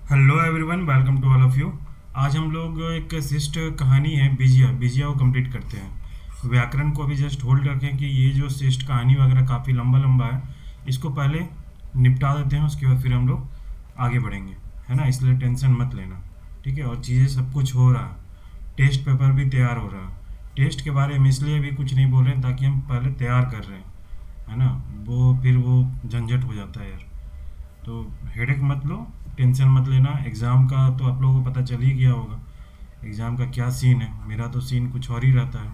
Hello everyone, welcome to all of you. आज हम लोग एक शिष्ट कहानी है बिजिया बिजिया को कंप्लीट करते हैं। व्याकरण को अभी जस्ट होल्ड रखें कि ये जो शिष्ट कहानी वगैरह काफ़ी लंबा लंबा है, इसको पहले निपटा देते हैं, उसके बाद फिर हम लोग आगे बढ़ेंगे, है ना। इसलिए टेंशन मत लेना, ठीक है। और चीज़ें सब कुछ हो रहा है, टेस्ट पेपर भी तैयार हो रहा है। टेस्ट के बारे में इसलिए भी कुछ नहीं बोल रहे हैं ताकि हम पहले तैयार कर रहे हैं, है ना। वो फिर वो झंझट हो जाता है यार। तो हेडेक मत लो, टेंशन मत लेना। एग्ज़ाम का तो आप लोगों को पता चल ही गया होगा, एग्ज़ाम का क्या सीन है। मेरा तो सीन कुछ और ही रहता है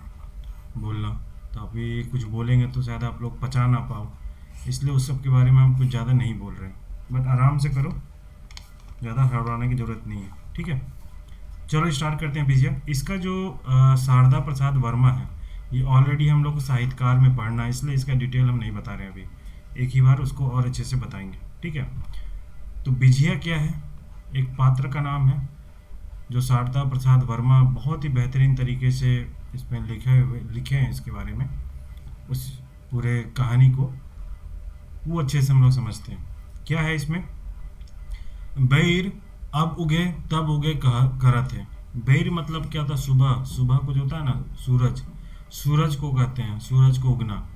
बोलना। तो अभी कुछ बोलेंगे तो शायद आप लोग पचा ना पाओ, इसलिए उस सब के बारे में हम कुछ ज़्यादा नहीं बोल रहे हैं। बट आराम से करो, ज़्यादा हड़बड़ाने की ज़रूरत नहीं है, ठीक है। चलो स्टार्ट करते हैं भैया। इसका जो शारदा प्रसाद वर्मा है, ये ऑलरेडी हम लोग को साहित्यकार में पढ़ना है, इसलिए इसका डिटेल हम नहीं बता रहे हैं अभी। एक ही बार उसको और अच्छे से बताएंगे, ठीक है। तो बिझिया क्या है? एक पात्र का नाम है जो शारदा प्रसाद वर्मा बहुत ही बेहतरीन तरीके से इसमें लिखे हैं इसके बारे में। उस पूरे कहानी को वो अच्छे से हम लोग समझते हैं। क्या है इसमें? बैर अब उगे तब उगे करत है। बैर मतलब क्या था? सुबह। सुबह को जो होता है ना, सूरज, सूरज को कहते हैं, सूरज को उगना,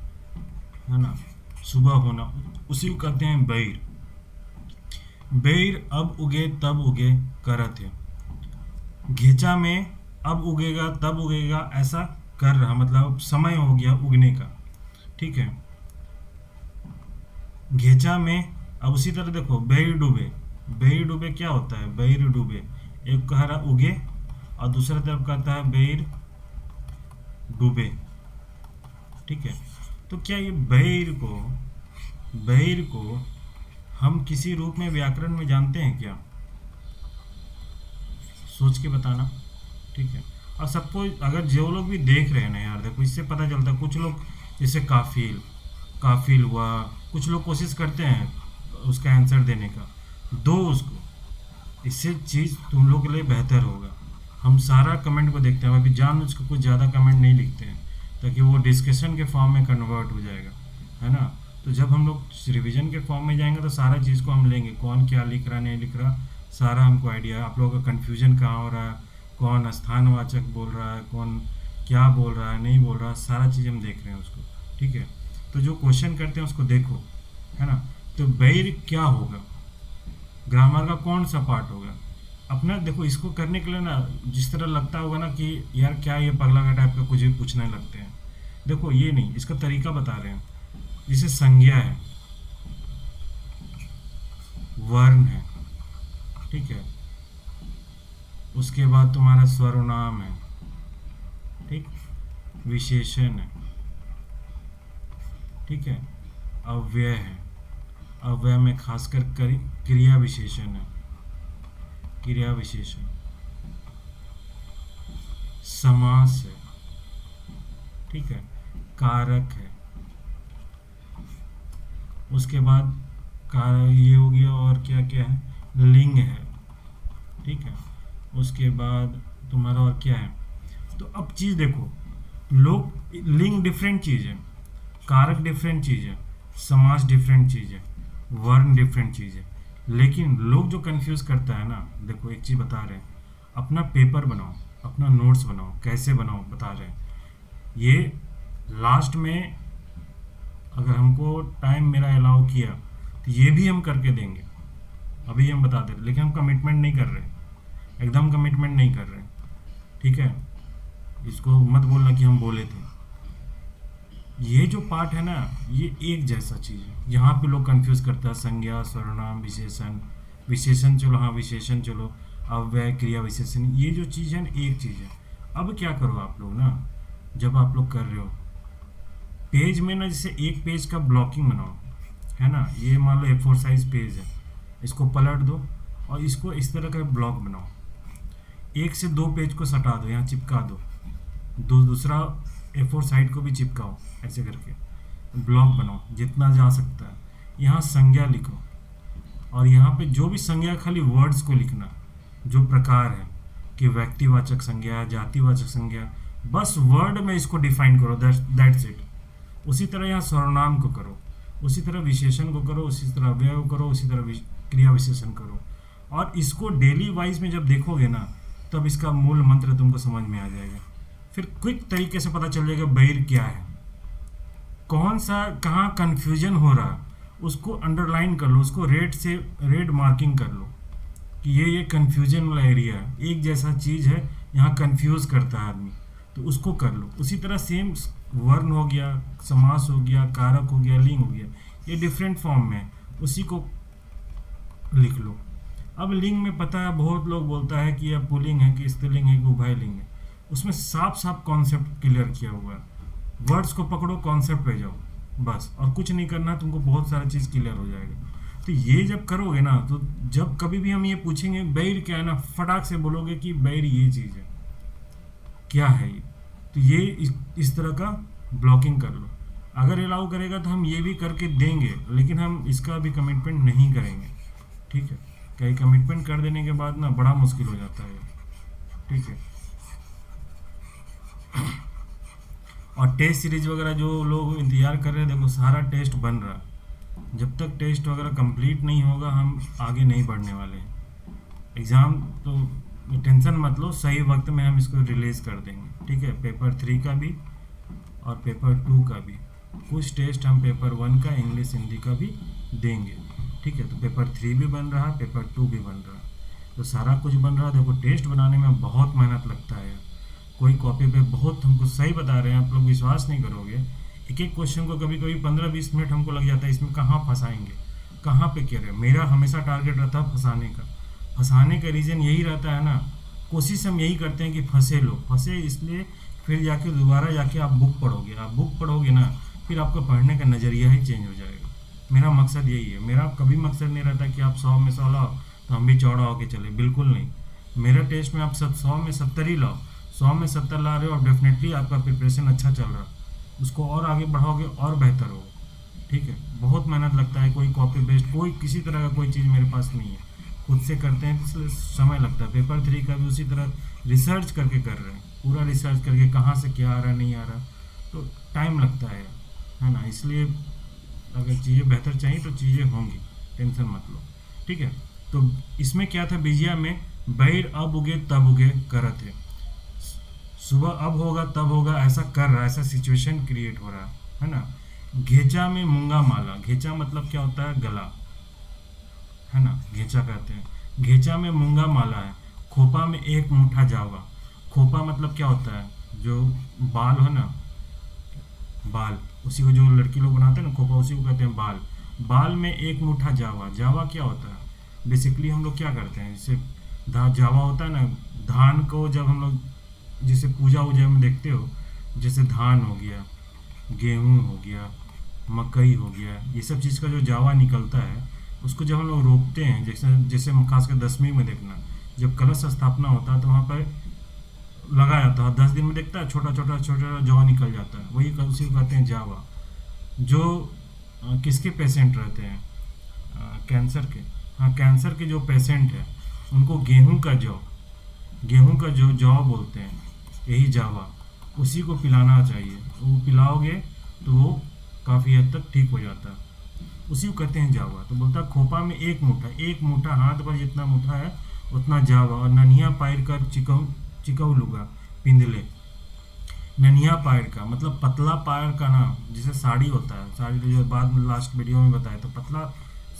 है ना, सुबह होना, उसी को कहते हैं बैर। बैर अब उगे तब उगे करत है। घेचा में अब उगेगा तब उगेगा ऐसा कर रहा, मतलब अब समय हो गया उगने का, ठीक है। घेचा में अब उसी तरह देखो, बैर डूबे। बैर डूबे क्या होता है? बैर डूबे एक कह रहा उगे और दूसरा तरफ कहता है बैर डूबे, ठीक है। तो क्या ये बैर को हम किसी रूप में व्याकरण में जानते हैं क्या? सोच के बताना, ठीक है। और सबको, अगर जो लोग भी देख रहे हैं ना यार, देखो इससे पता चलता है। कुछ लोग जैसे काफिल, काफिल हुआ, कुछ लोग कोशिश करते हैं उसका आंसर देने का, दो उसको, इससे चीज़ तुम लोग के लिए बेहतर होगा। हम सारा कमेंट को देखते हैं, अभी जान उसको कुछ ज़्यादा कमेंट नहीं लिखते हैं ताकि वो डिस्कशन के फॉर्म में कन्वर्ट हो जाएगा, है ना। तो जब हम लोग रिवीजन के फॉर्म में जाएंगे तो सारा चीज़ को हम लेंगे, कौन क्या लिख रहा नहीं लिख रहा, सारा हमको आइडिया है। आप लोगों का कन्फ्यूजन कहाँ हो रहा है, कौन स्थानवाचक बोल रहा है, कौन क्या बोल रहा है, नहीं बोल रहा, सारा चीज़ हम देख रहे हैं उसको, ठीक है। तो जो क्वेश्चन करते हैं उसको देखो, है ना। तो बैर क्या होगा? ग्रामर का कौन सा पार्ट होगा अपना? देखो इसको करने के लिए ना, जिस तरह लगता होगा ना कि यार क्या ये पगला का टाइप का कुछ भी पूछने लगते हैं, देखो ये नहीं, इसका तरीका बता रहे हैं। जैसे संज्ञा है, वर्ण है, ठीक है, उसके बाद तुम्हारा सर्वनाम है, ठीक, विशेषण है, ठीक है, अव्यय है, अव्यय में खासकर क्रिया विशेषण है, क्रिया विशेषण, समास है, ठीक है, कारक है, उसके बाद ये हो गया, और क्या क्या है, लिंग है, ठीक है, उसके बाद तुम्हारा और क्या है। तो अब चीज़ देखो, लोग, लिंग डिफरेंट चीज़ है, कारक डिफरेंट चीज़ है, समास डिफरेंट चीज़ है, वर्ण डिफरेंट चीज़ है। लेकिन लोग जो कंफ्यूज करता है ना, देखो एक चीज़ बता रहे हैं, अपना पेपर बनाओ, अपना नोट्स बनाओ, कैसे बनाओ बता रहे हैं। ये लास्ट में अगर हमको टाइम मेरा अलाउ किया तो ये भी हम करके देंगे, अभी हम बता दे रहे, लेकिन हम कमिटमेंट नहीं कर रहे, एकदम कमिटमेंट नहीं कर रहे, ठीक है। इसको मत बोलना कि हम बोले थे। ये जो पार्ट है ना, ये एक जैसा चीज़ है। यहाँ पे लोग कंफ्यूज करता है, संज्ञा, सर्वनाम, विशेषण, विशेषण चलो, हाँ विशेषण चलो, अव्यय, क्रिया विशेषण, ये जो चीज़ है ना, एक चीज़ है। अब क्या करो आप लोग ना, जब आप लोग कर रहे हो पेज में ना, जैसे एक पेज का ब्लॉकिंग बनाओ, है ना। ये मान लो A4 साइज पेज है, इसको पलट दो और इसको इस तरह का ब्लॉक बनाओ। एक से दो पेज को सटा दो, यहाँ चिपका दो, दूसरा A4 साइड को भी चिपकाओ, ऐसे करके ब्लॉक बनाओ जितना जा सकता है। यहाँ संज्ञा लिखो और यहाँ पे जो भी संज्ञा, खाली वर्ड्स को लिखना, जो प्रकार है कि व्यक्तिवाचक संज्ञा, जातिवाचक संज्ञा, बस वर्ड में इसको डिफाइन करो, दैट्स इट। उसी तरह यहाँ सर्वनाम को करो, उसी तरह विशेषण को करो, उसी तरह अव्यय को करो, उसी तरह क्रिया विशेषण करो। और इसको डेली वाइज में जब देखोगे ना, तब इसका मूल मंत्र तुमको समझ में आ जाएगा। फिर क्विक तरीके से पता चल जाएगा बैर क्या है, कौन सा कहाँ कन्फ्यूजन हो रहा है, उसको अंडरलाइन कर लो, उसको रेड से रेड मार्किंग कर लो कि ये कन्फ्यूजन वाला एरिया है, एक जैसा चीज़ है, यहाँ कन्फ्यूज करता है आदमी, तो उसको कर लो। उसी तरह सेम वर्ण हो गया, समास हो गया, कारक हो गया, लिंग हो गया, ये डिफरेंट फॉर्म में है, उसी को लिख लो। अब लिंग में पता है बहुत लोग बोलता है कि यह पुल्लिंग है कि स्त्रीलिंग है कि उभयलिंग है, उसमें साफ साफ कॉन्सेप्ट क्लियर किया हुआ है। वर्ड्स को पकड़ो, कॉन्सेप्ट पे जाओ, बस, और कुछ नहीं करना, तुमको बहुत सारा चीज़ क्लियर हो जाएगा। तो ये जब करोगे ना, तो जब कभी भी हम ये पूछेंगे बैर क्या है ना, फटाक से बोलोगे कि बैर ये चीज़ है, क्या है ये। तो ये इस तरह का ब्लॉकिंग कर लो। अगर अलाउ करेगा तो हम ये भी करके देंगे, लेकिन हम इसका भी कमिटमेंट नहीं करेंगे, ठीक है। कहीं कमिटमेंट कर देने के बाद ना बड़ा मुश्किल हो जाता है, ठीक है। और टेस्ट सीरीज वगैरह जो लोग इंतज़ार कर रहे हैं, देखो सारा टेस्ट बन रहा है, जब तक टेस्ट वगैरह कंप्लीट नहीं होगा हम आगे नहीं बढ़ने वाले हैं। एग्ज़ाम तो टेंशन मत लो, सही वक्त में हम इसको रिलीज़ कर देंगे, ठीक है। पेपर 3 का भी और पेपर 2 का भी, कुछ टेस्ट हम पेपर 1 का इंग्लिश हिंदी का भी देंगे, ठीक है। तो पेपर 3 भी बन रहा है, पेपर 2 भी बन रहा है, तो सारा कुछ बन रहा है। देखो टेस्ट बनाने में बहुत मेहनत लगता है, कोई कॉपी पे बहुत, हमको सही बता रहे हैं, आप लोग विश्वास नहीं करोगे, एक एक क्वेश्चन को कभी कभी 15-20 मिनट हमको लग जाता है, इसमें कहाँ फंसाएंगे, कहाँ पे क्या रहे। मेरा हमेशा टारगेट रहता है फंसाने का। फंसाने का रीज़न यही रहता है ना, कोशिश हम यही करते हैं कि फंसे लोग, फंसे इसलिए फिर जाके दोबारा जाके आप बुक पढ़ोगे ना, फिर आपका पढ़ने का नज़रिया ही चेंज हो जाएगा। मेरा मकसद यही है, मेरा कभी मकसद नहीं रहता कि आप 100 में 100 लाओ तो हम भी चौड़ा होके चले, बिल्कुल नहीं। मेरा टेस्ट में आप 100 में 70 ही लाओ, 100 में 70 ला रहे हो और डेफिनेटली आपका प्रिपरेशन अच्छा चल रहा है, उसको और आगे बढ़ाओगे और बेहतर होगा, ठीक है। बहुत मेहनत लगता है, कोई कॉपी बेस्ड कोई किसी तरह का कोई चीज़ मेरे पास नहीं है, खुद से करते हैं, इसलिए समय लगता है। पेपर 3 का भी उसी तरह रिसर्च करके कर रहे हैं, पूरा रिसर्च करके कहाँ से क्या आ रहा नहीं आ रहा, तो टाइम लगता है ना। इसलिए अगर चीज़ें बेहतर चाहिए तो चीज़ें होंगी, टेंशन मत लो, ठीक है। तो इसमें क्या था, बिजिया में बैर अब उगे तब उगे करत है, सुबह अब होगा तब होगा, ऐसा कर रहा है, ऐसा सिचुएशन क्रिएट हो रहा है ना। घेचा में मूंगा माला, घेचा मतलब क्या होता है, गला, है ना, घेचा कहते हैं। घेचा में मूंगा माला है, खोपा में एक मुट्ठा जावा। खोपा मतलब क्या होता है, जो बाल हो ना, बाल, उसी को जो लड़की लोग बनाते हैं ना खोपा, उसी को कहते हैं बाल। बाल में एक मुट्ठा जावा, जावा क्या होता है, बेसिकली हम लोग क्या करते हैं, जैसे जावा होता है ना, धान को जब हम लोग जैसे पूजा वूजा में देखते हो, जैसे धान हो गया, गेहूँ हो गया, मकई हो गया, ये सब चीज़ का जो जावा निकलता है, उसको जब हम लोग रोपते हैं, जैसे जैसे खासकर 10वीं में देखना, जब कलश स्थापना होता है तो वहाँ पर लगा जाता है, 10 दिन में देखता है छोटा छोटा छोटा जौ निकल जाता है, वही उसी को कहते हैं जावा। जो किसके पेशेंट रहते हैं, कैंसर के, हाँ कैंसर के जो पेशेंट है उनको गेहूं का जो जौ बोलते हैं, यही जावा, उसी को पिलाना चाहिए। वो पिलाओगे तो वो काफ़ी हद तक ठीक हो जाता है, उसी को कहते हैं जावा। तो बोलता है खोपा में एक मुट्ठा हाथ पर जितना मुट्ठा है उतना जावा, और ननिया पायर कर चिकऊ लुगा पिंदले। ननिया पायर का मतलब पतला पायर का ना, जैसे साड़ी होता है, साड़ी जो बाद में लास्ट वीडियो में बताया, तो पतला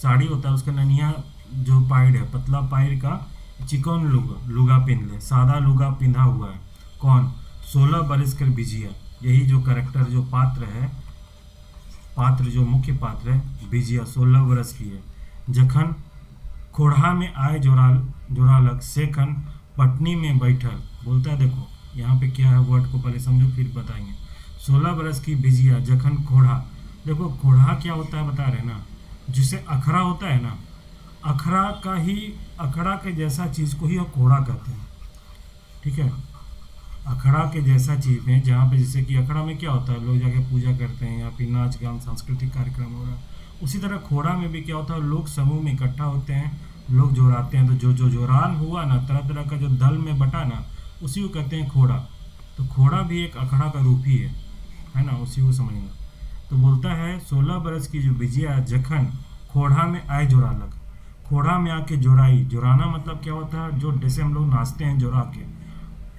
साड़ी होता है, उसका ननिया जो पायर है, पतला पायर का चिकन लुगा पिंद ले, सादा लुगा पिंधा हुआ है। कौन, 16 बरस कर बिजिया, यही जो करेक्टर जो पात्र है, जो मुख्य पात्र है बिजिया, 16 बरस की है। जखन खोढ़ा में आए जोरालक सेखन पटनी में बैठल, बोलता है, देखो यहाँ पे क्या है, वर्ड को पहले समझो फिर बताएंगे। 16 बरस की बिजिया जखन खोढ़ा, देखो खोढ़ा क्या होता है बता रहे ना, जिसे अखरा होता है ना, अखड़ा के जैसा चीज़ को ही खोढ़ा कहते हैं, ठीक है। अखड़ा के जैसा चीज़ में, जहाँ पे जैसे कि अखड़ा में क्या होता है, लोग जाके पूजा करते हैं या फिर नाच गान सांस्कृतिक कार्यक्रम हो रहा है, उसी तरह खोड़ा में भी क्या होता है, लोग समूह में इकट्ठा होते हैं, लोग जोड़ाते हैं, तो जो जोरान हुआ ना, तरह तरह का जो दल में बटा ना, उसी को कहते हैं खोड़ा। तो खोड़ा भी एक अखड़ा का रूप ही है ना, उसी को समझना। तो बोलता है 16 बरस की जो बिजिया जखन खोड़ा में आए जोरालक, खोड़ा में आके जोराई। जोराना मतलब क्या होता है, जो जैसे हम लोग नाचते हैं जोरा के,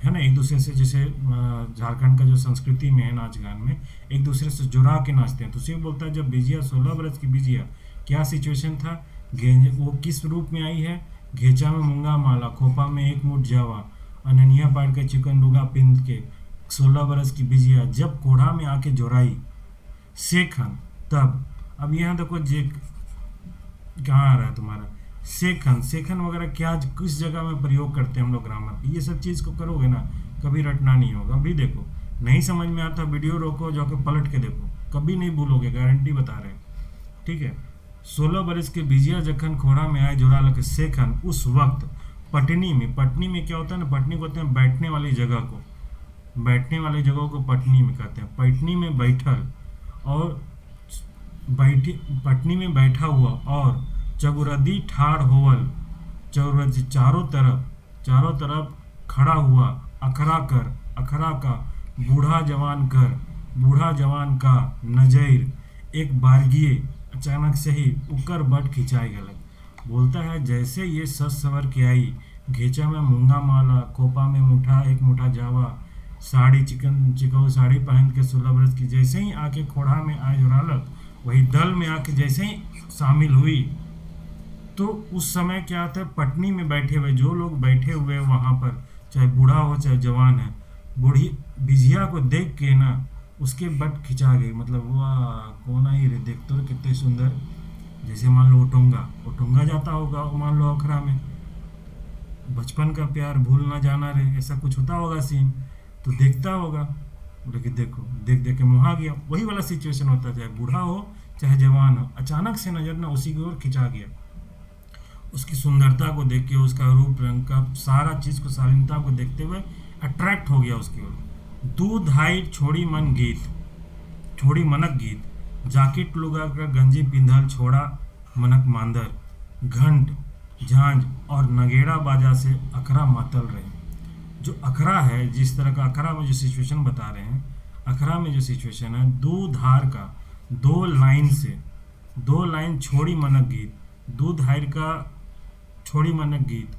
है ना, एक दूसरे से, जैसे झारखंड का जो संस्कृति में है नाच गान में, एक दूसरे से जुड़ा के नाचते हैं। तो उसी को बोलता है जब बिजिया 16 बरस की बिजिया, क्या सिचुएशन था, वो किस रूप में आई है, घेचा में मूंगा माला, खोपा में एक मुठ जावा, अननिया पाट के चिकन रुगा पिंद के, 16 बरस की बिजिया जब कोढ़ा में आके जोराई शेखन तब। अब यहाँ देखो जे कहाँ आ रहा है तुम्हारा शेखन, शेखन वगैरह क्या किस जगह में प्रयोग करते हैं हम लोग ग्रामर, ये सब चीज़ को करोगे ना कभी रटना नहीं होगा। अभी देखो नहीं समझ में आता, वीडियो रोको, जाके पलट के देखो, कभी नहीं भूलोगे, गारंटी बता रहे हैं, ठीक है। 16 बरस के बिजिया जखन खोड़ा में आए जोरा लगे शेखन, उस वक्त पटनी में, पटनी में क्या होता है ना, पटनी को कहते हैं बैठने वाली जगह को, बैठने वाली जगह को पटनी में कहते हैं। पटनी में बैठल और बैठी, पटनी में बैठा हुआ और चगुरदी ठाड़ होवल, चगुरदी चारों तरफ खड़ा हुआ, अखरा कर, अखरा का, बूढ़ा जवान का नजर एक बारगिए अचानक से ही उकर बट खिंचाई गलत। बोलता है जैसे ये सस सवर के आई, घेचा में मूंगा माला, खोपा में मुठा एक मुठा जावा, साड़ी चिकऊ साड़ी पहन के 16 बरस की, जैसे ही आके खोड़ा में आए जोरालक, वही दल में आके जैसे ही शामिल हुई, तो उस समय क्या होता है, पटनी में बैठे हुए जो लोग बैठे हुए वहाँ पर, चाहे बूढ़ा हो चाहे जवान है, बूढ़ी बिजिया को देख के ना उसके बट खिंचा गई, मतलब वाह कौन आई रे, देख तो कितने सुंदर। जैसे मान लो ओटुंगा जाता होगा, मान लो अखरा में, बचपन का प्यार भूल ना जाना रे, ऐसा कुछ होता होगा सीन, तो देखता होगा, बोले कि देखो देख देख के मुहा गया। वही वाला सिचुएशन होता है, चाहे बूढ़ा हो चाहे जवान हो, अचानक से नजर ना उसी की ओर खिंचा गया। उसकी सुंदरता को देख के, उसका रूप रंग का सारा चीज़ को, शालीनता को देखते हुए अट्रैक्ट हो गया उसकी ओर। दूध हाई छोड़ी मनक गीत, जाकिट लुगा का गंजी पिंधल छोड़ा मनक मांदर, घंट झांझ और नगेड़ा बाजा से अखरा मातल रहे। जो अखरा है, जिस तरह का अखरा में जो सिचुएशन बता रहे हैं, अखरा में जो सिचुएशन है, दो धार का, दो लाइन छोड़ी मनक गीत, दूध हार का छोड़ी मनक गीत,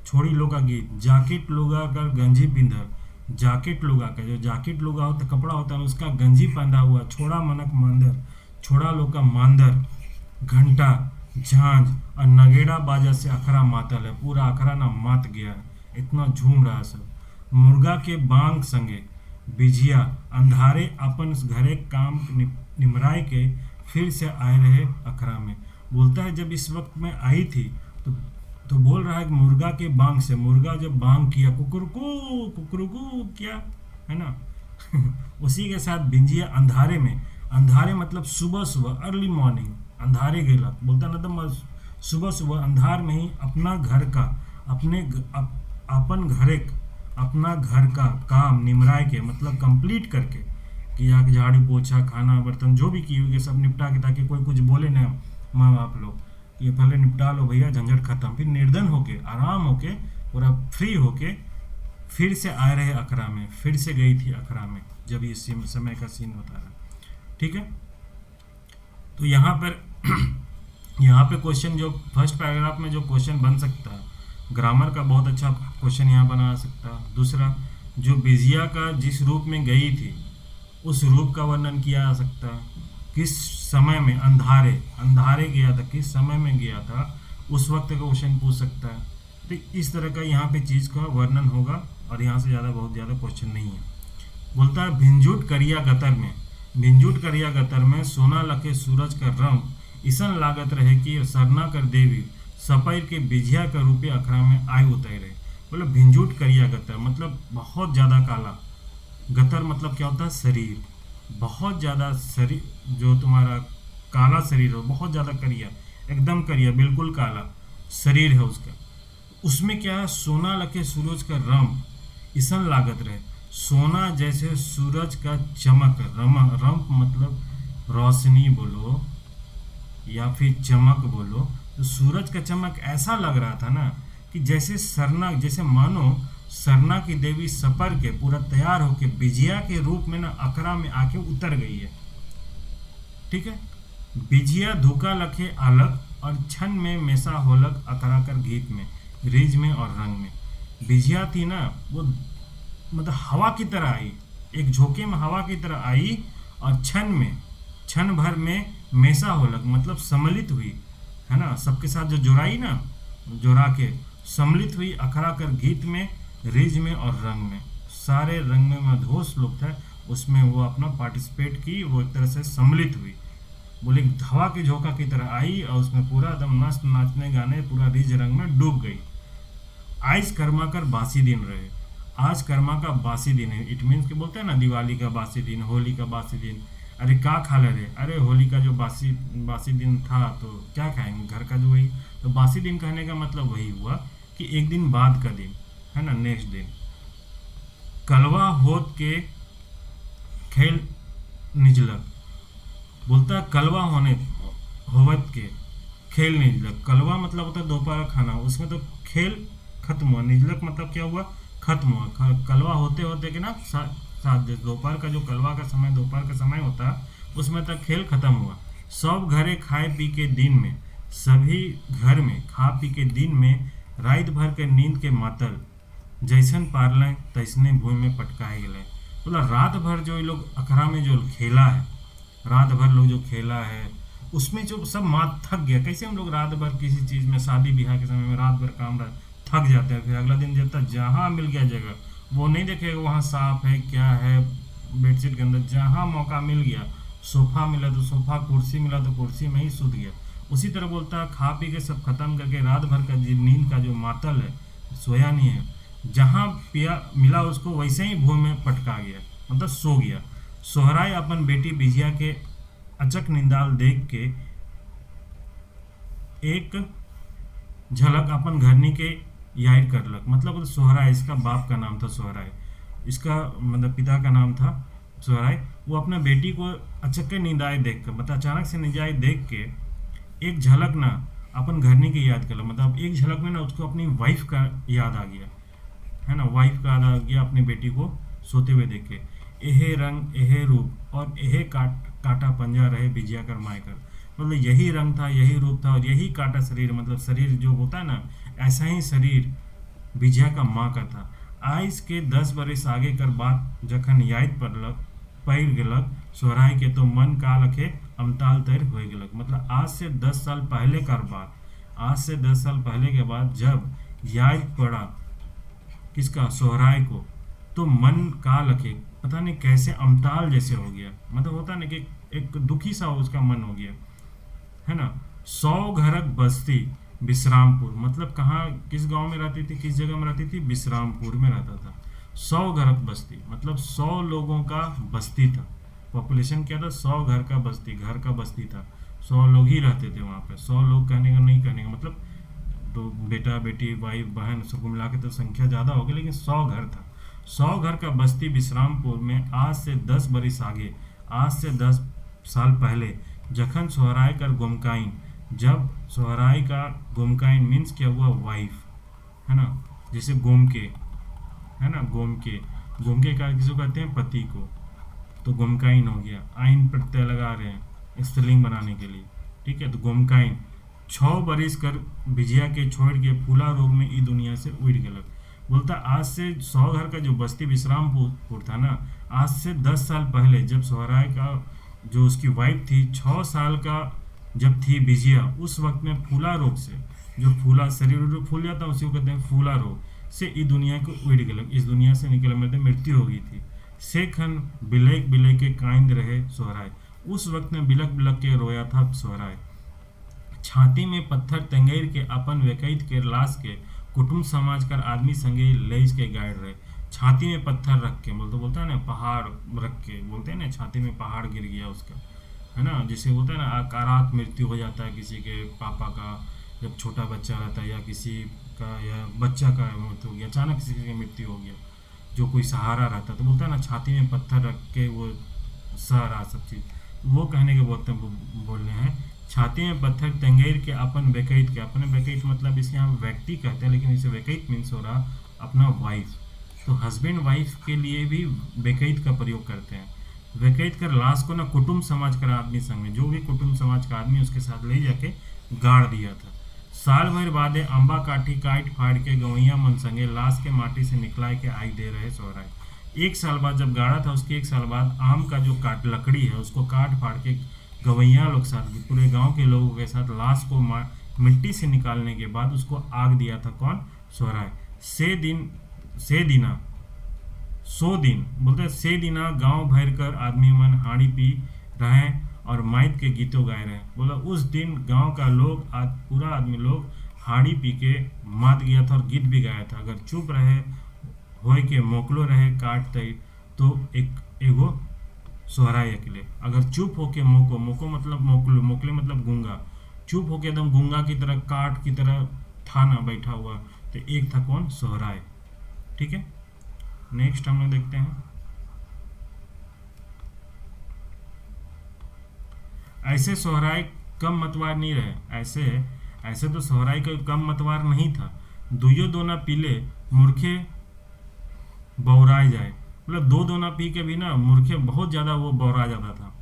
छोड़ी लोगा गीत, जाकेट लोगा का गंजी पिंधल, जाकेट लोगा का, जो जाकेट लोगा होता कपड़ा होता है उसका गंजी पहना हुआ, छोड़ा मनक मांदर, छोड़ा लोग का मांदर, घंटा झांझ और नगेड़ा बाजा से अखरा मातल है, पूरा अखरा ना मात गया है, इतना झूम रहा सब। मुर्गा के बांग संगे बिझिया अंधारे अपन घरे काम निमराए के फिर से आए रहे अखरा में। बोलता है जब इस वक्त में आई थी तो बोल रहा है कि मुर्गा के बांग से, मुर्गा जब बांग किया कुकुरुकू किया, है ना उसी के साथ बिंजिया अंधारे मतलब सुबह अर्ली मॉर्निंग, अंधारे गेला, बोलता ना तो सुबह अंधार में ही अपना घर का, अपना घर का काम निमराए के, मतलब कंप्लीट करके, कि यहाँ झाड़ू पोछा खाना बर्तन जो भी किए हुए सब निपटा के, ताकि कोई कुछ बोले ना माँ बाप लोग, ये पहले निपटा लो भैया, झंझट खत्म। फिर निर्धन होके, आराम होके, पूरा फ्री होके फिर से आ रहे अखरा में, फिर से गई थी अखरा में, जब ये समय का सीन बता रहा, ठीक है। तो यहाँ पे क्वेश्चन जो फर्स्ट पैराग्राफ में जो क्वेश्चन बन सकता है, ग्रामर का बहुत अच्छा क्वेश्चन यहाँ बना सकता है। दूसरा, जो बिजिया का जिस रूप में गई थी उस रूप का वर्णन किया जा सकता है। किस समय में अंधारे गया था, किस समय में गया था, उस वक्त का क्वेश्चन पूछ सकता है। तो इस तरह का यहाँ पे चीज़ का वर्णन होगा, और यहाँ से बहुत ज़्यादा क्वेश्चन नहीं है। बोलता है भिंजुट करिया गतर में सोना लखे सूरज का रंग इसन लागत रहे कि सरना कर देवी सपैर के बिझिया के रूपे अखरा में आय उतरे। बोले भिंजुट करिया गतर मतलब बहुत ज़्यादा काला, गतर मतलब क्या होता है, शरीर, बहुत ज़्यादा शरीर, जो तुम्हारा काला शरीर हो, बहुत ज़्यादा करिया, एकदम करिया, बिल्कुल काला शरीर है उसका। उसमें क्या है, सोना लखे सूरज का रंग इसन लागत रहे, सोना जैसे सूरज का चमक, रंप मतलब रोशनी बोलो या फिर चमक बोलो, तो सूरज का चमक ऐसा लग रहा था ना कि जैसे सरना, जैसे मानो सरना की देवी सपर के पूरा तैयार होके बिजिया के रूप में ना अखरा में आके उतर गई है, ठीक है। बिजिया धोखा लखे आलक और छन में मेसा होलक अकरा कर गीत में, रीझ में और रंग में। बिजिया थी ना वो, मतलब हवा की तरह आई, एक झोंके में हवा की तरह आई, और क्षण भर में मेसा होलक मतलब सम्मिलित हुई, है ना, सबके साथ जो जुड़ाई ना, जुड़ा के सम्मिलित हुई अखरा कर गीत में, रीझ में और रंग में। सारे रंग में मधोस लुप्त है, उसमें वो अपना पार्टिसिपेट की, वो एक तरह से सम्मिलित हुई। बोले हवा के झोंका की तरह आई और उसमें पूरा एकदम मस्त नाचने गाने पूरा रीझ रंग में डूब गई। आज कर्मा कर बासी दिन रहे, आज कर्मा का बासी दिन है। इट मीन्स कि बोलते हैं ना दिवाली का बासी दिन, होली का बासी दिन। अरे का खा ले रहे, अरे होली का जो बासी बासी दिन था तो क्या खाएंगे, घर का जो वही। तो बासी दिन कहने का मतलब वही हुआ कि एक दिन बाद का दिन, है ना, नेक्स्ट दिन। कलवा होत के खेल निजलक, बोलता है कलवा होने होवत के खेल निजलक। कलवा मतलब होता है दोपहर का खाना, उसमें तो खेल खत्म हुआ। निजलक मतलब क्या हुआ, खत्म हुआ। कलवा होते होते कि ना दोपहर का जो कलवा का समय, दोपहर का समय होता है, उसमें तक खेल खत्म हुआ। सब घरे खाए पी के दिन में, सभी घर में खा पी के दिन में, रात भर के नींद के मातल, जैसन पारलें तैसने भूमि में पटकाए गए। बोला रात भर जो ये लोग अखड़ा में जो खेला है, रात भर लोग जो खेला है, उसमें जो सब मात थक गया। कैसे हम लोग रात भर किसी चीज़ में, शादी ब्याह के समय में रात भर काम रहा, थक जाते हैं। फिर अगला दिन जब तक जहाँ मिल गया जगह, वो नहीं देखेगा वहाँ साफ है क्या है, बेडशीट के अंदर जहाँ मौका मिल गया, सोफा मिला तो सोफा, कुर्सी मिला तो कुर्सी में ही सूत गया। उसी तरह बोलता है खा पी के सब खत्म करके रात भर का नींद का जो मातल है, सोया नहीं है, जहाँ पिया मिला उसको वैसे ही भूमि में पटका गया, मतलब सो गया। सोहराय अपन बेटी बिजिया के अचक निंदाल देख के एक झलक अपन घरनी के याद करलक। मतलब सोहराय, इसका बाप का नाम था सोहराय, इसका मतलब पिता का नाम था सोहराय। वो अपना बेटी को अचक के निंदाए देख कर, मतलब अचानक से निंदाए देख के एक झलक ना अपन घरनी की याद करलक। मतलब एक झलक में ना उसको अपनी वाइफ का याद आ गया, है ना, वाइफ का याद आ गया अपनी बेटी को सोते हुए देख के। एहे रंग एहे रूप और एहे काटा पंजा रहे बिजिया कर मायकर। मतलब यही रंग था, यही रूप था और यही काटा शरीर, मतलब शरीर जो होता है ना, ऐसा ही शरीर बिजिया का माँ का था। आइस के 10 बरस आगे कर बात जखन याद पड़ गलक सोहराय के, तो मन का लखे अमताल तैर हो गलक। मतलब आज से 10 साल पहले कर बात, आज से 10 साल पहले के बाद जब याद पड़ा किसका, सोहराय को, तो मन का लखे पता नहीं कैसे अमताल जैसे हो गया। मतलब होता ना कि एक दुखी सा उसका मन हो गया, है ना। 100 घरक बस्ती विश्रामपुर, मतलब कहाँ, किस गांव में रहती थी, किस जगह में रहती थी, विश्रामपुर में रहता था। 100 घरक बस्ती मतलब 100 लोगों का बस्ती था। पॉपुलेशन क्या था, 100 घर का बस्ती, घर का बस्ती था। 100 लोग ही रहते थे वहाँ पे। 100 लोग कहने का नहीं, कहने का मतलब तो बेटा बेटी वाइफ बहन सबको मिला के तो संख्या ज़्यादा होगी, लेकिन 100 घर था। 100 घर का बस्ती विश्रामपुर में आज से 10 बरिस आगे, आज से 10 साल पहले, जखन सोहराय कर गुमकाइन, जब सोहराय का गुमकाइन मीन्स क्या हुआ, वाइफ, है ना, जैसे गोम के, है ना, गोम के का किसको कहते हैं, पति को। तो गुमकाइन हो गया, आइन प्रत्यय लगा रहे हैं स्त्रीलिंग बनाने के लिए, ठीक है। तो गुमकाइन 6 बरिस कर बिजिया के छोड़ के फूला रोग में ई दुनिया से उड़ गलक। बोलता आज से 100 घर का जो बस्ती विश्रामपुर था ना, आज से 10 साल पहले जब सोहराय का जो उसकी वाइफ थी 6 साल का जब थी बिजिया, उस वक्त में फूला रोग से, जो फूला शरीर फूल जाता है उसी को कहते हैं फूला रोग से, ई दुनिया को उड़ गलक, इस दुनिया से निकल मतलब मृत्यु हो गई थी। से खन बिलेक बिलेक के कांद रहे सोहराय, उस वक्त में बिलक बिलक के रोया था सोहराय। छाती में पत्थर तंगेर के अपन वैकैत के लाश के कुटुंब समाज कर आदमी संगे लेज के गाड़ रहे। छाती में पत्थर रख के, बोलता है ना, पहाड़ रख के, बोलते हैं ना, छाती में पहाड़ गिर गया उसका, है ना। जैसे होता है ना, अकारात मृत्यु हो जाता है किसी के पापा का, जब छोटा बच्चा रहता है, या किसी का, या बच्चा का मृत्यु हो गया, अचानक किसी की मृत्यु हो गया, जो कोई सहारा रहता है, तो बोलता है ना छाती में पत्थर रख के वो सह रहा सब चीज़, वो कहने के बोलने हैं। छाती में पत्थर तंगेर के अपन वैकैत के, अपने वैकैत मतलब इसे हम व्यक्ति कहते हैं, लेकिन इसे वैकैत मीन्स हो रहा अपना वाइफ। तो हस्बैंड वाइफ के लिए भी वैकैत का प्रयोग करते हैं। वैकैत कर लाश को ना कुटुंब समाज कर आदमी संग में, जो भी कुटुंब समाज का आदमी उसके साथ ले जाके गाड़ दिया था। साल भर बादे अम्बा काठी काट फाड़ के गवैया मन संगे लाश के माटी से निकलाए के आई दे रहे सोहराय। एक साल बाद जब गाड़ा था उसके एक साल बाद आम का जो काट लकड़ी है उसको काट फाड़ के गवैया लोग साथ पूरे गांव के लोगों के साथ लाश को मिट्टी से निकालने के बाद उसको आग दिया था कौन? सोहराय। से दिना सो दिन बोलते से दिना गांव भर कर आदमी मन हाड़ी पी रहे और माइत के गीतों गाए रहे। बोला उस दिन गांव का लोग आज पूरा आदमी लोग हाड़ी पी के मात गया था और गीत भी गाया था। अगर चुप रहे होए के मोकलो रहे काट तई तो एक एगो सोहराय अकेले। अगर चुप होके मोको मोको मतलब मोकलो मोकले मतलब गूंगा, चुप होके एकदम गूंगा की तरह काट की तरह था ना बैठा हुआ, तो एक था कौन? सोहराय। ठीक है, नेक्स्ट हम लोग देखते हैं। ऐसे सोहराय कम मतवार नहीं रहे। ऐसे तो सोहराय का कम मतवार नहीं था। दुइयो दोना पीले मूर्खे बौराए जाए। मतलब दो दोना पी के भी ना मूर्खे बहुत ज़्यादा वो बौरा जाता था।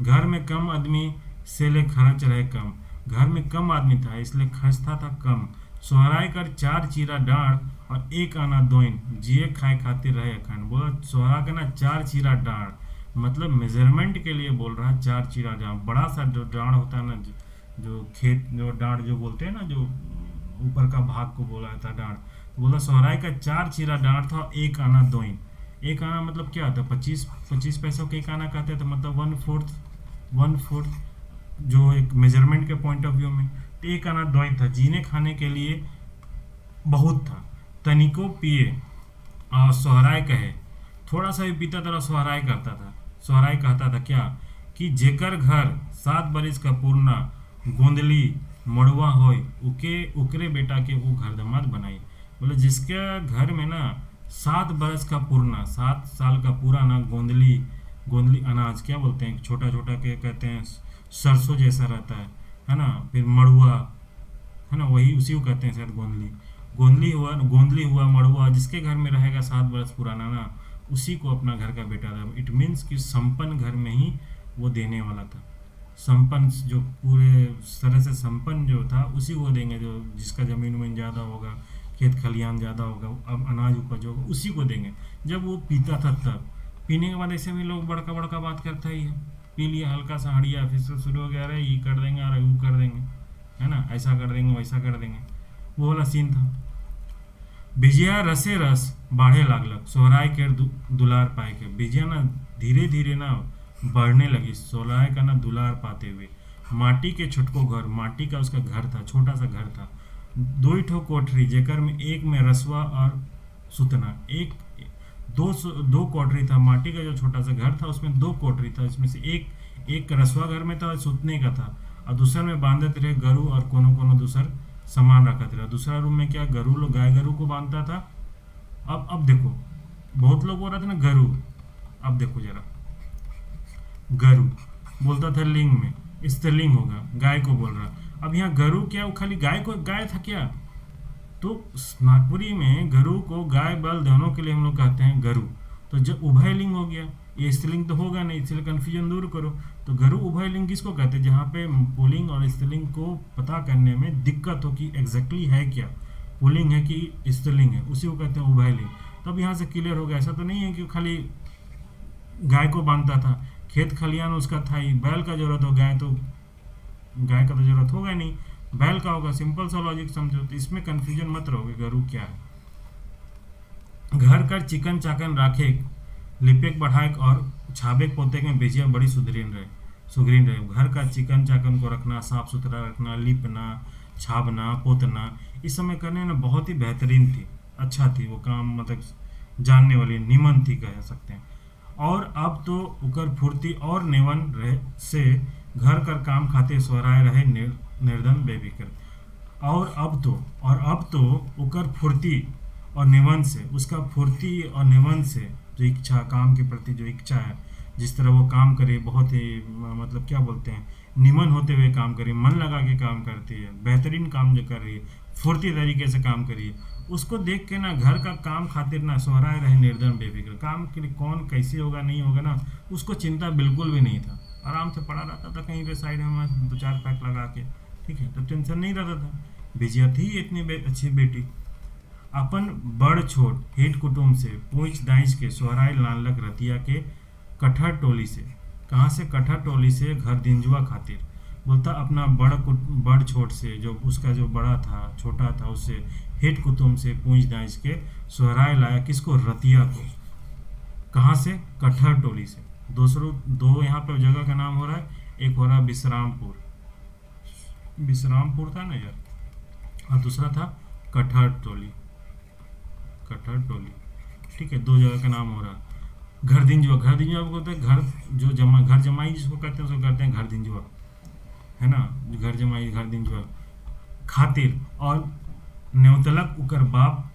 घर में कम आदमी से ले खर्च रहे कम। घर में कम आदमी था इसलिए खर्चता था कम। सोहराय कर 4 चीरा डाढ़ और 1 आना दोइन जिए खाए खातिर रहे अखंड। बोला सोहरा का ना 4 चीरा डाढ़ मतलब मेजरमेंट के लिए बोल रहा है। 4 चीरा डाढ़ बड़ा सा जो डाढ़ होता है ना, जो खेत जो डाढ़ जो बोलते हैं ना, जो ऊपर का भाग को बोला जाता है डाढ़। तो बोला सोहराय का 4 चीरा डाढ़ था, 1 आना दोइन। 1 आना मतलब क्या होता है? 25 पैसों के 1 आना कहते हैं, तो मतलब 1/4 जो एक मेजरमेंट के पॉइंट ऑफ व्यू में। तो 1 आना दोइन था, जीने खाने के लिए बहुत था। तनिको पिए और सोहराय कहे, थोड़ा सा भी पीता था सोहराय करता था। सोहराय कहता था क्या कि जेकर घर 7 बरिस का पूर्णा गोंदली मड़ुआ होय उकरे बेटा के वो घर दमाद बनाई। बोले जिसके घर में ना 7 बरस का पूर्णा, 7 साल का पूरा ना गोंदली अनाज क्या बोलते हैं, छोटा छोटा के कहते हैं, सरसों जैसा रहता है ना। फिर मड़ुआ है ना, वही उसी को कहते हैं शायद गोंदली हुआ मड़ुआ। जिसके घर में रहेगा 7 बरस पुराना ना, उसी को अपना घर का बेटा था। इट मीन्स कि संपन्न घर में ही वो देने वाला था। संपन्न जो पूरे तरह से संपन्न जो था उसी को देंगे, जो जिसका ज़मीन उमीन ज़्यादा होगा, खेत खलियान ज़्यादा होगा, अब अनाज उपज होगा, उसी को देंगे। जब वो पीता था तब पीने के बाद ऐसे भी लोग बड़का बड़का बात करता ही है। पी लिया हल्का सा हड़िया, फिर से शुरू हो गया, अरे ये कर देंगे, अरे वो कर देंगे, है ना, ऐसा कर देंगे वैसा कर देंगे, वो वाला सीन था। बिजिया रसे रस बाढ़े लागलक सोहराय के दुलार पाए के। बिजिया ना धीरे धीरे ना बढ़ने लगी सोहराय का ना दुलार पाते हुए। माटी के छुटको घर, माटी का उसका घर था, छोटा सा घर था। 2 ठो कोठरी जेकर में एक में रसवा और सुतना, दो कोठरी था। माटी का जो छोटा सा घर था उसमें 2 कोठरी था। इसमें से एक रसवा घर में था, सुतने का था, और दूसरे में बांधते रहे गरु और कोनो दूसर सामान रखा था। दूसरा रूम में क्या गाय गरु को बांधता था। अब देखो, बहुत लोग बोल रहे थे ना गरु, अब देखो जरा, गरु बोलता था लिंग में, स्त्रीलिंग होगा, गाय को बोल रहा। अब यहाँ गरु क्या, वो खाली गाय था क्या? तो नागपुरी में गरु को गाय बैल दोनों के लिए हम लोग कहते हैं गरु। तो जब उभय लिंग हो गया, ये स्त्रीलिंग तो होगा नहीं, इसलिए कन्फ्यूजन दूर करो। तो गरु उभय लिंग किसको कहते हैं? जहाँ पे पुल्लिंग और स्त्रीलिंग को पता करने में दिक्कत हो कि एग्जैक्टली है क्या, पुल्लिंग है कि स्त्रीलिंग है, उसी को कहते हैं उभय लिंग। तब यहाँ से क्लियर हो गया। ऐसा तो नहीं है कि खाली गाय को बांधता था, खेत खलियान उसका था ही, बैल का जरूरत हो, गाय का तो जरूरत होगा नहीं, बैल का होगा। सिंपल सा लॉजिक समझो, तो इसमें कंफ्यूजन मत रहोगे गरु क्या है। घर कर चिकन चाकन राखे लिपेक बढ़ाए और छाबेक पोते में बेचिया बड़ी सुधरीन रहे। घर का चिकन चाकन को रखना, साफ सुथरा रखना, लिपना, छाबना, पोतना, इस समय करने में बहुत ही बेहतरीन थी, अच्छा थी वो काम, मतलब जानने वाली निमन थी कह सकते हैं। और अब तो उकर फुर्ती और नेवन रहे से घर कर काम खाते सोहराय रहे निर्धन बेफिक्र। और अब तो उकर फुर्ती और निवन से, उसका फुर्ती और निवन से जो इच्छा, काम के प्रति जो इच्छा है, जिस तरह वो काम करे, बहुत ही मतलब क्या बोलते हैं, निमन होते हुए काम करे, मन लगा के काम करती है, बेहतरीन काम जो कर रही है, फुर्ती तरीके से काम करिए, उसको देख के ना घर का काम खातिर ना सोहराय रहे निर्धन बेफिक्र। काम के लिए कौन कैसे होगा नहीं होगा ना, उसको चिंता बिल्कुल भी नहीं था। आराम से पड़ा रहता था कहीं पे साइड में 2-4 पैक लगा के, ठीक है, तो टेंशन नहीं रहता था। बिजिया थी इतनी अच्छी बेटी। अपन बड़ छोट हेठ कुटुम से पूछ दाइच के सोहराय लानलक रतिया के कठहर टोली से। कहाँ से? कठहर टोली से, घर दिंजुआ खातिर। बोलता अपना बड़ छोट से, जो उसका जो बड़ा था छोटा था, उससे हेठ कुटुम से पूछ दाइच के सोहराय लाया किसको? रतिया को। कहाँ से? कठहर टोली से। दो यहाँ पर जगह का नाम हो रहा है। एक हो रहा विश्रामपुर, विश्रामपुर था ना यार, और दूसरा था कठहर टोली, कठहर टोली। ठीक है, दो जगह का नाम हो रहा है। घर दिंजुआ, घर दिंजुआ बोलते हैं घर जो जमा, घर जमाई जिसको कहते हैं उसको कहते हैं घर दिंजुआ, है ना। घर जमाई, घर दिंजुआ खातिर। और न्योतलक उकर बाप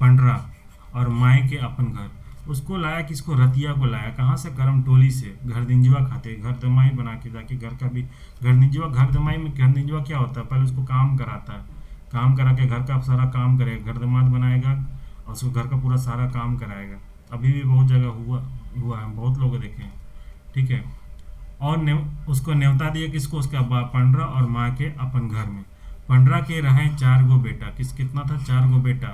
पंडरा और माए के अपन घर। उसको लाया किसको? रतिया को लाया। कहाँ से? करम टोली से, घर दिंजुआ खाते, घर दमाई बना के जाके। घर का भी घर दिंजुआ, घर दमाई में घर दिंजुआ क्या होता है? पहले उसको काम कराता है, काम करा के घर का सारा काम करेगा, घर दमाद बनाएगा और उसको घर का पूरा सारा काम कराएगा। अभी भी बहुत जगह हुआ है, बहुत लोग देखे हैं। ठीक है, और उसको न्योता दिया किसको? उसका बाप पंडरा और माँ के अपन घर में। पंडरा के रहे 4 गो बेटा। कितना था? 4 गो बेटा।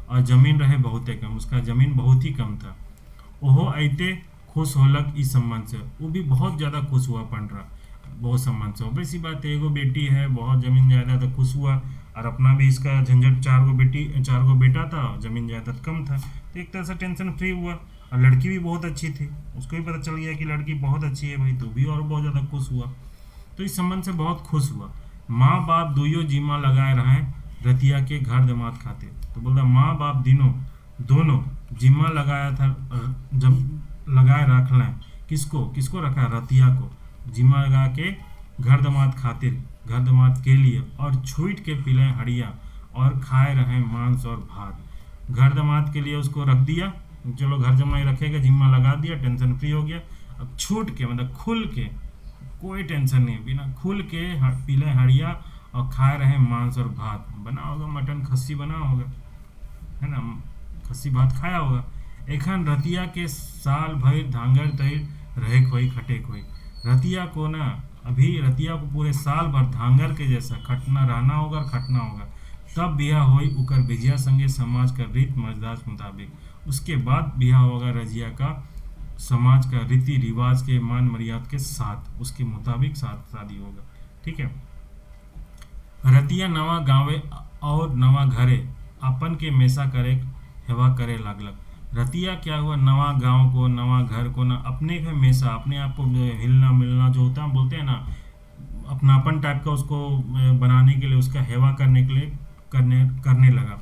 और जमीन रहे बहुते कम, उसका जमीन बहुत ही कम था। ओहो अइते खुश होलक इस संबंध से, वो भी बहुत ज़्यादा खुश हुआ पंडरा, बहुत संबंध से। वैसी बात है, एगो बेटी है, बहुत जमीन जायदाद, तो खुश हुआ। और अपना भी इसका झंझट, 4 गो बेटा था, जमीन जायदाद कम था, तो एक तरह से टेंशन फ्री हुआ। और लड़की भी बहुत अच्छी थी, उसको भी पता चल गया कि लड़की बहुत अच्छी है भाई, तो भी और बहुत ज़्यादा खुश हुआ। तो इस संबंध से बहुत खुश हुआ। माँ बाप दोनों जिम्मा लगाए रहे रतिया के घर दमाद खाते। तो बोलता माँ बाप दोनों जिम्मा लगाया था, जब लगाए रख लें किसको? किसको रखा? रतिया को जिम्मा लगा के घर दमाद खातिर, घर दमाद के लिए। और छूट के पिले हड़िया और खाए रहे मांस और भात। घर दमाद के लिए उसको रख दिया, चलो घर जमाई रखेगा, जिम्मा लगा दिया, टेंशन फ्री हो गया। अब छूट के मतलब खुल के, कोई टेंशन नहीं, बिना खुल के पिले हड़िया और खाए रहे मांस और भात। बना होगा मटन, खस्सी बना होगा, है ना, खस्सी भात खाया होगा। एखन रतिया के साल भर धांगर तैर रहे खोई खटे खोई। रतिया को ना, अभी रतिया को पूरे साल भर धांगर के जैसा खटना रहना होगा, खटना होगा। तब बिया होई उकर बिजिया संगे समाज का रीत मजदास मुताबिक। उसके बाद बिया होगा रजिया का समाज का रीति रिवाज के मान मर्यादा के साथ, उसके मुताबिक साथ शादी होगा। ठीक है। रतिया नवा गाँवे और नवा घरे अपन के मेसा करे हेवा करे लागलक। रतिया क्या हुआ? नवा गांव को, नवा घर को ना अपने के मेसा, अपने आप को हिलना मिलना जो होता है, बोलते हैं ना, अपनापन टाइप का उसको बनाने के लिए, उसका हेवा करने के लिए करने लगा।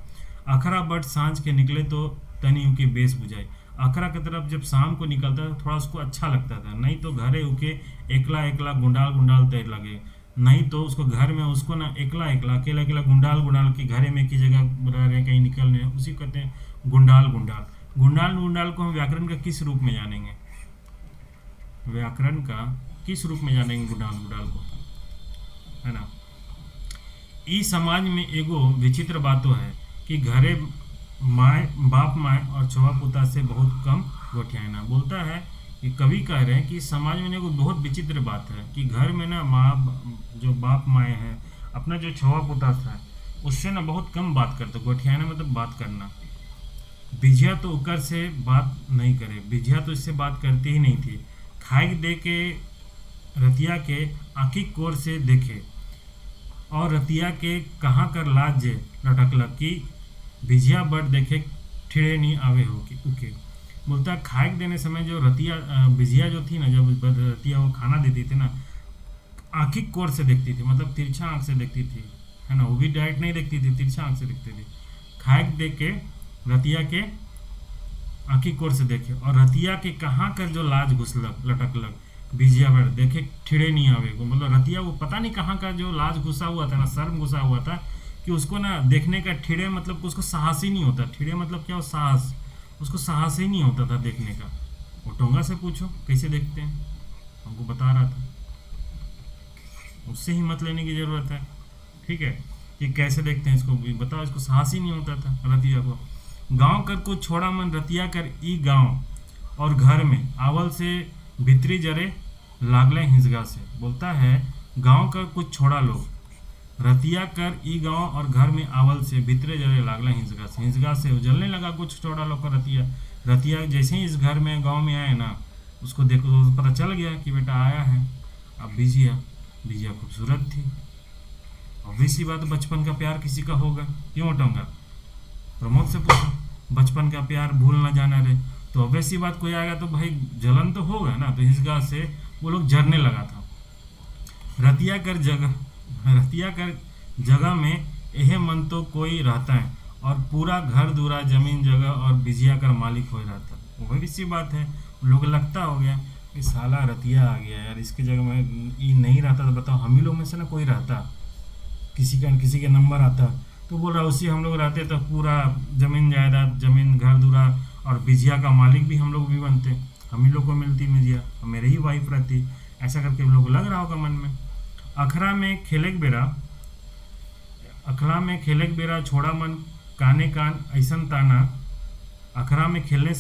अखरा बट सांझ के निकले तो तनी उनकी बेस बुझाई। अखरा की तरफ जब शाम को निकलता था थोड़ा उसको अच्छा लगता था, नहीं तो घरे उके एकला एकला गुंडाल तैर लगे। नहीं तो उसको घर में उसको ना एकला अकेला गुंडाल की घरे में की जगह रह रहे, कहीं निकल रहे, उसी को कहते हैं गुंडाल को हम व्याकरण का किस रूप में जानेंगे? व्याकरण का किस रूप में जानेंगे गुंडाल को, है ना। इस समाज में एगो विचित्र बातो है कि घरे बाप माए और छुआ पुता से बहुत कम गोठियाना। बोलता है कि कवि कह रहे हैं कि समाज में एगो बहुत विचित्र बात है कि घर में ना जो बाप माए हैं, अपना जो छुआ पुता था उससे ना बहुत कम बात करते। गोठियाना मतलब बात करना। बिजिया तो उकर से बात नहीं करे, बिजिया तो इससे बात करती ही नहीं थी। खाई दे के रतिया के आँखी कोर से देखे और रतिया के कहाँ कर लाज जे लटकलक कि बिजिया बड़ देखे ठिड़े नहीं आवे हो कि उके। बोलता खाए देने समय जो रतिया बिजिया जो थी ना, जब रतिया वो खाना देती थी ना, आँखी कोर से देखती थी, मतलब तिरछा आँख से देखती थी, है ना। वो भी डायरेक्ट नहीं देखती थी, तिरछा आँख से देखती थी। खाए देख के रतिया के आँखी कोर से देखे और रतिया के कहाँ कर जो लाज घुसलक लटकलक बिजिया बड़ देखे ठिड़े नहीं आवे को। मतलब रतिया वो पता नहीं कहाँ का जो लाज घुसा हुआ था ना, शर्म घुसा हुआ था कि उसको ना देखने का ठिड़े, मतलब उसको साहस ही नहीं होता। ठिड़े मतलब क्या हो? साहस। उसको साहस ही नहीं होता था देखने का। वो टोंगा से पूछो कैसे देखते हैं, हमको बता रहा था, उससे हिम्मत लेने की ज़रूरत है। ठीक है, कि कैसे देखते हैं इसको भी बताओ। इसको साहस ही नहीं होता था रतिया को। गांव कर को छोड़ा मन रतिया कर ई गांव और घर में आवल से भितरी जरे लागले हिंसगा से। बोलता है गांव कर कुछ छोड़ा लोग रतिया कर ई गांव और घर में आवल से भीतरे जले लागला हिंसगा से उजलने लगा कुछ छोड़ा लोग का रतिया। रतिया जैसे ही इस घर में गांव में आए ना, उसको देखो तो पता चल गया कि बेटा आया है। अब बिजिया बिजिया खूबसूरत थी। ऑब्वियस सी बात, बचपन का प्यार किसी का होगा, क्यों हटाऊंगा। प्रमोद से पूछो, बचपन का प्यार भूल ना जाना रे, तो ऑब्वियस सी बात कोई आएगा तो भाई जलन तो होगा ना। तो हिंसगा से वो लोग जरने लगा था। रतिया कर जगह में यह मन तो कोई रहता है, और पूरा घर दूरा जमीन जगह और बिजिया कर मालिक हो रहता। वो भी सी बात है, लोग लगता हो गया कि साला रतिया आ गया यार, इसकी जगह में ये नहीं रहता तो बताओ हम ही लोग में से ना कोई रहता, किसी के नंबर आता तो बोल रहा उसी हम लोग रहते तो पूरा जमीन जायदाद जमीन घर दूरा और बिजिया का मालिक भी हम लोग भी बनते, हम ही लोग को मिलती बिजिया और मेरे ही वाइफ रहती। ऐसा करके हम लोग को लग रहा होगा मन में। अखरा में खेलेक बेरा छोड़ा मन काने कान ऐसन ताना। अखरा में खेलने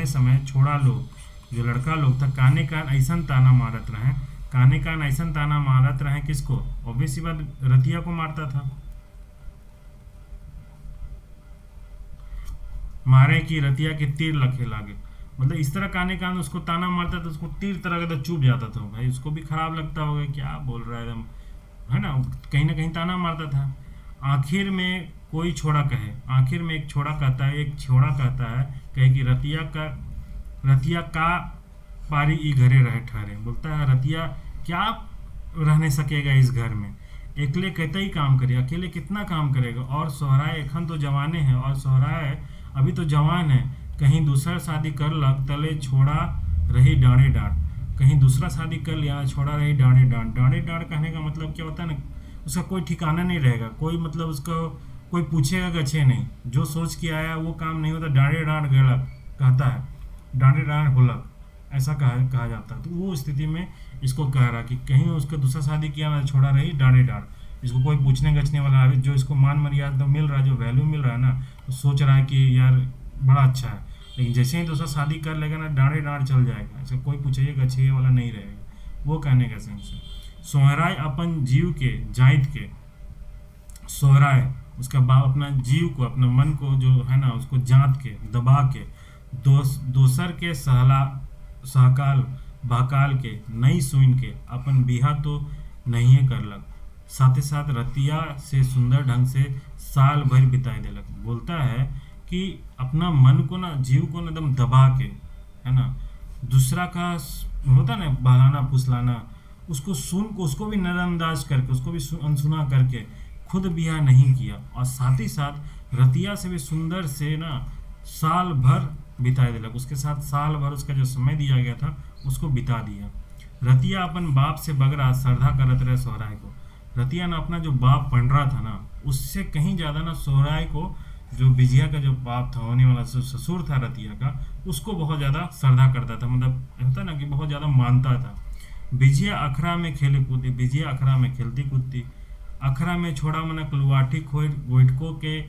समय छोड़ा लोग जो लड़का लोग था काने कान ऐसन ताना मारत रहे किसको। ऑब्वियस बात रतिया को मारता था। मारे कि रतिया के तीर लखे लागे, मतलब इस तरह काने कान उसको ताना मारता था, उसको तीर तरह का चुभ जाता था। भाई उसको भी खराब लगता होगा, क्या बोल रहा है एकदम, है ना कहीं ताना मारता था। आखिर में एक छोड़ा कहता है कहे कि रतिया का पारी ई घरे रहे ठहरे। बोलता है रतिया क्या रहने सकेगा इस घर में, एकले कहते ही काम करे, अकेले कितना काम करेगा। और सोहराय एखन तो जवाने हैं, और सोहराय अभी तो जवान है, कहीं दूसरा शादी कर लग तले छोड़ा रही डांडे डांड। कहीं दूसरा शादी कर लिया छोड़ा रही डांडे डांड कहने का मतलब क्या होता है ना, उसका कोई ठिकाना नहीं रहेगा, कोई मतलब उसको कोई पूछेगा गच्छे नहीं, जो सोच के आया वो काम नहीं होता। डांडे डांड गलत कहता है, डांडे डांड होलक ऐसा कहा जाता है। तो वो स्थिति में इसको कह रहा कि कहीं उसका दूसरा शादी किया ना छोड़ा रही डांडे डांड। इसको कोई पूछने गछने वाला है, जो इसको मान मर्यादा मिल रहा है, जो वैल्यू मिल रहा है ना, तो सोच रहा है कि यार बड़ा अच्छा है। लेकिन जैसे ही दूसरा शादी कर लेगा ना डांडे डांड चल जाएगा, ऐसा कोई पूछिए गछिए वाला नहीं रहेगा। वो कहने का सेंस है। सोहराय अपन जीव के जाइत के, सोहराय उसका बाप अपना जीव को अपना मन को जो है ना उसको जात के दबा के दोसर के सहकाल बहकाल के नई सुन के अपन बिहा तो नहीं कर लग। साथ ही साथ रतिया से सुंदर ढंग से साल भर बिताए देलक। बोलता है कि अपना मन को ना जीव को ना एकदम दबा के, है ना, दूसरा का होता ना बहलाना फुसलाना, उसको उसको भी नजरअंदाज करके, उसको भी अनसुना करके खुद बिहा नहीं किया। और साथ ही साथ रतिया से भी सुंदर से ना साल भर बिता दिलक, उसके साथ साल भर उसका जो समय दिया गया था उसको बिता दिया। रतिया अपन बाप से बगरा श्रद्धा करत रहे सोहराय को। रतिया ना अपना जो बाप बन रहा था ना उससे कहीं ज़्यादा ना सोहराय को, जो बिजिया का जो बाप था होने वाला ससुर था रतिया का, उसको बहुत ज़्यादा श्रद्धा करता था, मतलब होता ना कि बहुत ज़्यादा मानता था। बिजिया अखरा में खेलती कूदती। अखरा में छोड़ा मनक लुआठी खोर गोइठको के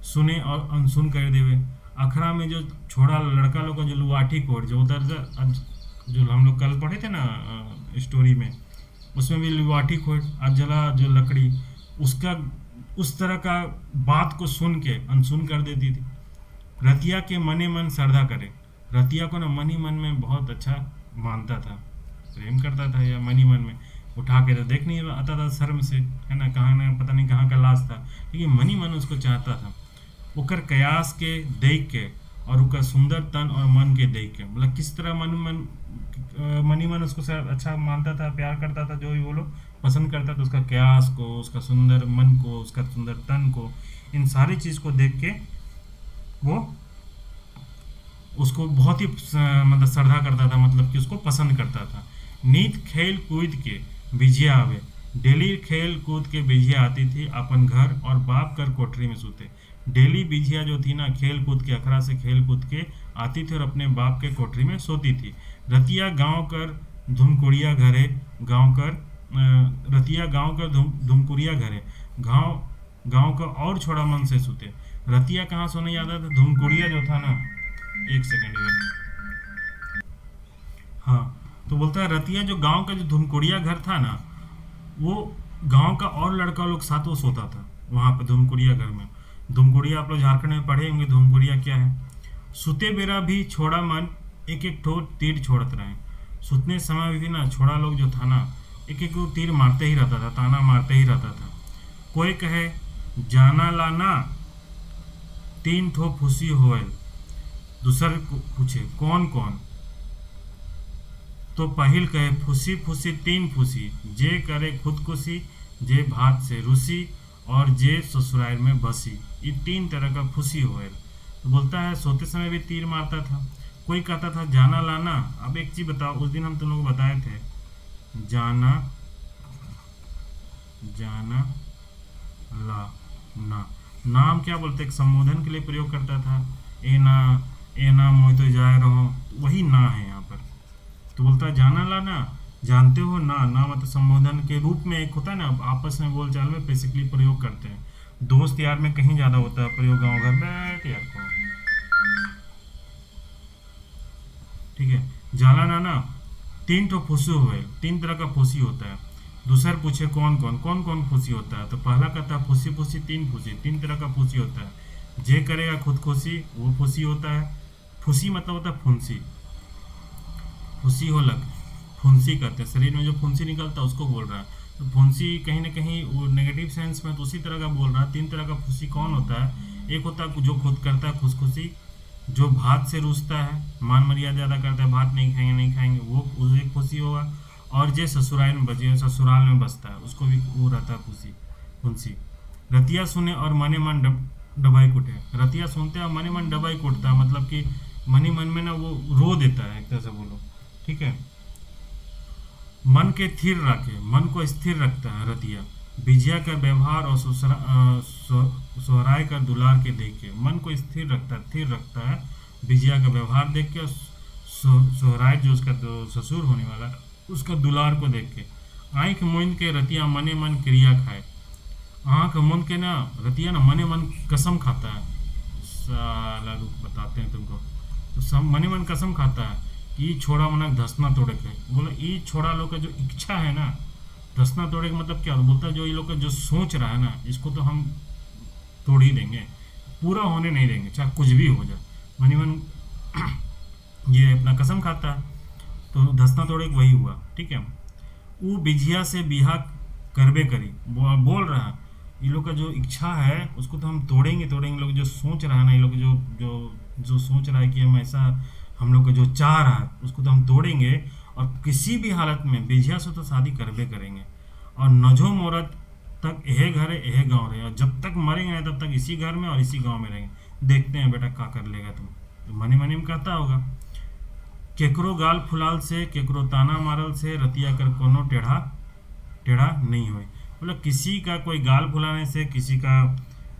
सुने और अनसुन कर देवे। अखरा में जो छोड़ा लड़का लोग का जो लुआठी खोर जो उधर जो हम लोग कल पढ़े थे ना स्टोरी में, उसमें भी लुआठी खोर अजला जो लकड़ी, उसका उस तरह का बात को सुन के अनसुन कर देती थी। रतिया के मने मन श्रद्धा करे। रतिया को ना मन ही मन में बहुत अच्छा मानता था, प्रेम करता था, या मन ही मन में उठा के तो देख नहीं आता था शर्म से, है ना, कहाँ ना पता नहीं कहाँ का लाश था, लेकिन मन ही मन उसको चाहता था। ओकर कयास के देख के और उसका सुंदर तन और मन के देख के, मतलब किस तरह मन ही मन उसको अच्छा मानता था, प्यार करता था, जो भी वो लोग पसंद करता था, उसका कयास को, उसका सुंदर मन को, उसका सुंदर तन को, इन सारी चीज़ को देख के वो उसको बहुत ही मतलब श्रद्धा करता था, मतलब कि उसको पसंद करता था। नीत खेल कूद के बिजिया आवे। डेली खेल कूद के बिजिया आती थी अपन घर और बाप कर कोठरी में सोते। डेली बिजिया जो थी ना खेल कूद के अखरा से खेल कूद के आती थी और अपने बाप के कोठरी में सोती थी। रतिया गांव कर धुमकुड़िया घरे धुमकुड़िया घरे गांव का और छोड़ा मन से सोते। रतिया कहाँ सोने जाता था, धुमकुड़िया जो था ना, एक सेकंड हाँ, तो बोलता है रतिया जो गांव का जो धुमकुड़िया घर था ना वो गांव का और लड़का लोग साथ वो सोता था वहां पे धूमकुड़िया घर में। धूमकुड़िया आप लोग झारखंड में पढ़े होंगे, धूमकुड़िया क्या है। सुते बेरा भी छोड़ा मन, एक एक ठो तीर छोड़त रहे। सुतने समय भी ना छोड़ा लोग जो था ना, एक एक तीर मारते ही रहता था, ताना मारते ही रहता था। कोई कहे जाना लाना, तीन ठो फूसी होयल। दूसर पूछे कौन कौन, तो पहिल कहे फूसी फूसी तीन फूसी, जे करे खुदकुशी, जे भात से रूसी, और जे ससुराल में बसी। ये तीन तरह का फूसी होयल। तो बोलता है सोते समय भी तीर मारता था। कोई कहता था जाना लाना। अब एक चीज बताओ, उस दिन हम तुम लोग बताए थे, जाना जाना ला ना, नाम क्या बोलते, एक संबोधन के लिए प्रयोग करता था। ए ना मोई तो जाए रहो, वही ना है यहाँ पर। तो बोलता है जाना लाना, जानते हो ना, ना मतलब संबोधन के रूप में एक होता है ना, आपस में बोलचाल में बेसिकली प्रयोग करते हैं। दोस्त यार में कहीं ज्यादा होता है प्रयोग, गाँव घर बैठ यार को, ठीक है। जाला नाना, तीन तो फुसी हुए, तीन तरह का फुसी होता है। दूसर पूछे कौन कौन फुसी होता है, तो पहला कहता है फुसी फुसी तीन फुसी, तीन तरह का फुसी होता है। जे करेगा खुदकुशी वो फुसी होता है। फुसी मतलब होता है फुंसी, फुंसी हो लग, फुंसी कहते हैं, शरीर में जो फुंसी निकलता है उसको बोल रहा है। तो फुंसी कहीं ना कहीं वो नेगेटिव सेंस में, तो उसी तरह का बोल रहा है। तीन तरह का फुंसी कौन होता है, एक होता है जो खुद करता है खुदकुशी, जो भात से रूसता है, मान मर्यादा ज़्यादा करता है, भात नहीं खाएंगे नहीं खाएंगे, वो एक फुंसी होगा। और जो ससुराल में बचे, ससुराल में बसता है, उसको भी वो रहता है फुंसी, फुंसी। रतिया सुने और मने मन डबाई कुटे। रतिया सुनते हैं और मने मन डबाई कुटता है, मतलब कि मनी मन में ना वो रो देता है एक तरह से बोलो, ठीक है। मन के स्थिर रखे, मन को स्थिर रखता है रतिया। बिजिया का व्यवहार और सोहराय का दुलार के देख के मन को स्थिर रखता है। बिजिया का व्यवहार देख के, और सोहराय जो उसका जो ससुर होने वाला है, उसका दुलार को देख के। आँख मूंद के रतिया मने मन क्रिया खाए। आँख मूंद के ना रतिया ना मने मन कसम खाता है। साला रुक बताते हैं तुमको। तो सब मने मन कसम खाता है कि ई छोड़ा मना धसना तोड़े के, बोले ई छोड़ा लोग का जो इच्छा है ना, धसना तोड़े का मतलब क्या बोलता है, जो ये लोग का जो सोच रहा है ना, इसको तो हम तोड़ ही देंगे, पूरा होने नहीं देंगे, चाहे कुछ भी हो जाए। मनी मन ये अपना कसम खाता है। तो धसना तोड़े वही हुआ, ठीक है। वो बिझिया से बिहा करबे करी, बोल रहा है ये लोग का जो इच्छा है उसको तो हम तोड़ेंगे तोड़ेंगे। लोग जो सोच रहा है ना, ये लोग जो जो जो सोच रहा है कि हम ऐसा, हम लोग का जो चाह रहा है उसको तो हम तोड़ेंगे। और किसी भी हालत में बिझिया से तो शादी करबे करेंगे। और नजो मोरत तक यह घर है यह गांव रहे, और जब तक मरेंगे ना तब तक इसी घर में और इसी गांव में रहेंगे। देखते हैं बेटा क्या कर लेगा तुम। तो मनी मनी में कहता होगा, केकरो गाल फुलाल से केकरो ताना मारल से रतिया कर कोनो टेढ़ा टेढ़ा नहीं होए। मतलब किसी का कोई गाल फुलाने से, किसी का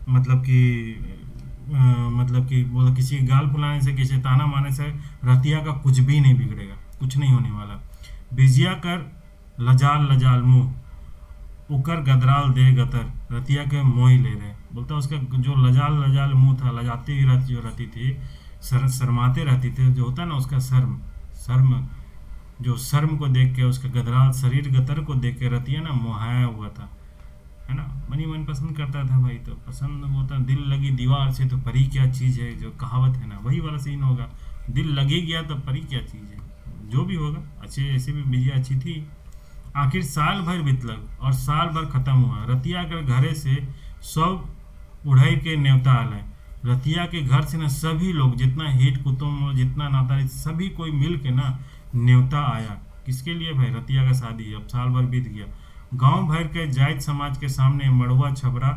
मतलब कि मतलब कि बोला किसी के गाल फुलाने से, किसी ताना मारने से रतिया का कुछ भी नहीं बिगड़ेगा, कुछ नहीं होने वाला। बिजिया कर लजाल लजाल मुंह, उकर गदराल दे गतर, रतिया के मोह ही ले रहे। बोलता उसका जो लजाल लजाल मुंह था, लजाती हुई रहती जो रहती थी, शर्माते रहती थी, जो होता ना उसका शर्म, शर्म, जो शर्म को देख के, उसका गदराल शरीर गतर को देख के रतिया ना मोहाया हुआ था, है ना। मनी मन पसंद करता था भाई, तो पसंद होता, दिल लगी दीवार से तो परी क्या चीज़ है, जो कहावत है ना, वही वाला सीन होगा। दिल लगी गया तो परी क्या चीज़ है, जो भी होगा। अच्छे ऐसे भी बिजिया अच्छी थी। आखिर साल भर बीतलक और साल भर खत्म हुआ। रतिया के घरे से सब उड़ाई के न्योता आए। रतिया के घर से ना सभी लोग, जितना हित कुटुम्ब, जितना नाता, सभी कोई मिल के ना न्योता आया। किसके लिए भाई, रतिया का शादी। अब साल भर बीत गया। गांव भर के जायद समाज के सामने मड़ुआ छपरा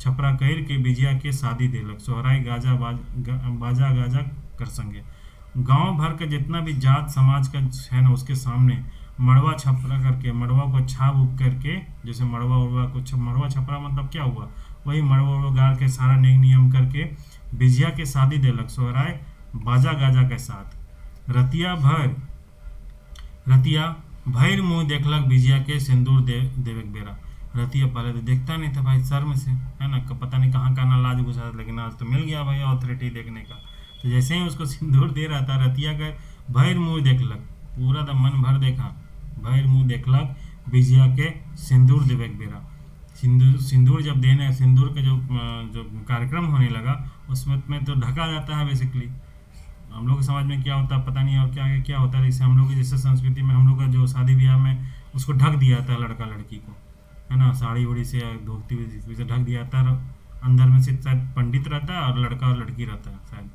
छपरा कह के बिजिया के शादी दिलक। सोहराई बाजा गाजा कर संगे। गांव भर के जितना भी जात समाज का है ना, उसके सामने मड़वा छपरा करके, मड़वा को छाप उप करके, जैसे मड़वा उड़वा को मड़वा छपरा मतलब क्या हुआ, वही मड़वा उड़वा गाड़ के सारा नियम करके बिजिया के शादी दिलक। सोहराय बाजा गाजा के साथ। रतिया भैर मुंह देखलक बिजिया के सिंदूर देवे के बेरा। रतिया पहले तो देखता नहीं था भाई, शर्म से, है ना, पता नहीं कहाँ का ना लाज घुसा, लेकिन आज तो मिल गया भाई ऑथोरिटी देखने का। तो जैसे ही उसको सिंदूर दे रहा था, रतिया का भैर मुंह देखलक, पूरा द मन भर देखा, भैर मुंह देखलक बिजिया के सिंदूर देवेक बेरा। सिंदूर सिंदूर जब देने सिंदूर का जो कार्यक्रम होने लगा, उसमें में तो ढका जाता है बेसिकली। हम लोग के समाज में क्या होता है पता नहीं, और क्या क्या होता है। जैसे हम लोग की जैसे संस्कृति में हम लोग का जो शादी ब्याह में उसको ढक दिया जाता है लड़का लड़की को, है ना, साड़ी उड़ी से या धोती वोती से ढक दिया जाता है। अंदर में सिर्फ शायद पंडित रहता है और लड़का और लड़की रहता है शायद।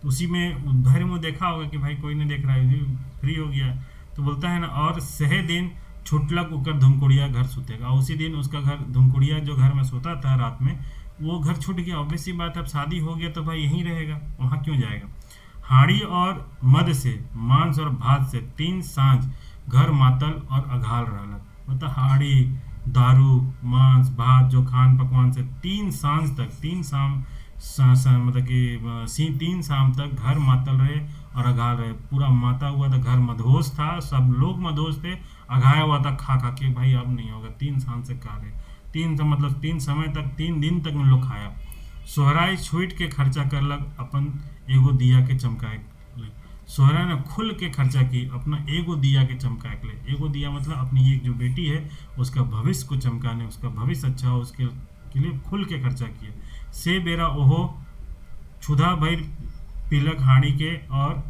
तो उसी में धैर्य में देखा होगा कि भाई कोई नहीं देख रहा है, फ्री हो गया है। तो बोलता है ना, और सहे दिन छुटलक उकर धुमकुड़िया घर सुतेगा। उसी दिन उसका घर धुमकुड़िया जो घर में सोता था रात में, वो घर छूट गया। ऑब्वियस सी बात है, अब शादी हो गया तो भाई यहीं रहेगा, वहाँ क्यों जाएगा। हाड़ी और मद से, मांस और भात से 3 सांझ घर मातल और अघाल रहलक। मतलब हाड़ी, दारू, मांस भात जो खान पकवान से 3 सांझ तक, 3 शाम मतलब कि 3 शाम तक घर मातल रहे और अघाल रहे। पूरा माता हुआ था, घर मदहोश था, सब लोग मदहोश थे, अघाया हुआ था खा खा के। भाई अब नहीं होगा, 3 शाम से खा रहे, 3 मतलब 3 समय तक, 3 दिन तक उन लोग खाया। सोहराई छूट के खर्चा करलक, अपन एगो दिया के चमकाए ले। सोहरा ने खुल के खर्चा की, अपना एगो दिया के चमकाए के ले। एगो दिया मतलब अपनी एक जो बेटी है उसका भविष्य को चमकाने, उसका भविष्य अच्छा हो उसके के लिए खुल के खर्चा किया। से बेरा ओहो क्षुधा भैर पीलक हाड़ी के और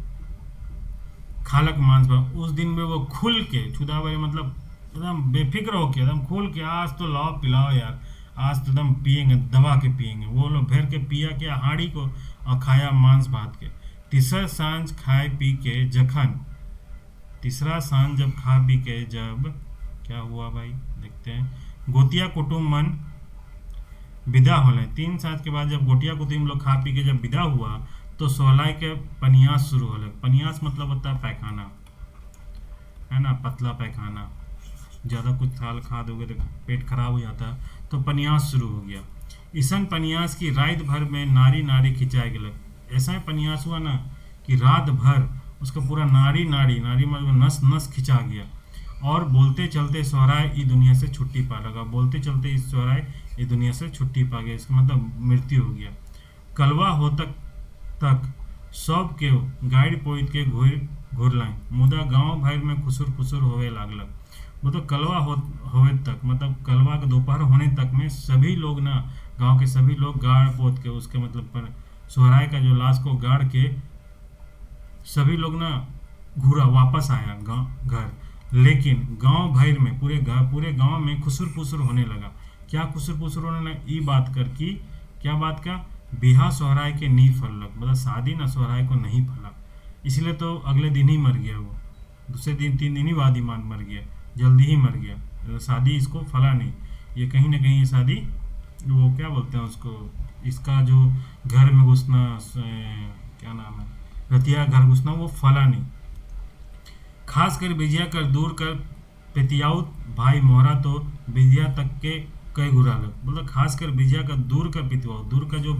खालक मांस भा। उस दिन में वो खुल के, क्षुधा भैर मतलब एकदम बेफिक्र होके, एकदम खुल के, आज तो लाओ पिलाओ यार, आज तो एकदम पियेंगे, दबा के पियेंगे। वो लोग भर के पिया के हाड़ी को और खाया मांस भात के। तीसरा सांझ खाए पी के जखन, तीसरा सांझ जब खा पी के जब क्या हुआ भाई देखते हैं, गोतिया कुटुम मन विदा होले। 3 सांझ के बाद जब गोटिया कुटुम लोग खा पी के जब विदा हुआ, तो सोहलाई के पनियास शुरू होले। पनियास मतलब होता है पैखाना, है ना, पतला पैखाना। ज़्यादा कुछ थाल खा दोगे तो पेट खराब हो जाता है, तो पनियास शुरू हो गया। ईसन पनियास की रात भर में नारी नारी खिंचाए गलक। ऐसा ही पनियास हुआ ना कि रात भर उसका पूरा नारी नारी नारी मतलब नस नस खिंचा गया। और बोलते चलते सोहराय ई दुनिया से छुट्टी पा लगा। बोलते चलते इस सोहराय ई दुनिया से छुट्टी पा गया, इसका मतलब मृत्यु हो गया। कलवा हो तक सब के गाइड पोइत के घुरलाइन, मुदा गांव भर में खुसुर खुसुर होवे लागलक। मतलब कलवा होवे तक, मतलब कलवा का दोपहर होने तक में सभी लोग ना, गांव के सभी लोग गाड़ पोत के, उसके मतलब पर सोहराय का जो लाश को गाड़ के सभी लोग ना घूरा वापस आया घर। लेकिन गांव भर में पूरे गांव में खुसुर फुसुर होने लगा। क्या खुसुर फुसुर होने लगा, ई बात कर की, क्या बात का, बिहा सोहराय के नी फलक। मतलब शादी ना सोहराय को नहीं फला, इसलिए तो अगले दिन ही मर गया वो। दूसरे दिन 3 दिन ही बाद ही मर गया, जल्दी ही मर गया। शादी इसको फला नहीं। ये कहीं ना कहीं ये शादी, वो क्या बोलते हैं उसको, इसका जो घर में घुसना, क्या नाम है, रतिया घर घुसना, वो फला नहीं। खास कर बिजिया कर दूर कर पेतियाउत भाई मोहरा तो बिजिया तक के कई गुरा लग। मतलब खास कर बिजिया का दूर कर पितवाओ, दूर का जो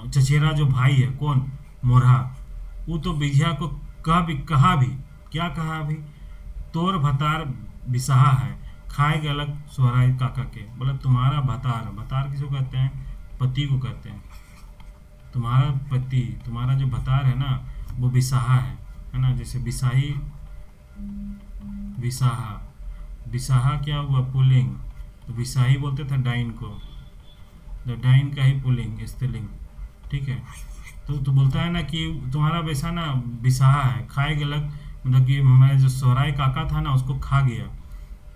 चचेरा जो भाई है, कौन, मोरहा, वो तो बिजिया को कहा भी क्या कहा भी, तोर भतार बिसाहा है, खाए गलक सोहराय काका के। मतलब तुम्हारा भतार, भतार किसको कहते हैं, पति को कहते हैं। तुम्हारा पति, तुम्हारा जो भतार है ना, वो बिसाहा है ना। जैसे बिसाही, बिसाहा, बिसाहा क्या हुआ, पुल्लिंग, तो बिसाही बोलते थे डाइन को, तो डाइन का ही पुल्लिंग स्त्रीलिंग, ठीक है। तो बोलता है ना कि तुम्हारा वैसा ना बिसाहा है, खाए गलक, मतलब कि मैं जो सोहराय काका था ना उसको खा गया।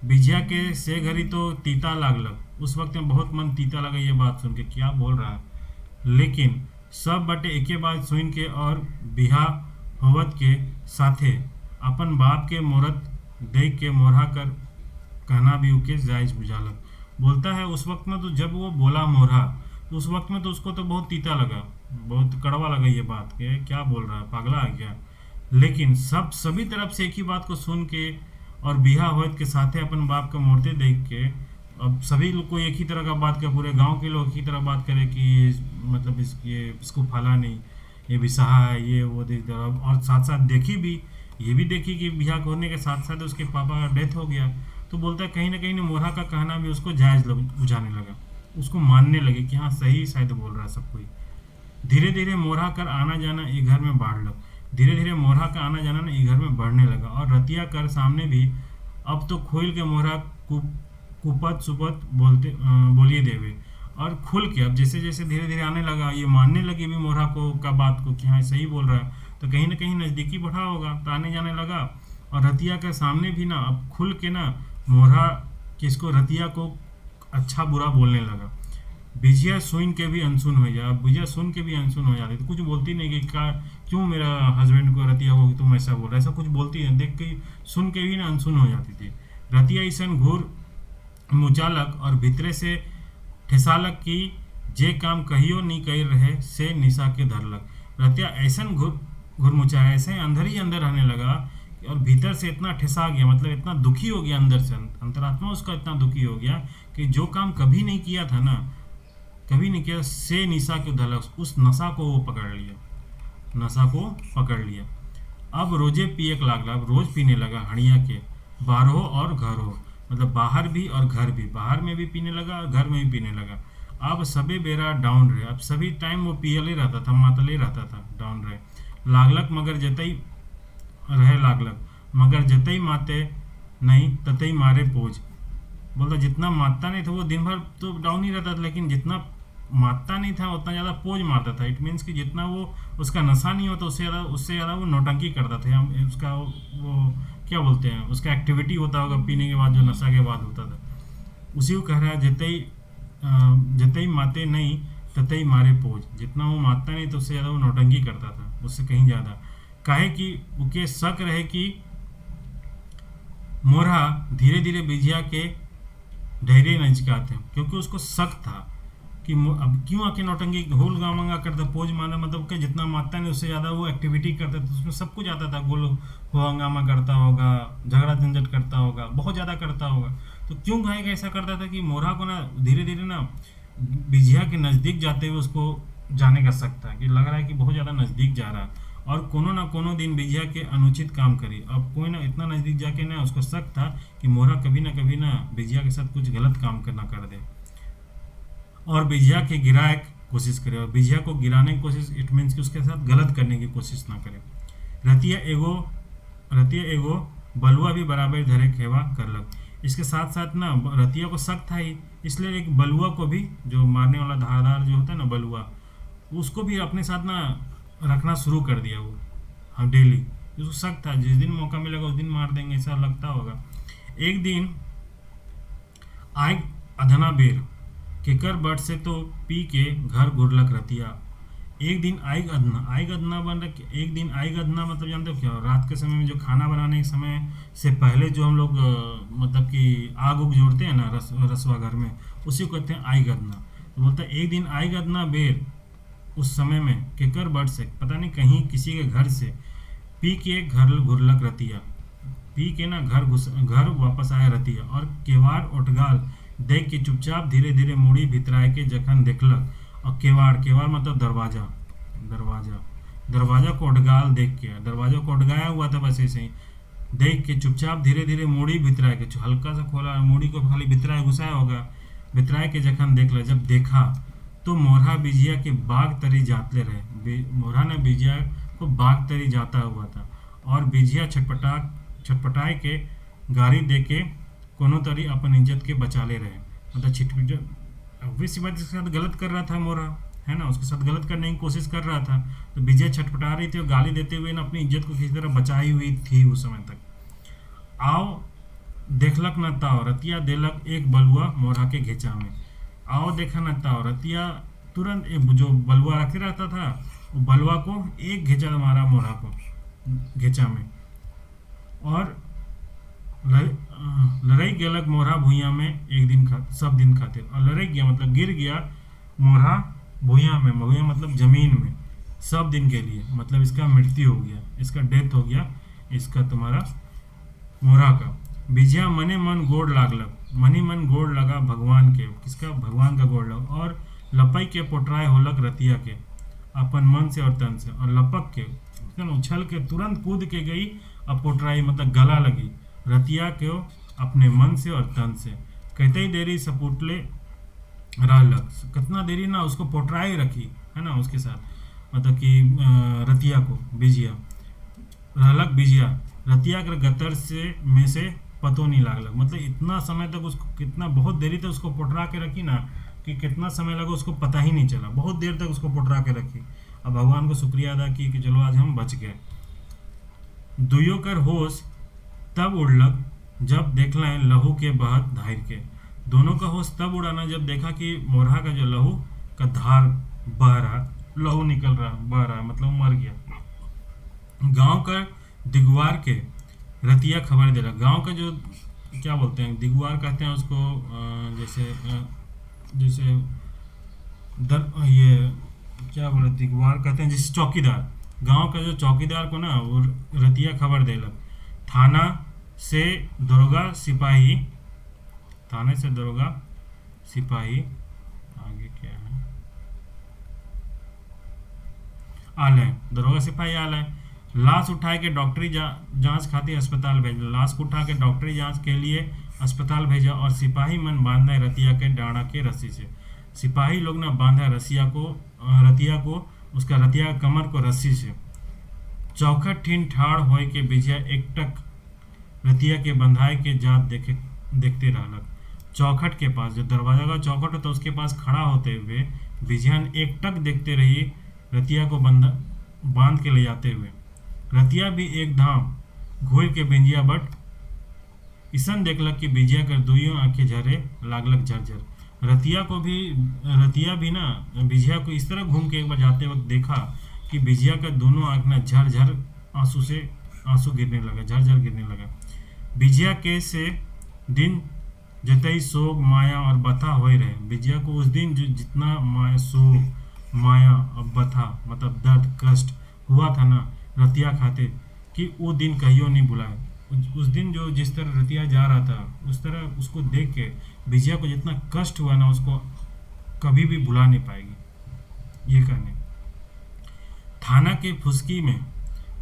बिजिया के से घड़ी तो तीता लागलक। उस वक्त में बहुत मन तीता लगा ये बात सुन के, क्या बोल रहा है। लेकिन सब बटे एके बात सुन के और बिहा होवत के साथे अपन बाप के मोरत देख के मोरहा कर कहना भी उके जायज बुझालक। बोलता है उस वक्त में तो जब वो बोला मोरहा, तो उस वक्त में तो उसको तो बहुत तीता लगा, बहुत कड़वा लगा ये बात के, क्या बोल रहा है, पागला है क्या। लेकिन सभी तरफ से एक ही बात को सुन के और बिहा होत के साथे अपन बाप का मूर्ति देख के, अब सभी लोग को एक ही तरह का बात कर, पूरे गांव के लोग एक ही तरह बात करें कि मतलब इसको फला नहीं, ये बिसाहा है, ये वो देख। और साथ साथ ये भी देखी कि बिहा होने के साथ साथ उसके पापा का डेथ हो गया। तो बोलता है कहीं ना कहीं मोरहा का कहना भी उसको जायज़ बुझाने लगा, उसको मानने लगे कि हाँ सही शायद बोल रहा है सब कोई। धीरे धीरे मोरहा कर आना जाना ये घर में बाढ़ लग। धीरे धीरे मोरहा का आना जाना ना ये घर में बढ़ने लगा। और रतिया कर सामने भी अब तो खोल के मोहरा कुपत सुपत बोलिए देवे। और खुल के अब जैसे जैसे धीरे धीरे आने लगा, ये मानने लगी भी मोहरा को का बात को कि हाँ सही बोल रहा है, तो कहीं ना कहीं नज़दीकी बढ़ा होगा, तो आने जाने लगा। और रतिया के सामने भी ना अब खुल के ना मोहरा किसको, रतिया को अच्छा बुरा बोलने लगा। बिजिया सुन के भी अनसुन हो जाए, अब बिजिया सुन के भी अनसुन हो जाती, तो कुछ बोलती नहीं कि का क्यों मेरा हस्बैंड को, रतिया को तुम ऐसा बोल रहा, ऐसा कुछ बोलती है, देख के सुन के भी ना अनसुन हो जाती थी। रतिया ईसन घूर मुचालक और भीतरे से ठेसालक की जे काम कहियो नहीं कह रहे से निशा के धरलक। रतिया ऐसन घुरमुचाया, ऐसे अंदर ही अंदर रहने लगा और भीतर से इतना ठेसा गया, मतलब इतना दुखी हो गया अंदर से, अंतरात्मा उसका इतना दुखी हो गया कि जो काम कभी नहीं किया था ना, कभी नहीं किया, से निशा के धरलक, उस नशा को वो पकड़ लिया, नशा को पकड़ लिया। अब रोजे पिए लागला, अब रोज पीने लगा हड़िया के, बारहो और घर हो, मतलब बाहर भी और घर भी, बाहर में भी पीने लगा और घर में भी पीने लगा। अब सबे बेरा डाउन रहे, अब सभी टाइम वो पियले रहता था, मातले रहता था, डाउन रहे लागलक, मगर जतई रहे लागलक, मगर जतई माते नहीं ततई मारे पोज। बोलता जितना मारता नहीं था वो दिन भर तो डाउन ही रहता था, लेकिन जितना मारता नहीं था उतना ज़्यादा पोज मारता था। इट मीन्स कि जितना वो उसका नशा नहीं होता उससे ज़्यादा वो नौटंकी करता था, उसका वो क्या बोलते हैं, उसका एक्टिविटी होता होगा पीने के बाद, जो नशा के बाद होता था, उसी को कह रहा है जतई माते नहीं ततई मारे पोज। जितना वो मारता नहीं तो उससे ज़्यादा वो नौटंकी करता था, उससे कहीं ज़्यादा। काहे कि उके शक रहे कि मोरहा धीरे धीरे बिजिया के ढेरे नजकाते हैं, क्योंकि उसको शक था कि अब क्यों आके नौटंकी होल गामंगा करता, पोज मारना मतलब कि जितना मारता नहीं उससे ज़्यादा वो एक्टिविटी करता था, उसमें सब कुछ आता था, गोल हो हंगामा करता होगा, झगड़ा झंझट करता होगा, बहुत ज़्यादा करता होगा। तो क्यों कहेगा ऐसा करता था कि मोरहा को ना धीरे धीरे ना बिजिया के नज़दीक जाते हुए उसको जाने का शक था, कि लग रहा है कि बहुत ज़्यादा नज़दीक जा रहा है और कोनो ना कोनो दिन बिजिया के अनुचित काम करी। अब कोई ना इतना नज़दीक जाके ना उसको शक था कि मोहरा कभी ना कभी ना बिजिया के साथ कुछ गलत काम करना कर दे और बिजिया के गिराए कोशिश करे, और बिजिया को गिराने की कोशिश, इट मीन्स कि उसके साथ गलत करने की कोशिश ना करे। रतिया एगो बलुआ भी बराबर धरे खेवा करलक। इसके साथ साथ ना रतिया को शक था ही, इसलिए एक बलुआ को भी, जो मारने वाला धारदार जो होता है ना बलुआ, उसको भी अपने साथ ना रखना शुरू कर दिया वो, हाँ डेली। उसको शक था जिस दिन मौका मिलेगा उस दिन मार देंगे, ऐसा लगता होगा। एक दिन आय अधना बेर केकर बट से तो पी के घर घुरलक रतिया। एक दिन आइग अदना बन रहा, एक दिन आइग अदना मतलब जानते हो क्या, रात के समय में जो खाना बनाने के समय से पहले जो हम लोग मतलब कि आग उग जोड़ते हैं ना रसवा घर में, उसी को कहते हैं आइग अदना। तो बोलता है एक दिन आइग अदना बेर, उस समय में केकर बट से, पता नहीं कहीं किसी के घर से, पी के घर घुरलक रतिया, पी के ना घर वापस आया रतिया, और केवाड़ ओटगाल देख के चुपचाप धीरे धीरे मुड़ी भितराए के जखन देखलक, और केवाड़ मतलब दरवाजा को ओटगाल देख के, दरवाजा को ओटगाया हुआ था बस ऐसे ही, देख के चुपचाप धीरे धीरे मुड़ी भितराए के, हल्का सा खोला मुड़ी को, खाली भितराए घुसाया होगा, भितराए के जखन देखल, जब देखा तो मोरहा बिजिया के बाग तरी जातले रहे। मोरहा ने बिजिया को बाग तरी जाता हुआ था, और बिजिया छटपटाए के गाड़ी दे के कोनो तरी अपन इज्जत के बचाले रहे। मतलब छिटपिट ऑब्वियस बात, जिसके साथ गलत कर रहा था मोरहा, है ना, उसके साथ गलत करने की कोशिश कर रहा था, तो बिजिया छटपटा रही थी और गाली देते हुए ना अपनी इज्जत को किसी तरह बचाई हुई थी उस समय तक। आओ देखलक न ताओ, रतिया देलक एक बलुआ मोरहा के घेचा में। आओ देखा न ताओ, रतिया तुरंत एक जो बलुआ रखे रहता था, वो बलुआ को एक घेचा मारा मोरहा को घेचा में, और लड़ाई गेलक मोरहा भुइया में एक दिन सब दिन खातिर, और लड़ाई गया मतलब गिर गया मोरहा भुइया में, भुइया मतलब जमीन में, सब दिन के लिए, मतलब इसका मृत्यु हो गया, इसका डेथ हो गया, इसका तुम्हारा मोरहा का। बिजिया मने मन गोड़ लागलक, मनी मन गोड़ लगा भगवान के, किसका, भगवान का गोड़ लगा, और लपई के पोटराए होलक रतिया के अपन मन से और तन से, और लपक के उछल के तुरंत कूद के गई, और पोटराई मतलब गला लगी रतिया के अपने मन से और तन से। कहते ही देरी सपुटले रहलक, कितना देरी ना उसको पोटराई रखी, है ना, उसके साथ, मतलब कि रतिया को बिजिया रहलक बिजिया, रतिया के गतर से में से पतो नहीं लागलक। मतलब इतना समय तक उसको, कितना बहुत देरी तक उसको पोटरा के रखी ना, कि कितना समय लगा उसको पता ही नहीं चला, बहुत देर तक उसको पोटरा के रखी। अब भगवान को शुक्रिया अदा की कि चलो आज हम बच गए। दुयो कर होश तब उड़लक जब देखलें लहू के बहत धार के। दोनों का होश तब उड़ाना जब देखा कि मोरहा का जो लहू का धार बह रहा, लहू निकल रहा, बह रहा, मतलब मर गया। गांव का दिगवार के रतिया खबर दे रहा। गांव का जो क्या बोलते हैं, दिगवार कहते हैं उसको, जैसे ये क्या बोले, दिगवार कहते हैं जैसे चौकीदार। गांव का जो चौकीदार को ना वो रतिया खबर देलक। थाना से दरोगा सिपाही, थाने से दरोगा सिपाही, आगे क्या है, आल है, दरोगा सिपाही आल है। लाश उठाए के डॉक्टरी जांच खातिर अस्पताल भेजा। लाश को उठा के डॉक्टरी जांच के लिए अस्पताल भेजा और सिपाही मन बांधा रतिया के डांडा के रस्सी से। सिपाही लोग ना बांधा रतिया को उसका रतिया कमर को रस्सी से। चौखट ठीन ठाड़ होए के बिजिया एकटक रतिया के बंधाए के जात देखते रहलक। चौखट के पास, जो दरवाजा का चौखट होता उसके पास खड़ा होते हुए बिजियान एकटक देखते रही रतिया को बांध के ले जाते हुए। रतिया भी एक धाम घोर के बेंजिया बट इसन देखलक कि बिजिया कर दुइयों आंखें झरे लागलक झरझर। रतिया भी ना बिजिया को इस तरह घूम के एक बार जाते वक्त देखा कि बिजिया का दोनों आंख ना झरझर आंसू गिरने लगा, झरझर गिरने लगा। बिजिया के से दिन जतई सोग माया और बथा होए रहे। बिजिया को उस दिन जो जितना माया और बथा मतलब दर्द कष्ट हुआ था ना रतिया खातिर, कि वो दिन कहियो नहीं भुलाए। उस दिन जो जिस तरह रतिया जा रहा था उस तरह उसको देख के बिजिया को जितना कष्ट हुआ ना उसको कभी भी भुला नहीं पाएगी। ये कहने थाना के फुसकी में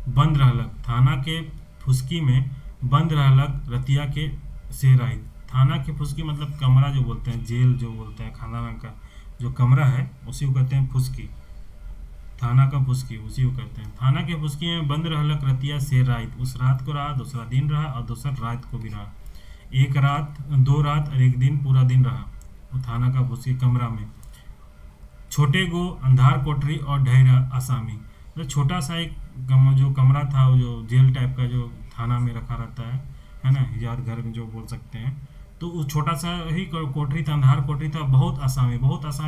बंद रहलक रतिया के सेराई। थाना के फुसकी मतलब कमरा जो बोलते हैं, जेल जो बोलते हैं, खाना का जो कमरा है उसी को कहते हैं फुसकी। थाना का फुसकी उसी को कहते हैं। थाना के फुसकी में बंद रहलक रतिया सेर रात। उस रात को रहा, दूसरा दिन रहा और दूसरा रात को भी रहा। एक रात, 2 रात और 1 दिन, पूरा दिन रहा वो थाना का फुसकी कमरा में। छोटे गो अंधार कोठरी और ढेरा आसामी। तो छोटा सा एक जो कमरा था, वो जो जेल टाइप का जो थाना में रखा रहता है ना, हिजात घर में जो बोल सकते हैं, तो उस छोटा सा ही कोठरी था, अंधार कोठरी था। बहुत आसामी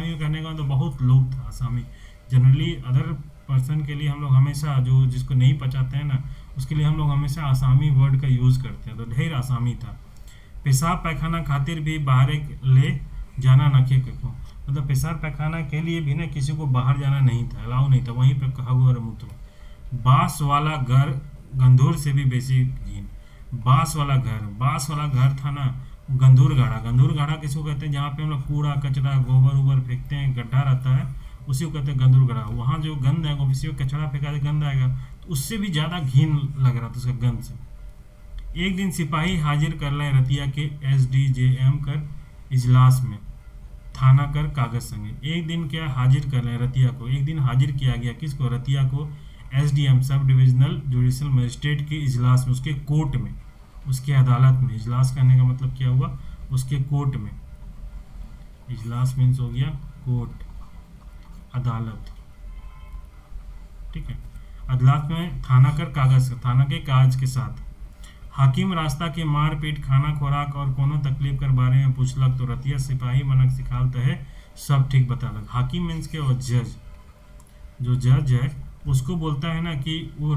में कहने का मतलब बहुत लोग था। आसामी जनरली अदर पर्सन के लिए हम लोग हमेशा जो जिसको नहीं पचाते हैं ना उसके लिए हम लोग हमेशा आसामी वर्ड का यूज़ करते हैं। तो ढेर आसामी था। पेशाब पैखाना खातिर भी बाहर ले जाना नखे को, मतलब पेशाब पैखाना के लिए भी ना किसी को बाहर जाना नहीं था, अलाउ नहीं था, वहीं पे कहगो और मूत्रो। बांस वाला घर गंदूर से भी बेसी घिन। बांस वाला घर था ना गंदूर गाढ़ा किसी को कहते हैं जहाँ पे हम लोग कूड़ा कचरा गोबर उबर फेंकते हैं, गड्ढा रहता है, उसी को कहते हैं गंदूर गाढ़ा। वहाँ जो गंद है वो किसी को कचरा फेंका तो गंद आएगा, तो उससे भी ज़्यादा घिन लग रहा था उसका गंद से। एक दिन सिपाही हाजिर कर लें रतिया के SDJM कर इजलास में थाना कर कागज संगे। एक दिन क्या हाजिर कर लें रतिया को, एक दिन हाजिर किया गया किसको, रतिया को SDM sub divisional judicial magistrate के इजलास में, उसके कोर्ट में, उसके अदालत में। इजलास करने का मतलब क्या हुआ, उसके कोर्ट में। इजलास मीन्स हो गया कोर्ट, अदालत, ठीक है। अदालत में थाना कर कागज, थाना के कागज के साथ। हाकिम रास्ता के मारपीट खाना खोराक और कोनो तकलीफ कर बारे में पूछलक तो रतिया सिपाही मनक सिखालत है सब ठीक बतालक। हाकिम मीन्स के, और जज, जो जज है उसको बोलता है ना कि वो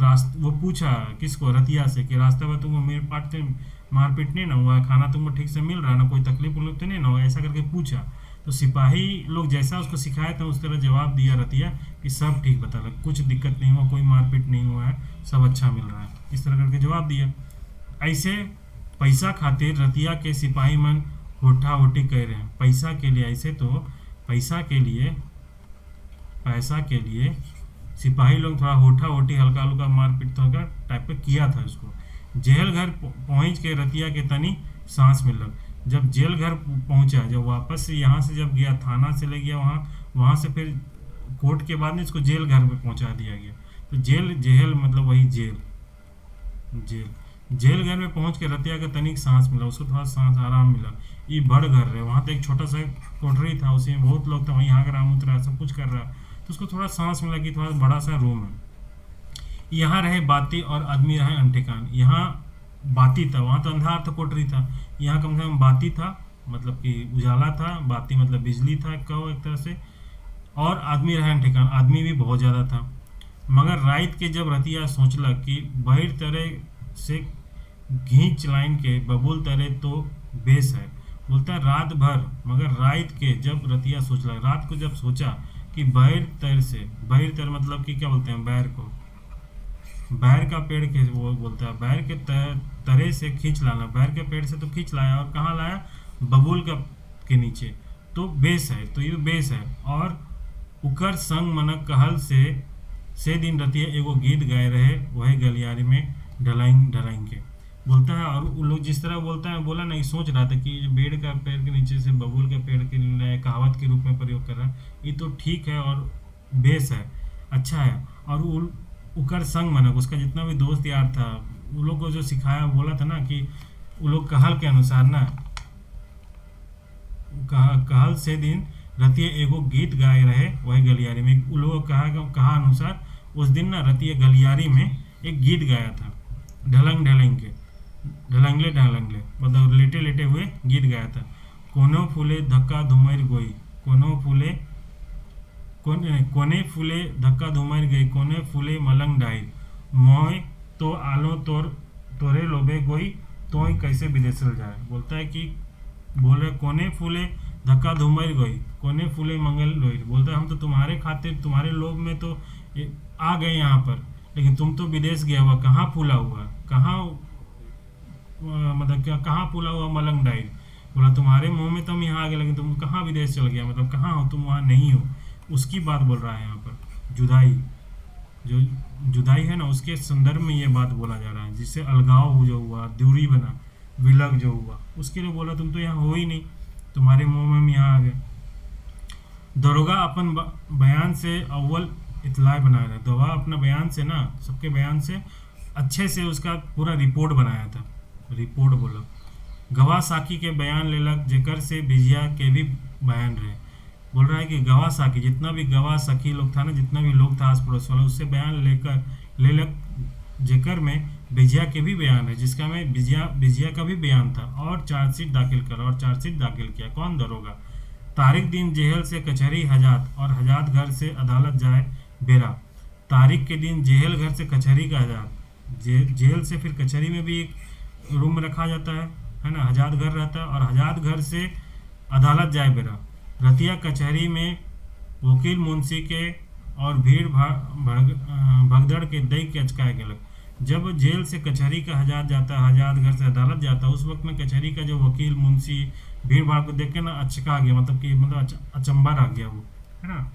पूछा किसको, रतिया से, कि रास्ते में तुमको मारपीट नहीं ना हुआ, खाना तुमको ठीक से मिल रहा ना, कोई तकलीफ तो नहीं ना हुआ, ऐसा करके पूछा। तो सिपाही लोग जैसा उसको सिखाए थे उस तरह जवाब दिया रतिया कि सब ठीक बता रहा, कुछ दिक्कत नहीं हुआ, कोई मारपीट नहीं हुआ है, सब अच्छा मिल रहा है, इस तरह करके जवाब दिया। ऐसे पैसा खातिर रतिया के सिपाही मन होठा होटी कह रहे हैं, पैसा के लिए। ऐसे तो पैसा के लिए सिपाही लोग थोड़ा होठा होटी हल्का हल्का मारपीट तो टाइप का किया था उसको। जेल घर पहुँच के रतिया के तनी सांस मिलक। जब जेल घर पहुंचा, जब वापस से यहाँ से जब गया, थाना से ले गया वहाँ से फिर कोर्ट के बाद में इसको जेल घर में पहुंचा दिया गया। तो जेल मतलब वही जेल जेल घर में पहुंच के रतिया के तनिक सांस मिला, उसको थोड़ा सांस आराम मिला। ये बड़ घर रहे, वहाँ तो एक छोटा सा कोठरी था, उसी में बहुत लोग थे, वहीं हाँक रहा मुत रहा सब कुछ कर रहा, तो उसको थोड़ा सांस मिला कि थोड़ा बड़ा सा रूम है। यहाँ रहे बाती और आदमी रहे अनठिकान। यहाँ बाती था, वहाँ तो अंधार था, कोठरी था, यहाँ कम से कम बाती था, मतलब कि उजाला था, बाती मतलब बिजली था कहो एक तरह से, और आदमी रहे अनठिकान, आदमी भी बहुत ज़्यादा था। मगर रात के जब रतिया सोचला कि बहर तरह से घींच लाइन के बबूल तरे तो बेस है, बोलता है रात भर, मगर रात के जब रतिया सोचला, रात को जब सोचा कि बैर तर से, बैर तर मतलब कि क्या बोलते हैं बैर को, बैर का पेड़ के वो बोलता है बैर के तरे से खींच लाना, बैर के पेड़ से तो खींच लाया, और कहाँ लाया, बबूल का के नीचे, तो बेस है, तो ये बेस है। और उकर संग मनक कहल से दिन रतिया एगो गीत गाए रहे वही गलियारी में ढलाइन ढलाइन के, बोलता है। और वो लोग जिस तरह बोलता है, बोला नहीं, सोच रहा था कि बेड़ का पेड़ के नीचे से बबूल के पेड़ के लिए कहावत के रूप में प्रयोग कर रहा है, ये तो ठीक है और बेस है, अच्छा है। और उकर संग मनक, उसका जितना भी दोस्त यार था, वो लोग को जो सिखाया, बोला था ना कि वो लोग कहल के अनुसार ना, कहल से दिन रतिया एगो गीत गाए रहे वही गलियारी में, उन लोगों कहा अनुसार उस दिन ना रतिया गलियारी में एक गीत गाया था, ढलंग ढलंग के, ढलंगले ढलंगले मतलब लेटे लेटे हुए गीत गाया था। कोनो फूले धक्का धुमर गोई, कोनो फूले कोने फूले धक्का धुमर गई, कोने फूले मलंग डाई, मोय तो आलो तोरे लोबे गोई, तो कैसे विदेशल जाए। बोलता है कि बोले कोने फूले धक्का धुमर गई, कोने फूले मंगल लोई, बोलता है हम तो तुम्हारे खातिर, तुम्हारे लोभ में तो आ गए यहाँ पर, लेकिन तुम तो विदेश गया हुआ, कहाँ फूला हुआ, कहाँ मतलब क्या, कहाँ फूला हुआ मलंग डाई। बोला तुम्हारे मुंह में तो हम यहाँ आ गए, लेकिन तुम कहाँ विदेश चल गया, मतलब कहाँ हो तुम, वहाँ नहीं हो। उसकी बात बोल रहा है यहाँ पर, जुदाई, जो जुदाई है ना, उसके संदर्भ में ये बात बोला जा रहा है, जिससे अलगाव जो हुआ, दूरी बना, विलग जो हुआ, उसके लिए बोला तुम तो यहाँ हो ही नहीं, तुम्हारे मुंह में हम यहाँ आ गए। दरोगा अपन बयान से अव्वल इतलाए बना रहा है, दरोगा अपना बयान से ना, सबके बयान से अच्छे से उसका पूरा रिपोर्ट बनाया था, रिपोर्ट बोला। गवाह साकी के बयान लेलक, जेकर से बिजिया के भी बयान रहे, बोल रहा है कि गवाह साकी, जितना भी गवाह सखी लोग था ना, जितना भी लोग था आस पड़ोस वाला, उससे बयान लेकर लेलक, जेकर में बिजिया के भी बयान है, जिसका में बिजिया का भी बयान था, और चार्जशीट दाखिल करा, और चार्जशीट दाखिल किया। कौन, दरोगा। तारीख दिन जेल से कचहरी हजात, और हजात घर से अदालत जाए बेरा। तारीख के दिन जेल घर से कचहरी का हजात, जेल से फिर कचहरी में भी एक रूम में रखा जाता है ना, हजात घर रहता है, और हजात घर से अदालत जाए बेरा। रतिया कचहरी में वकील मुंशी के और भीड़ भगदड़ के दई के अचकाए गलक। जब जेल से कचहरी का हजात जाता, हजात घर से अदालत जाता, उस वक्त में कचहरी का जो वकील मुंशी भीड़ भाड़ को देख के ना अचका गया, मतलब कि मतलब अचंबा रह गया वो, है ना।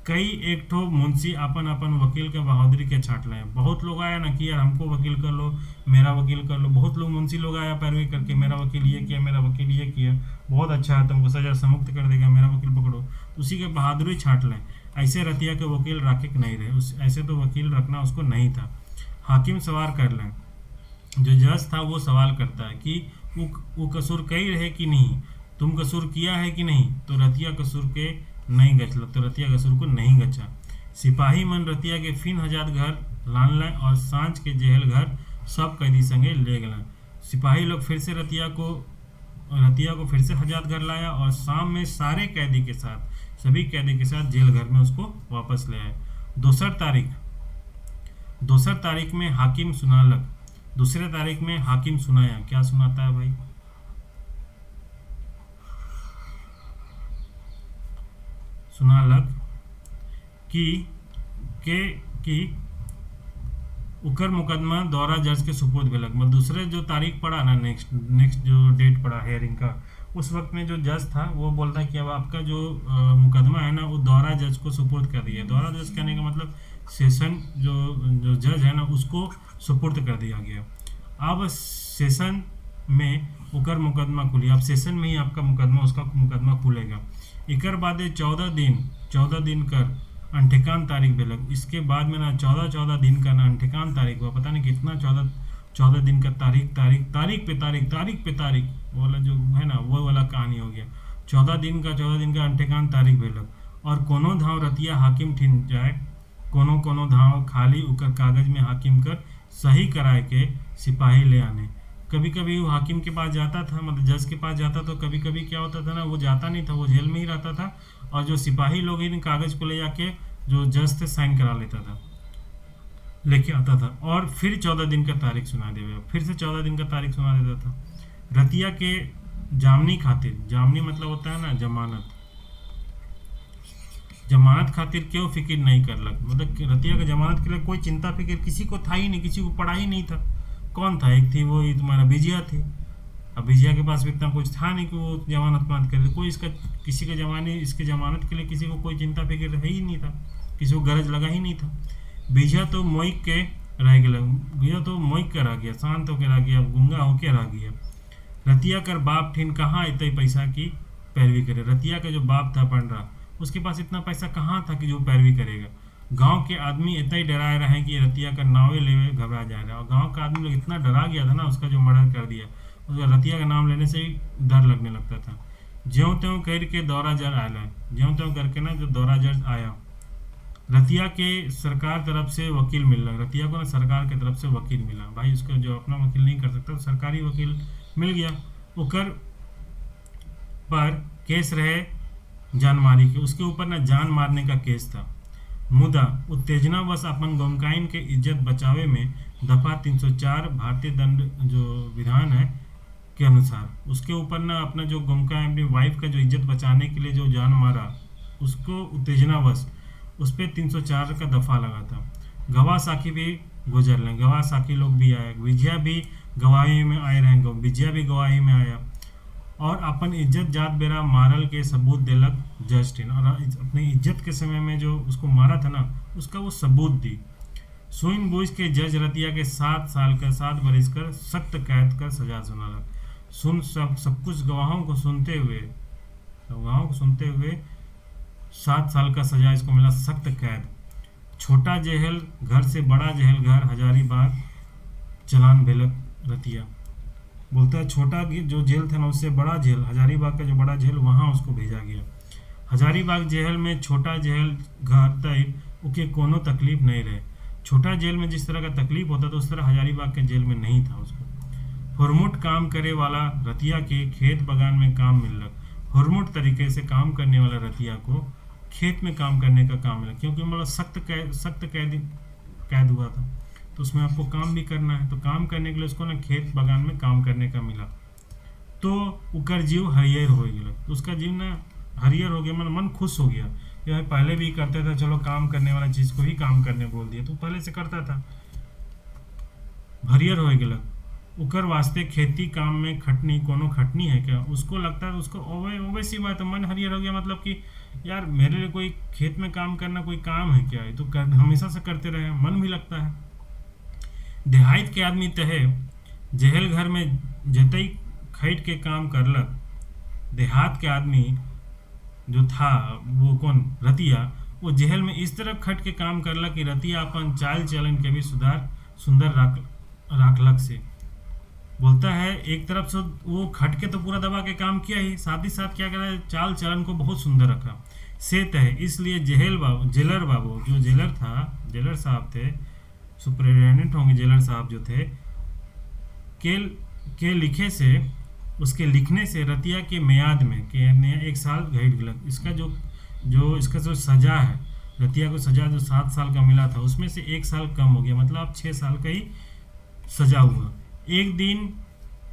कई एक ठो मुंशी अपन अपन वकील के बहादुरी के छाट लाए। बहुत लोग आया ना कि यार हमको वकील कर लो, मेरा वकील कर लो, बहुत लोग मुंशी लोग आया पैरवी करके, मेरा वकील ये किया, मेरा वकील ये किया, बहुत अच्छा है, तुमको सजा से मुक्त कर देगा, मेरा वकील पकड़ो, उसी के बहादुरी छाट लें। ऐसे रतिया के वकील राखे नहीं रहे, उस ऐसे तो वकील रखना उसको नहीं था। हाकिम सवाल कर लें, जो जज था वो सवाल करता है कि वो कसूर कई रहे कि नहीं, तुम कसूर किया है कि नहीं, तो रतिया कसूर के नहीं गचल, तो रतिया कसूर को नहीं गचा। सिपाही मन रतिया के फिन हजात घर लान लाए, और सांझ के जेल घर सब कैदी संगे ले गए। सिपाही लोग फिर से रतिया को फिर से हजात घर लाया, और शाम में सारे कैदी के साथ, सभी कैदी के साथ जेल घर में उसको वापस ले आए। दूसर तारीख में हाकिम सुनालक, दूसरे तारीख में हाकिम सुनाया, क्या सुनाता है भाई, सुनालक कि उकर मुकदमा दौरा जज के सुपुर्द भेलक। मतलब दूसरे जो तारीख पड़ा ना, नेक्स्ट जो डेट पड़ा हेयरिंग का, उस वक्त में जो जज था वो बोलता है कि अब आपका जो मुकदमा है ना, वो दौरा जज को सुपुर्द कर दिया। दौरा जज कहने का मतलब सेशन जो जज है ना, उसको सुपुर्द कर दिया गया। अब सेशन में उकर मुकदमा खुली, अब सेशन में ही आपका मुकदमा, उसका मुकदमा खुलेगा। इकर बादे 14 दिन कर अंठिकान तारीख भेलक। इसके बाद में ना 14 दिन का ना अंठिकान तारीख हुआ, पता नहीं कितना 14 14 दिन का तारीख तारीख तारीख पे तारीख तारीख पे तारीख वाला जो है ना, वो वाला कहानी हो गया। 14 दिन का अंटेकान तारीख भेलक। और कोनो धाव रतिया हाकिम ठिन जाए, कोनो कोनो धाव खाली उकर कागज में हाकिम कर सही कराए के सिपाही ले आने। कभी कभी वो हाकिम के पास जाता था, मतलब जज के पास जाता, तो कभी कभी क्या होता था ना, वो जाता नहीं था, वो जेल में ही रहता था, और जो सिपाही लोग इन कागज को ले जाके जो जज थे साइन करा लेता था, लेके आता था, और फिर 14 दिन का तारीख सुना देगा, फिर से 14 दिन का तारीख सुना देता था। रतिया के जामनी खातिर, जामनी मतलब होता है ना जमानत, जमानत खातिर क्यों फिक्र नहीं करलक, मतलब कि रतिया का जमानत के लिए कोई चिंता फिक्र किसी को था ही नहीं, किसी को पड़ा ही नहीं था। कौन था? एक थी वो ही तुम्हारा बिजिया थी। अब बिजिया के पास भी इतना कुछ था नहीं कि वो जमानत मांग करे, कोई इसका किसी के इसके जमानत के लिए किसी को कोई चिंता फिक्र है ही नहीं था, किसी को गरज लगा ही नहीं था। बिजिया तो मोइक के रह गया, बिजिया तो मोइक के रह गया, शांत होकर रह गया, गूंगा होके रह गया। रतिया कर बाप ठिन कहाँ इतने पैसा की पैरवी करे, रतिया का जो बाप था पंडरा, उसके पास इतना पैसा कहाँ था कि जो पैरवी करेगा। गांव के आदमी इतना ही डराए रहे कि रतिया का नावे लेवे घबरा जा रहा है, और गांव का आदमी लोग इतना डरा गया था ना, उसका जो मर्डर कर दिया, उसका रतिया का नाम लेने से ही डर लगने लगता था। ज्यों त्यों करके दौरा जर आया, ज्यों त्यों करके ना जो दौरा जर आया, रतिया के सरकार तरफ से वकील मिल रहा, रतिया को ना सरकार के तरफ से वकील मिला। भाई उसका जो अपना वकील नहीं कर सकता, तो सरकारी वकील मिल गया। ओकर पर केस रहे जानमारी के, उसके ऊपर ना जान मारने का केस था। मुदा उत्तेजनावश अपन गमकाइन के इज्जत बचावे में दफा 304 भारतीय दंड जो विधान है के अनुसार उसके ऊपर ना अपना जो गमकाइन अपनी वाइफ का जो इज्जत बचाने के लिए जो जान मारा, उसको उत्तेजनावश उस पर 304 का दफा लगा था। गवाह साखी भी गुजर लें, गवाह साखी लोग भी आए, विजया भी गवाही में आए रहेंगे, विजया भी गवाही में आया, और अपन इज्जत जात बेरा मारल के सबूत देलक जज टीन, और अपनी इज्जत के समय में जो उसको मारा था ना, उसका वो सबूत दी। सुइन बूझ के जज रतिया के 7 साल का 7 बरस कर सख्त कैद कर सजा सुनालक। सुन सब कुछ गवाहों को सुनते हुए 7 साल का सजा इसको मिला, सख्त कैद। छोटा जेहल घर से बड़ा जेहल घर हजारीबाग चलान भेलक रतिया। बोलता है छोटा जो जेल था ना, उससे बड़ा जेल हजारीबाग का जो बड़ा जेल, वहाँ उसको भेजा गया। हजारीबाग जेल में छोटा जेल घर तक उके कोनो तकलीफ नहीं रहे। छोटा जेल में जिस तरह का तकलीफ होता था, उस तरह हजारीबाग के जेल में नहीं था उसको। हुरमुट काम करे वाला रतिया के खेत बगान में काम मिलक। हुरमुट तरीके से काम करने वाला रतिया को खेत में काम करने का काम मिला, क्योंकि मतलब सख्त कैद हुआ था, तो उसमें आपको काम भी करना है, तो काम करने के लिए उसको ना खेत बगान में काम करने का मिला। तो उकर जीव हरियर हो गया, तो उसका जीव ना हरियर हो गया, मन खुश हो गया। यह पहले भी करता था, चलो काम करने वाला चीज़ को ही काम करने बोल दिया, तो पहले से करता था, हरियर हो गया। उकर वास्ते खेती काम में खटनी कोनो खटनी है क्या, उसको लगता है, उसको ओवे सी बात है, मन हरियर हो गया, मतलब कि यार मेरे लिए कोई खेत में काम करना कोई काम है क्या, तो हमेशा से करते रहे, मन भी लगता है। देहात के आदमी तहे जेहल घर में जतई खैट के काम करलक। देहात के आदमी जो था वो कौन, रतिया, वो जेहल में इस तरह खट के काम करलक कि रतिया अपन चाल चलन के भी सुंदर राखलक से। बोलता है एक तरफ से वो खट के तो पूरा दबा के काम किया ही, साथ ही साथ क्या करा, चाल चलन को बहुत सुंदर रखा से तय। इसलिए जेलर बाबू जो जेलर साहब थे, सुपरिटेंडेंट होंगे जेलर साहब जो थे, के लिखे से, उसके लिखने से रतिया के मियाद में के 1 साल घट गलत। इसका जो सजा है, रतिया को सजा जो 7 साल का मिला था, उसमें से 1 साल कम हो गया, मतलब अब 6 साल का ही सजा हुआ। एक दिन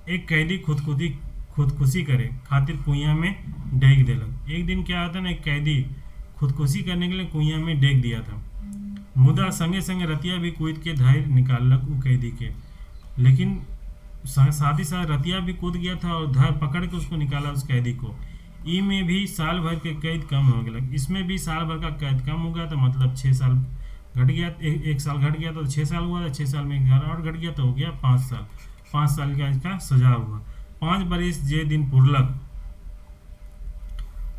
एक कैदी खुदकुशी करे खातिर कुइया में डेग देलक। एक दिन क्या होता ना, एक कैदी खुदकुशी करने के लिए कुइया में डेग दिया था। मुदा संगे संगे रतिया भी कूद के धैर्य निकालक उ कैदी के, लेकिन साथ ही साथ रतिया भी कूद गया था और धर पकड़ के उसको निकाला उस कैदी को। ई में भी साल भर के कैद कम हो गया, इसमें भी साल भर का कैद कम हो गया, तो मतलब 6 साल घट गया, 1 साल घट गया तो 6 साल हुआ था, 6 साल में 1 साल और घट गया तो हो गया 5 साल। 5 साल का इसका सजा हुआ। 5 बरिस जे दिन पुरलक,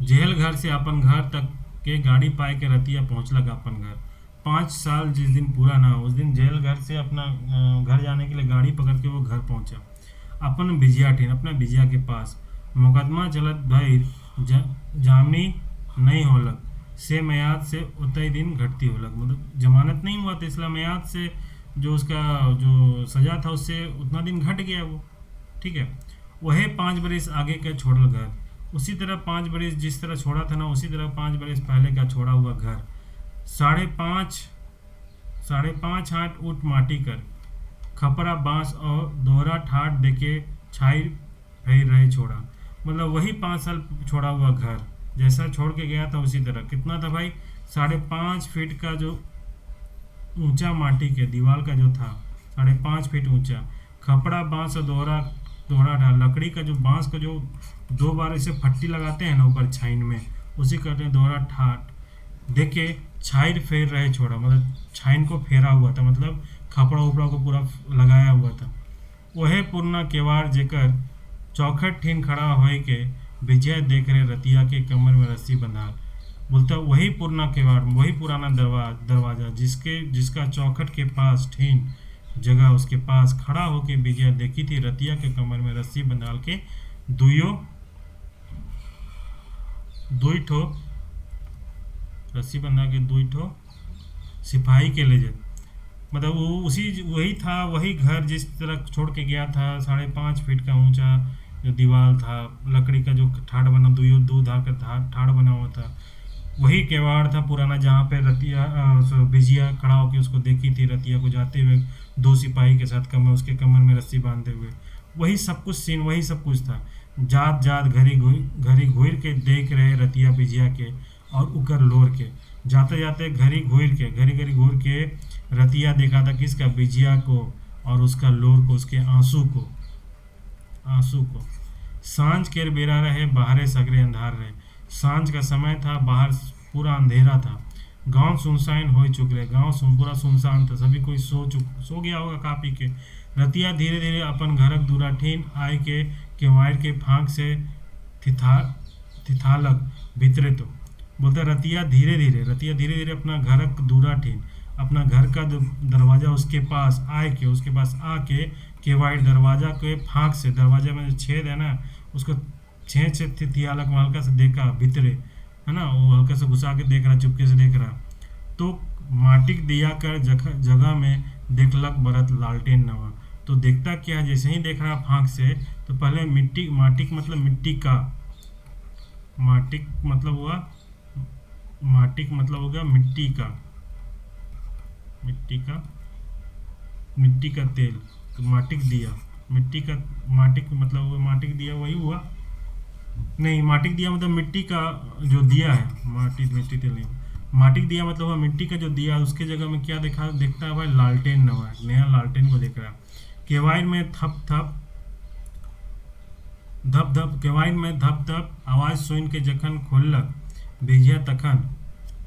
जेल घर से अपन घर तक के गाड़ी पाए के रतिया पहुँचलक अपन घर। 5 साल जिस दिन पूरा ना हो, उस दिन जेल घर से अपना घर जाने के लिए गाड़ी पकड़ के वो घर पहुंचा। अपन बिजिया ठेन अपना बिजिया के पास मुकदमा चलत भइल, जामनी नहीं होलक से मयाद से उतई दिन घटती होलक, मतलब जमानत नहीं हुआ तो इसलिए मयाद से जो उसका जो सजा था उससे उतना दिन घट गया वो। ठीक है। वही 5 बरस आगे का छोड़ल घर, उसी तरह 5 बरस जिस तरह छोड़ा था ना, उसी तरह 5 बरस पहले का छोड़ा हुआ घर, 5.5 ऊँट माटी कर, खपरा बांस और दोहरा ठाट देके छाई फेर रहे छोड़ा। मतलब वही 5 साल छोड़ा हुआ घर जैसा छोड़ के गया था उसी तरह। कितना था भाई? 5.5 फीट का जो ऊंचा माटी के दीवार का जो था, 5.5 फीट ऊंचा, खपड़ा बांस और दोहरा दोहरा ठाट, लकड़ी का जो बांस का जो 2 बार ऐसे फट्टी लगाते हैं ना ऊपर छाइन में, उसी कहते हैं दोहरा ठाट देखे छाई फेर रहे छोड़ा। मतलब छाइन को फेरा हुआ था, मतलब खपड़ा उपड़ा को पूरा लगाया हुआ था। वहे पुरना केवाड़ जेकर चौखट ठीन खड़ा होए के विजय देख रहे रतिया के कमर में रस्सी बंधाल। बोलता वही पुरना केवाड़, वही पुराना दरवाजा जिसका चौखट के पास ठीन जगह उसके पास खड़ा होके विजय देखी थी रतिया के कमर में रस्सी बंधाल के दुई ठो रस्सी बंधा के 2 ठो सिपाही के ले जाए। मतलब वो उसी वही था, वही घर जिस तरह छोड़ के गया था, 5.5 फीट का ऊंचा जो दीवार था, लकड़ी का जो ठाड़ बना, दो धार का ठाड़ बना हुआ था, वही केवाड़ था पुराना जहाँ पे रतिया बिजिया खड़ा होकर उसको देखी थी रतिया को जाते हुए 2 सिपाही के साथ, उसके कमर में रस्सी बांधे हुए। वही सब कुछ सीन, वही सब कुछ था। जात जात घरी घूर के देख रहे रतिया बिजिया के और उकर लोर के, जाते जाते घरी घरी घूर के रतिया देखा था किसका? बिजिया को और उसका लोर को, उसके आंसू को। सांझ केर बेरा रहे, बाहरे सगरे अंधार रहे। सांझ का समय था, बाहर पूरा अंधेरा था। गांव सुनसान हो चुके, पूरा सुनसान था, सभी कोई सो गया होगा खा पी के। रतिया धीरे धीरे अपन घरक दूरा ठीन आए के केवाड़ के फांक से थिथालक भीतरे तो। बोलता रतिया धीरे धीरे अपना घरक दूरा ठीन, अपना घर का दरवाजा उसके पास आके केवाड़ दरवाजा के फांक से, दरवाजा में जो छेद है ना उसको छेद से थियालक हल्का से देखा भीतरे, है ना, वो हल्का से घुसा के देख रहा, चुपके से देख रहा। तो माटिक दिया कर जगह में देखलक बरत लालटेन नवा। तो देखता क्या, जैसे ही देख रहा फांक से, तो पहले माटिक मतलब मिट्टी का, माटिक मतलब हो गया मिट्टी का तेल। तो माटिक दिया, माटिक मतलब हुआ माटिक दिया, वही हुआ नहीं, माटिक दिया मतलब मिट्टी का जो दिया है, मिट्टी तेल नहीं, माटिक दिया मतलब हुआ मिट्टी का जो दिया। उसके जगह में क्या देखता है भाई? लालटेन नवा, नया लालटेन को देख रहा। केवाड़ में धप धप आवाज सुन के जखन खोलक बिजिया तखन,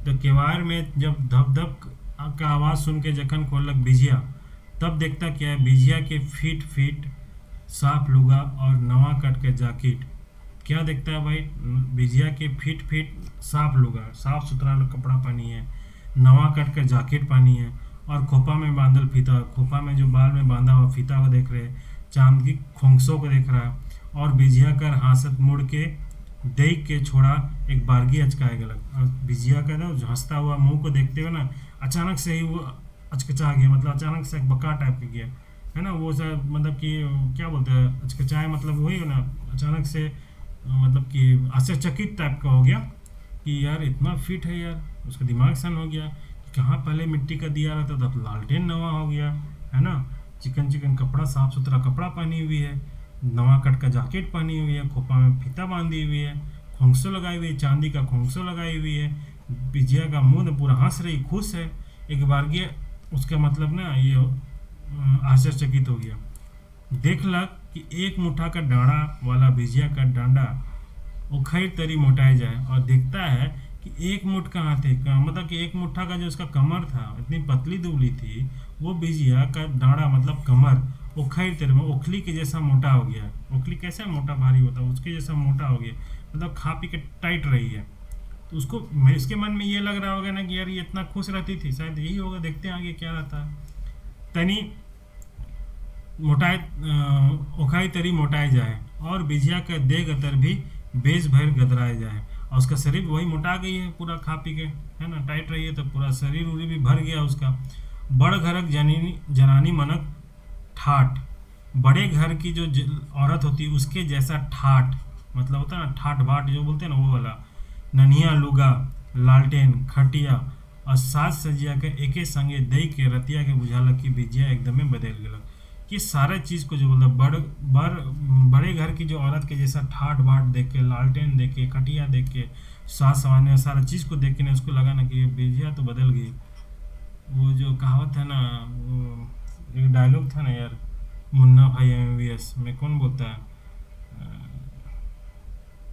तो केवाड़ में जब धप धप का आवाज सुन के जखन खोलक बिजिया, तब देखता क्या है? बिजिया के फीट साफ लुगा और नवा कट के जैकेट। क्या देखता है भाई? बिजिया के फीट साफ लुगा, साफ सुथरा कपड़ा पहनी है, नवा कट के जैकेट पहनी है, और खोपा में बांधल फीता, खोपा में जो बाल में बांधा हुआ फीता को देख रहे, चांद की खोंसों को देख रहा। और बिजिया कर हासत मुड़ के देख के छोड़ा एक बारगी अचकाए गलक। और बिजिया का ना हंसता हुआ मुंह को देखते हुए ना अचानक से ही वो अचकचा गया, मतलब अचानक से एक बका टाइप के गया, है ना, वो सर मतलब कि क्या बोलते हैं अचकचाए, मतलब वही है ना, अचानक से मतलब कि आश्चर्यचकित टाइप का हो गया कि यार इतना फिट है यार। उसका दिमाग सन हो गया कि कहाँ पहले मिट्टी का दिया रहता था, अब लालटेन नवा हो गया, है ना, चिकन कपड़ा, साफ सुथरा कपड़ा पहनी हुई है, नवा कट का जैकेट पहनी हुई है, खोपा में फीता बांधी हुई है, खोंसो लगाई हुई है, चांदी का खोंसो लगाई हुई है। बिजिया का मुंह पूरा हंस रही, खुश है। एक बार गया उसका मतलब ना ये आश्चर्यचकित हो गया। देख लग कि एक मुठ्ठा का डांडा वाला बिजिया का डांडा उखैर तरी मोटाए जाए, और देखता है कि एक मुठ कहाँ थे, मतलब कि एक मुठ्ठा का जो उसका कमर था, इतनी पतली दुबली थी, वो बिजिया का डांडा मतलब कमर उखैर तरी में ओखली के जैसा मोटा हो गया। ओखली कैसा मोटा भारी होता है, उसके जैसा मोटा हो गया, मतलब खा पी के टाइट रही है। तो उसको मैं इसके मन में ये लग रहा होगा ना कि यार ये इतना खुश रहती थी, शायद यही होगा, देखते हैं आगे क्या रहता है। तनी मोटाई ओखाई तरी मोटाई जाए और बिजिया का देह गतर भी बेस भर गदराए जाए। और उसका शरीर वही मोटा गई है पूरा खा पी के, है ना, टाइट रही है तो पूरा शरीर उरी भी भर गया उसका। बड़ घरक जनीनी जनानी मनक ठाठ, बड़े घर की जो औरत होती है उसके जैसा ठाठ, मतलब होता है ना ठाठ बाट जो बोलते हैं ना वो वाला। ननिया लुगा, लालटेन, खटिया और साज सजिया के एके संगे दई के रतिया के बुझाला कि बिजिया एकदमे बदल गया। कि सारा चीज़ को जो बोलता बड़े घर की जो औरत के जैसा ठाट बाट देख के, लालटेन देख के, खटिया देख के, सास सवाने सारा चीज़ को देख के ना उसको लगा ना कि ये बिजिया तो बदल गई। वो जो कहावत है ना, वो एक डायलॉग था ना यार, मुन्ना भाई MBBS में कौन बोलता है,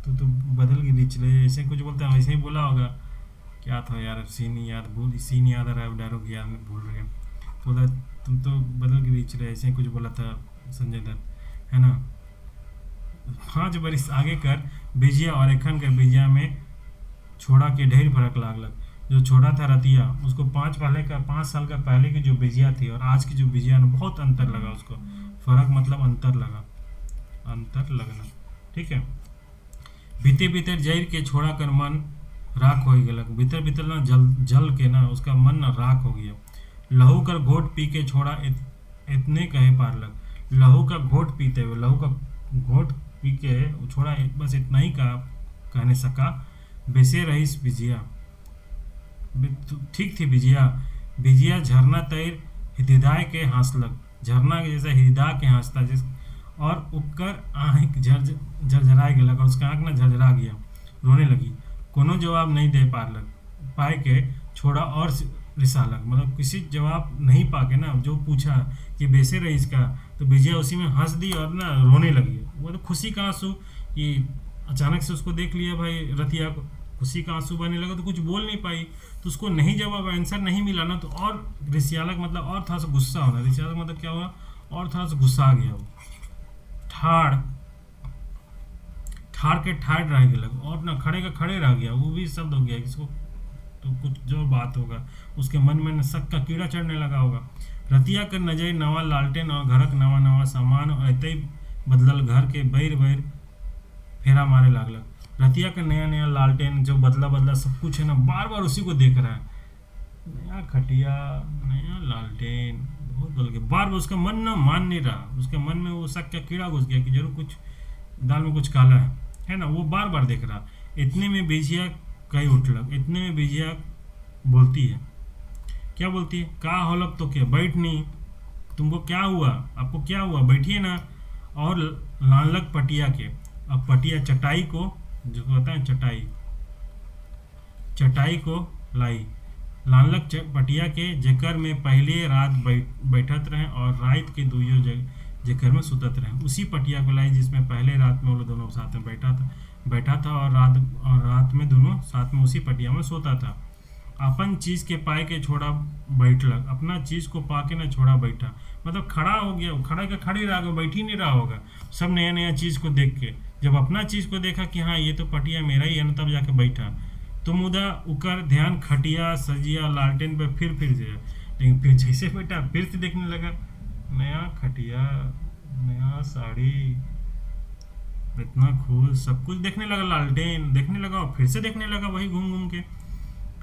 तो बदल गई निचले, ऐसे कुछ बोलता है, वैसे ही बोला होगा। क्या था यार, सीन याद आ रहा है, डायलॉग याद भूल रहे हैं। तो बोला तुम तो बदल के बीच रहे, ऐसे ही कुछ बोला था संजय दत्त, है ना। 5 बरिस आगे कर बिजिया और एखन के बिजिया में छोड़ा के ढेर फर्क लागलक। जो छोड़ा था रतिया, उसको 5 साल का पहले की जो बिजिया थी और आज की जो बिजिया में बहुत अंतर लगा उसको। फर्क मतलब अंतर लगा, अंतर लगना, ठीक है। भीतर भीतर जैर के छोड़ा कर मन राख हो गलक, भीतर भीतर ना जल के ना उसका मन ना राख हो गया। लहू का घोट पी के छोड़ा इतने कहे पारलक, लहू का घोट पीते हुए, लहू का घोट पी के छोड़ा बस इतना ही कहा, कहने सका। बेसे रहीस बिजिया, ठीक थी बिजिया। बिजिया झरना तैर हृदय के हंसलक, झरना के जैसा हृदय के हंसता जिस, और उपकर आँख झरझराए गलक, और उसका आँख ना झरझरा गया, रोने लगी। कोनो जवाब नहीं दे पाए के छोड़ा और रिसालक, मतलब किसी जवाब नहीं पाके ना जो पूछा कि बेसे रईस का, तो बिजिया उसी में हंस दी और ना रोने लगी। वो तो खुशी का आंसू, कि अचानक से उसको देख लिया भाई रतिया को, खुशी का आंसू बहने लगा तो कुछ बोल नहीं पाई, तो उसको नहीं जवाब आंसर नहीं मिला ना, तो और रिसियालक मतलब और थोड़ा सा गुस्सा होना, रिसियालक मतलब क्या हुआ, और थोड़ा सा गुस्सा आ गया वो। ठाड़ ठाड़ के ठाड़ रह गया, और ना खड़े का खड़े रह गया, वो भी शब्द हो गया किसको, तो कुछ जो बात होगा उसके मन में न शक का कीड़ा चढ़ने लगा होगा। रतिया कर नजर नवा लालटेन और घरक नवा नवा सामान और ऐते बदलल घर के बैर बैर फेरा मारे लागलक। रतिया का नया नया लालटेन जो बदला बदला सब कुछ है ना, बार बार उसी को देख रहा है। नया खटिया, नया लालटेन, बहुत बदल गया, बार बार उसका मन ना मान नहीं रहा, उसके मन में वो शक का कीड़ा घुस गया कि जरूर कुछ दाल में कुछ काला है ना, वो बार बार देख रहा। इतने में बिजिया कहीं उठलक, इतने में बिजिया बोलती है, क्या बोलती है, का होलक तो क्या, बैठ नहीं, तुमको क्या हुआ, आपको क्या हुआ, बैठिए ना। और लानलक पटिया के, अब पटिया चटाई को, जो कहता है चटाई को लाई, लानलक पटिया के जेकर में पहले रात बैठत रहे और रात के दुइयो जेकर में सुतत रहे, उसी पटिया को लाई जिसमें पहले रात में वो लोग दोनों साथ में बैठा था और रात में दोनों साथ में उसी पटिया में सोता था। अपन चीज़ के पाए के छोड़ा बैठलक, अपना चीज़ को पाके ना छोड़ा बैठा, मतलब खड़ा हो गया, खड़ा का खड़ी रह गया, बैठ ही नहीं रहा होगा। सब नया नया चीज़ को देख के जब अपना चीज़ को देखा कि हाँ ये तो पटिया मेरा ही है ना, तब जाके बैठा। तो मुदा उकर ध्यान खटिया सजिया लालटेन पे फिर जाए, लेकिन फिर जैसे बैठा फिर से देखने लगा, नया खटिया, नया साड़ी, इतना खुश, सब कुछ देखने लगा, लालटेन देखने लगा और फिर से देखने लगा वही घूम घूम के।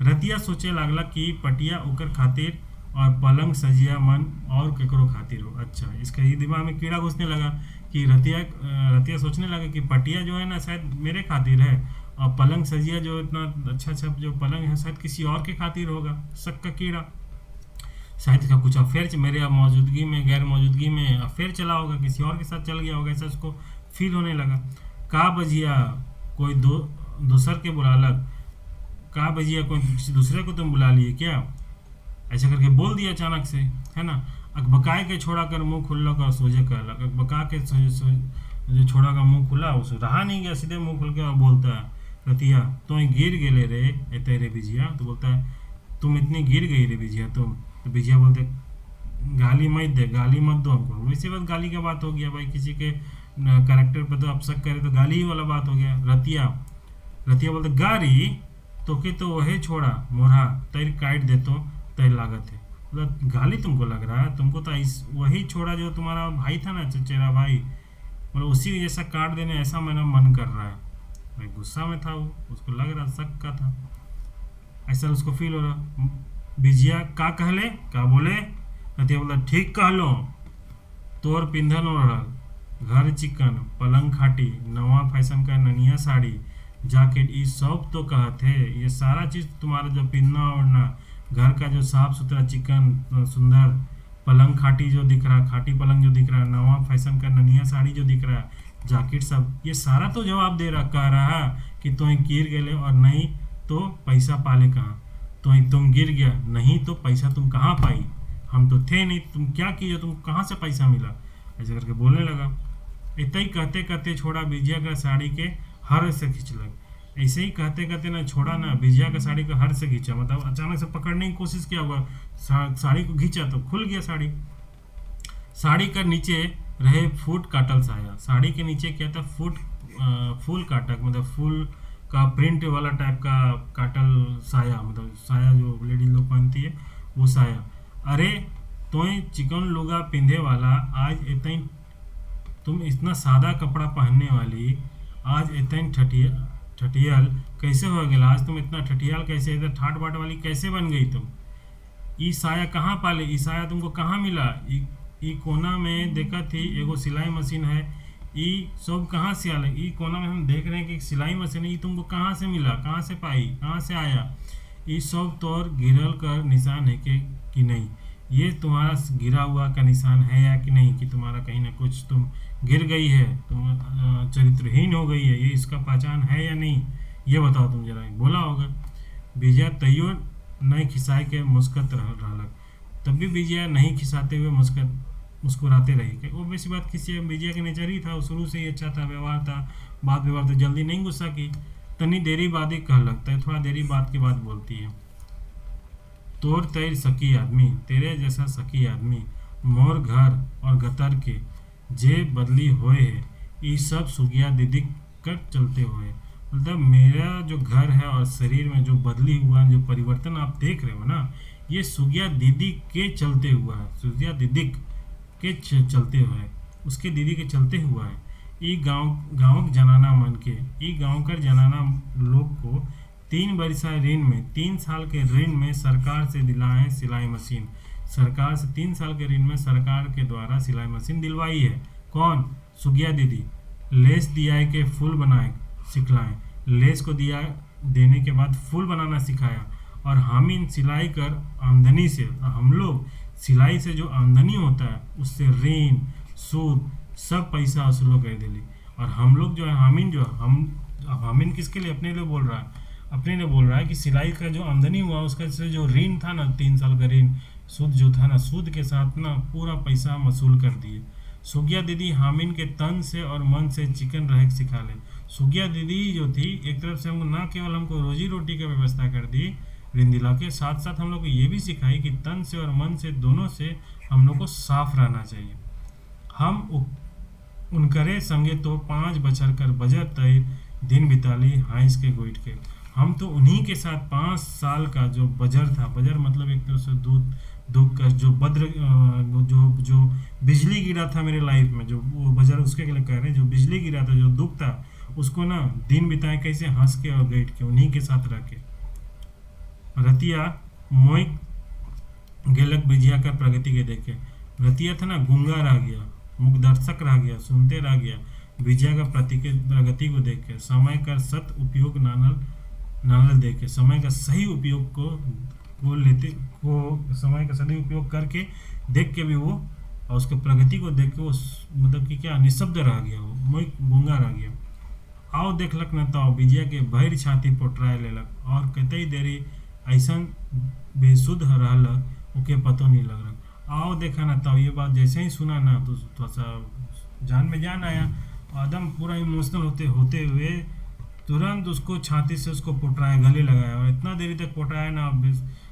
रतिया सोचे लागला कि पटिया ओकर खातिर और पलंग सजिया मन और केकरो खातिर हो। अच्छा, इसका ये दिमाग में कीड़ा घुसने लगा कि रतिया सोचने लगा कि पटिया जो है ना शायद मेरे खातिर है, और पलंग सजिया जो इतना अच्छा अच्छा जो पलंग है शायद किसी और के खातिर होगा। शक का कीड़ा, शायद इसका कुछ अफेयर मेरे मौजूदगी में, गैर मौजूदगी में अफेयर चला होगा, किसी और के साथ चल गया होगा, ऐसा उसको फील होने लगा। का बजिया कोई दूसर के बुलालक, का बजिया कोई किसी दूसरे को तुम बुला लिए क्या, ऐसा करके बोल दिया अचानक से, है ना। अकबकाए के छोड़ा कर मुंह खुल्लक और सोजे कहलक, अकबका के जो छोड़ा का मुंह खुला उसे रहा नहीं गया, सीधे मुंह खुल के और बोलता है, रतिया तो गिर गेले रे एते रे बिजिया, तो बोलता है तुम इतनी गिर गई रे बिजिया तुम, तो बिजिया बोलते गाली मत दे, गाली मत दो हमको। वैसे बात गाली का बात हो गया भाई, किसी के कैरेक्टर पर तो आप शक करे तो गाली ही वाला बात हो गया। रतिया बोलते गारी तोके तो वही छोड़ा मोरहा तैर काट देतो तैर लागत है। मतलब गाली तुमको लग रहा है, तुमको तो वही छोड़ा जो तुम्हारा भाई था ना, चचेरा भाई, मतलब उसी के जैसा काट देने ऐसा मेरा मन कर रहा है। मैं गुस्सा में था, वो उसको लग रहा शक का था, ऐसा उसको फील हो रहा। बिजिया का कहले का बोले रतिया बोला ठीक कहलो, तोर पिंधन ओढ़ल घर चिकन पलंग खाटी नवा फैशन का ननिया साड़ी जैकेट ये सब तो कहत है। ये सारा चीज़ तुम्हारा जो पिन्ना ओढ़ना, घर का जो साफ सुथरा चिकन सुंदर पलंग खाटी जो दिख रहा, खाटी पलंग जो दिख रहा, नवा फैशन का ननिया साड़ी जो दिख रहा, जैकेट सब, ये सारा तो जवाब दे रहा, कह रहा कि तुम गिर गए और नहीं तो पैसा पाले कहाँ, तो तुम गिर गया नहीं तो पैसा तुम कहाँ पाई, हम तो थे नहीं, तुम क्या किए, तुम कहाँ से पैसा मिला, ऐसे करके बोलने लगा। इतना ही कहते कहते छोड़ा बिजिया का साड़ी के हर से खींचलक। ऐसे ही कहते कहते ना छोड़ा ना, बिजिया का साड़ी का हर से खींचा, मतलब अचानक से पकड़ने की कोशिश किया हुआ, साड़ी को खींचा तो खुल गया साड़ी। साड़ी का नीचे रहे फूट काटल साया, साड़ी के नीचे क्या था फूल काटक, मतलब फूल का प्रिंट वाला टाइप का काटल साया, मतलब साया जो लेडी लोग पहनती है वो साया। अरे तो चिकन लुगा पिंधे वाला आज इतनी, तुम इतना सादा कपड़ा पहनने वाली आज इतनी ठठियल कैसे हो गया, आज तुम इतना ठठियाल कैसे, इधर ठाट बाट वाली कैसे बन गई तुम, ई साया कहाँ पाले, ई साया तुमको कहाँ मिला, ई कोना में देखा थी एगो सिलाई मशीन है, ई सब कहाँ से आले, ई कोना में हम देख रहे हैं कि सिलाई मशीन है, ई तुमको कहाँ से मिला, कहाँ से पाई, कहाँ से आया, ये सब तौर गिरल कर निशान है कि नहीं, ये तुम्हारा गिरा हुआ का निशान है या कि नहीं, कि तुम्हारा कहीं ना कुछ तुम गिर गई है, तुम चरित्रहीन हो गई है, ये इसका पहचान है या नहीं, ये बताओ तुम जरा। बोला होगा विजया तैयो नहीं खिसाए के मुस्कत रहलक, तब भी विजया नहीं खिसाते हुए मुस्कुराते रही, कि वो वैसी बात किसी विजया के नेचर ही था, शुरू से ही अच्छा था, व्यवहार था, बात व्यवहार तो जल्दी नहीं गुस्सा की। तनी देरी बाद ही कह लगता है, थोड़ा देरी बाद के बाद बोलती है, तोर तैर सकी आदमी, तेरे जैसा सकी आदमी मोर घर और गतर के जे बदली होए है, ये सब सुगिया दीदी कर चलते हुए, मतलब मेरा जो घर है और शरीर में जो बदली हुआ जो परिवर्तन आप देख रहे हो ना, ये सुगिया दीदी के चलते हुआ है, सुगिया दीदी के चलते हुआ है, उसके दीदी के चलते हुआ है। ई गाँव जनाना मन के, ई गाँव कर जनाना लोग को 3 बरसा ऋण में, 3 साल के ऋण में सरकार से दिलाए सिलाई मशीन, सरकार से 3 साल के ऋण में सरकार के द्वारा सिलाई मशीन दिलवाई है। कौन? सुगिया दीदी। लेस दिया के फूल बनाए सिखलाएं, लेस को दिया देने के बाद फूल बनाना सिखाया, और हम इन सिलाई कर आमदनी से, हम लोग सिलाई से जो आमदनी होता है उससे ऋण सूद सब पैसा वसूल कर दिली। और हम लोग जो है हामिन, जो हामिन किसके लिए? अपने लिए बोल रहा है, अपने लिए बोल रहा है कि सिलाई का जो आमदनी हुआ उसका से जो ऋण था ना, 3 साल का ऋण, सूद जो था ना, सूद के साथ ना पूरा पैसा वसूल कर दिए। सुगिया दीदी हामिन के तन से और मन से चिकन रह सिखा ले। सुगिया दीदी जो थी एक तरफ से हमको ना केवल हमको रोजी रोटी की व्यवस्था कर दी ऋण दिला के, साथ साथ हम लोग को ये भी सिखाई कि तन से और मन से दोनों से हम लोग को साफ रहना चाहिए। हम उनकरे संगे तो 5 बछर कर बजर तय दिन बिताली हाइस के गोइट के, हम तो उन्हीं के साथ 5 साल का जो बजर था, बजर मतलब एक तरह से दूध का जो जो बिजली गिरा था मेरे लाइफ में, जो वो बजर उसके लिए कह रहे हैं, जो बिजली गिरा था, जो दुख था, उसको ना दिन बिताए कैसे, हंस के और बैठ के उन्हीं के साथ रह के। रतिया मोई गेलक बिजिया का प्रगति के देखे, रतिया था ना गूंगा रह गया, मुख दर्शक रह गया, सुनते रह गया विजया का प्रगति को देख के, समय का सत उपयोग नानल देख के, समय का सही उपयोग को समय का सही उपयोग करके देख के भी वो, और उसके प्रगति को देख के वो मतलब कि क्या निशब्द रह गया, वो मोई गूंगा रह गया। आओ देखलक न ताओ विजया के भैर छाती पोटराए लेलक, और कतई देरी ऐसा बेसुध रहलक ओके पतो नहीं लग रहा। आओ देखा ना ताओ, ये बात जैसे ही सुना ना तो थोड़ा सा जान में जान आया, एकदम पूरा इमोशनल होते हुए तुरंत उसको छाती से उसको पोटराया, गले लगाया, और इतना देरी तक पोटराया ना,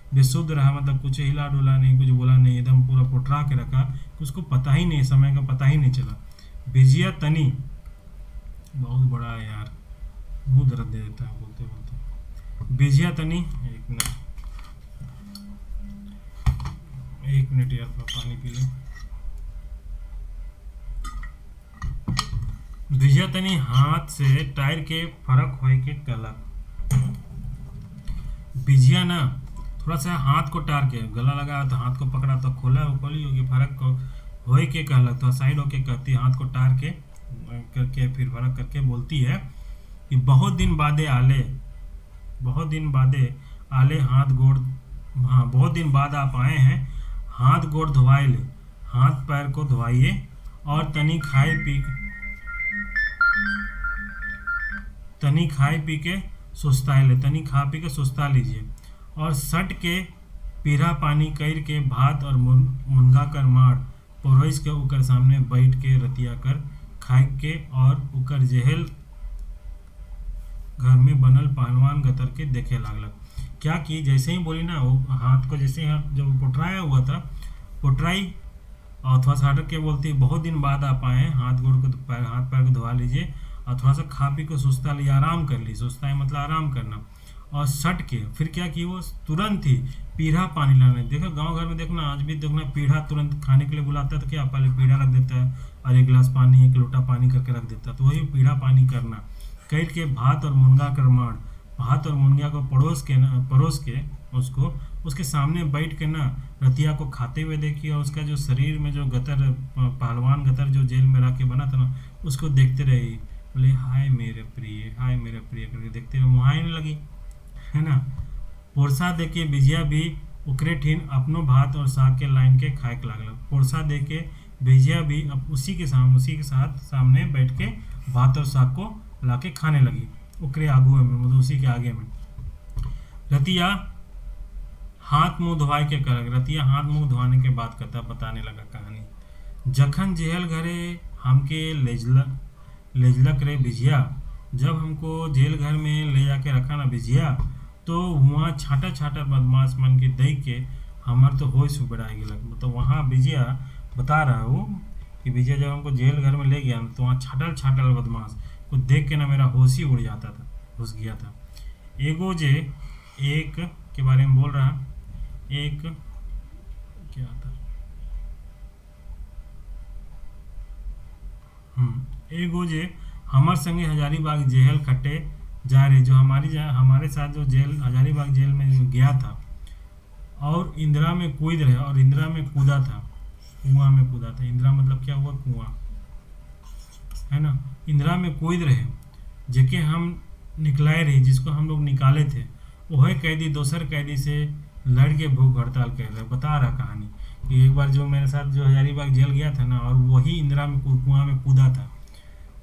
बेसुध रहा, मतलब कुछ हिला डुला नहीं, कुछ बोला नहीं, एकदम पूरा पोटरा के रखा कि उसको पता ही नहीं, समय का पता ही नहीं चला। विजया तनी बहुत बड़ा है यार, मुंह दर्द दे देता है बोलते बोलते। बिजिया तनी एक मिनट यार, पानी पी ले। बिजिया तनी हाथ से टायर के फरक होए के कहलक। बिजिया ना थोड़ा सा हाथ को टार के गला लगाया तो हाथ को पकड़ा तो खोला खोली होगी, फर्क को होए के कहलक तो साइड होके कहती है, हाथ को टार के करके फिर फर्क करके बोलती है कि बहुत दिन बादे आले, बहुत दिन बादे आले हाथ गोड़, हाँ बहुत दिन बाद आप आए हैं, हाथ गोड़ धोवाए ले, हाथ पैर को धोवाइए और तनी खाए पी के सुस्ता ले, तनी खा पी के सुस्ता लीजिए और सट के पीढ़ा पानी कर के भात और मुनगा कर मार परोस के उकर सामने बैठ के रतिया कर खाए के और उकर जेहल घर में बनल पहलवान गतर के देखे लागलक। क्या कि जैसे ही बोली ना, वो हाथ को जैसे ही जब पोटराया हुआ था, पोटराई और थोड़ा सा हटक के बोलती बहुत दिन बाद आप आए, हाथ गोड़ को हाथ पैर को धोवा लीजिए और थोड़ा सा खा पी को सुस्ता ली, आराम कर ली, सुस्ता है मतलब आराम करना। और सट के फिर क्या की, वो तुरंत ही पीढ़ा पानी लाने। देखो गांव घर में देखना, आज भी देखना, पीढ़ा तुरंत खाने के लिए बुलाता है तो क्या पहले पीढ़ा रख देता है और एक गिलास पानी एक लोटा पानी करके रख देता है, तो वही पीढ़ा पानी करना। कर के भात और मुनगा कर मार, भात और मुनगा को परोस के उसको उसके सामने बैठ के ना रतिया को खाते हुए देखिए और उसका जो शरीर में जो गतर, पहलवान गतर जो जेल में रख के बना था ना, उसको देखते रही। बोले हाय मेरे प्रिय, हाय मेरे प्रिय करके देखते रहे, मुहायने लगी, है ना। पोरसा दे के बिजिया भी उकरे ठीन अपनो भात और साग के लाइन के खाए के लागल। पोरसा दे के बिजिया भी अब उसी के साथ सामने बैठ के भात और साग को ला के खाने लगी, उकरे आगू में मतलब उसी के आगे में। रतिया हाथ मुंह धोवाए के कर, रतिया हाथ मुंह धोवाने के बाद कथा बताने लगा कहानी। जखन जेहल घरे हमके लेजलक रे बिजिया, जब हमको जेल घर में ले जाके रखा ना बिजिया, तो वहाँ छाटा छाटा बदमाश मन के देख के हमार तो होश उबड़ा गलक। तो वहाँ बिजिया बता रहा हूँ कि बिजिया जब हमको जेल घर में ले गया तो वहाँ छाटल छाटल बदमाश को देख के ना मेरा होश ही उड़ जाता था, घुस गया था। एगो जे एक के बारे में बोल रहा, एक क्या था, एगो जे हमार संगे हजारीबाग जेल खट्टे जा रहे, जो हमारे साथ जो जेल हजारीबाग जेल में गया था और इंदिरा में कूद रहे, और इंदिरा में कूदा था, कुआं में कूदा था। इंदिरा मतलब क्या हुआ, कुआं, है ना। इंदिरा में कूद रहे, जेके हम निकलाए रही, जिसको हम लोग निकाले थे, वह कैदी दोसर कैदी से लड़ के भूख हड़ताल कर रहे। बता रहा कहानी कि एक बार जो मेरे साथ जो हजारीबाग जेल गया था ना, और वही इंदिरा में कुआं में कूदा था,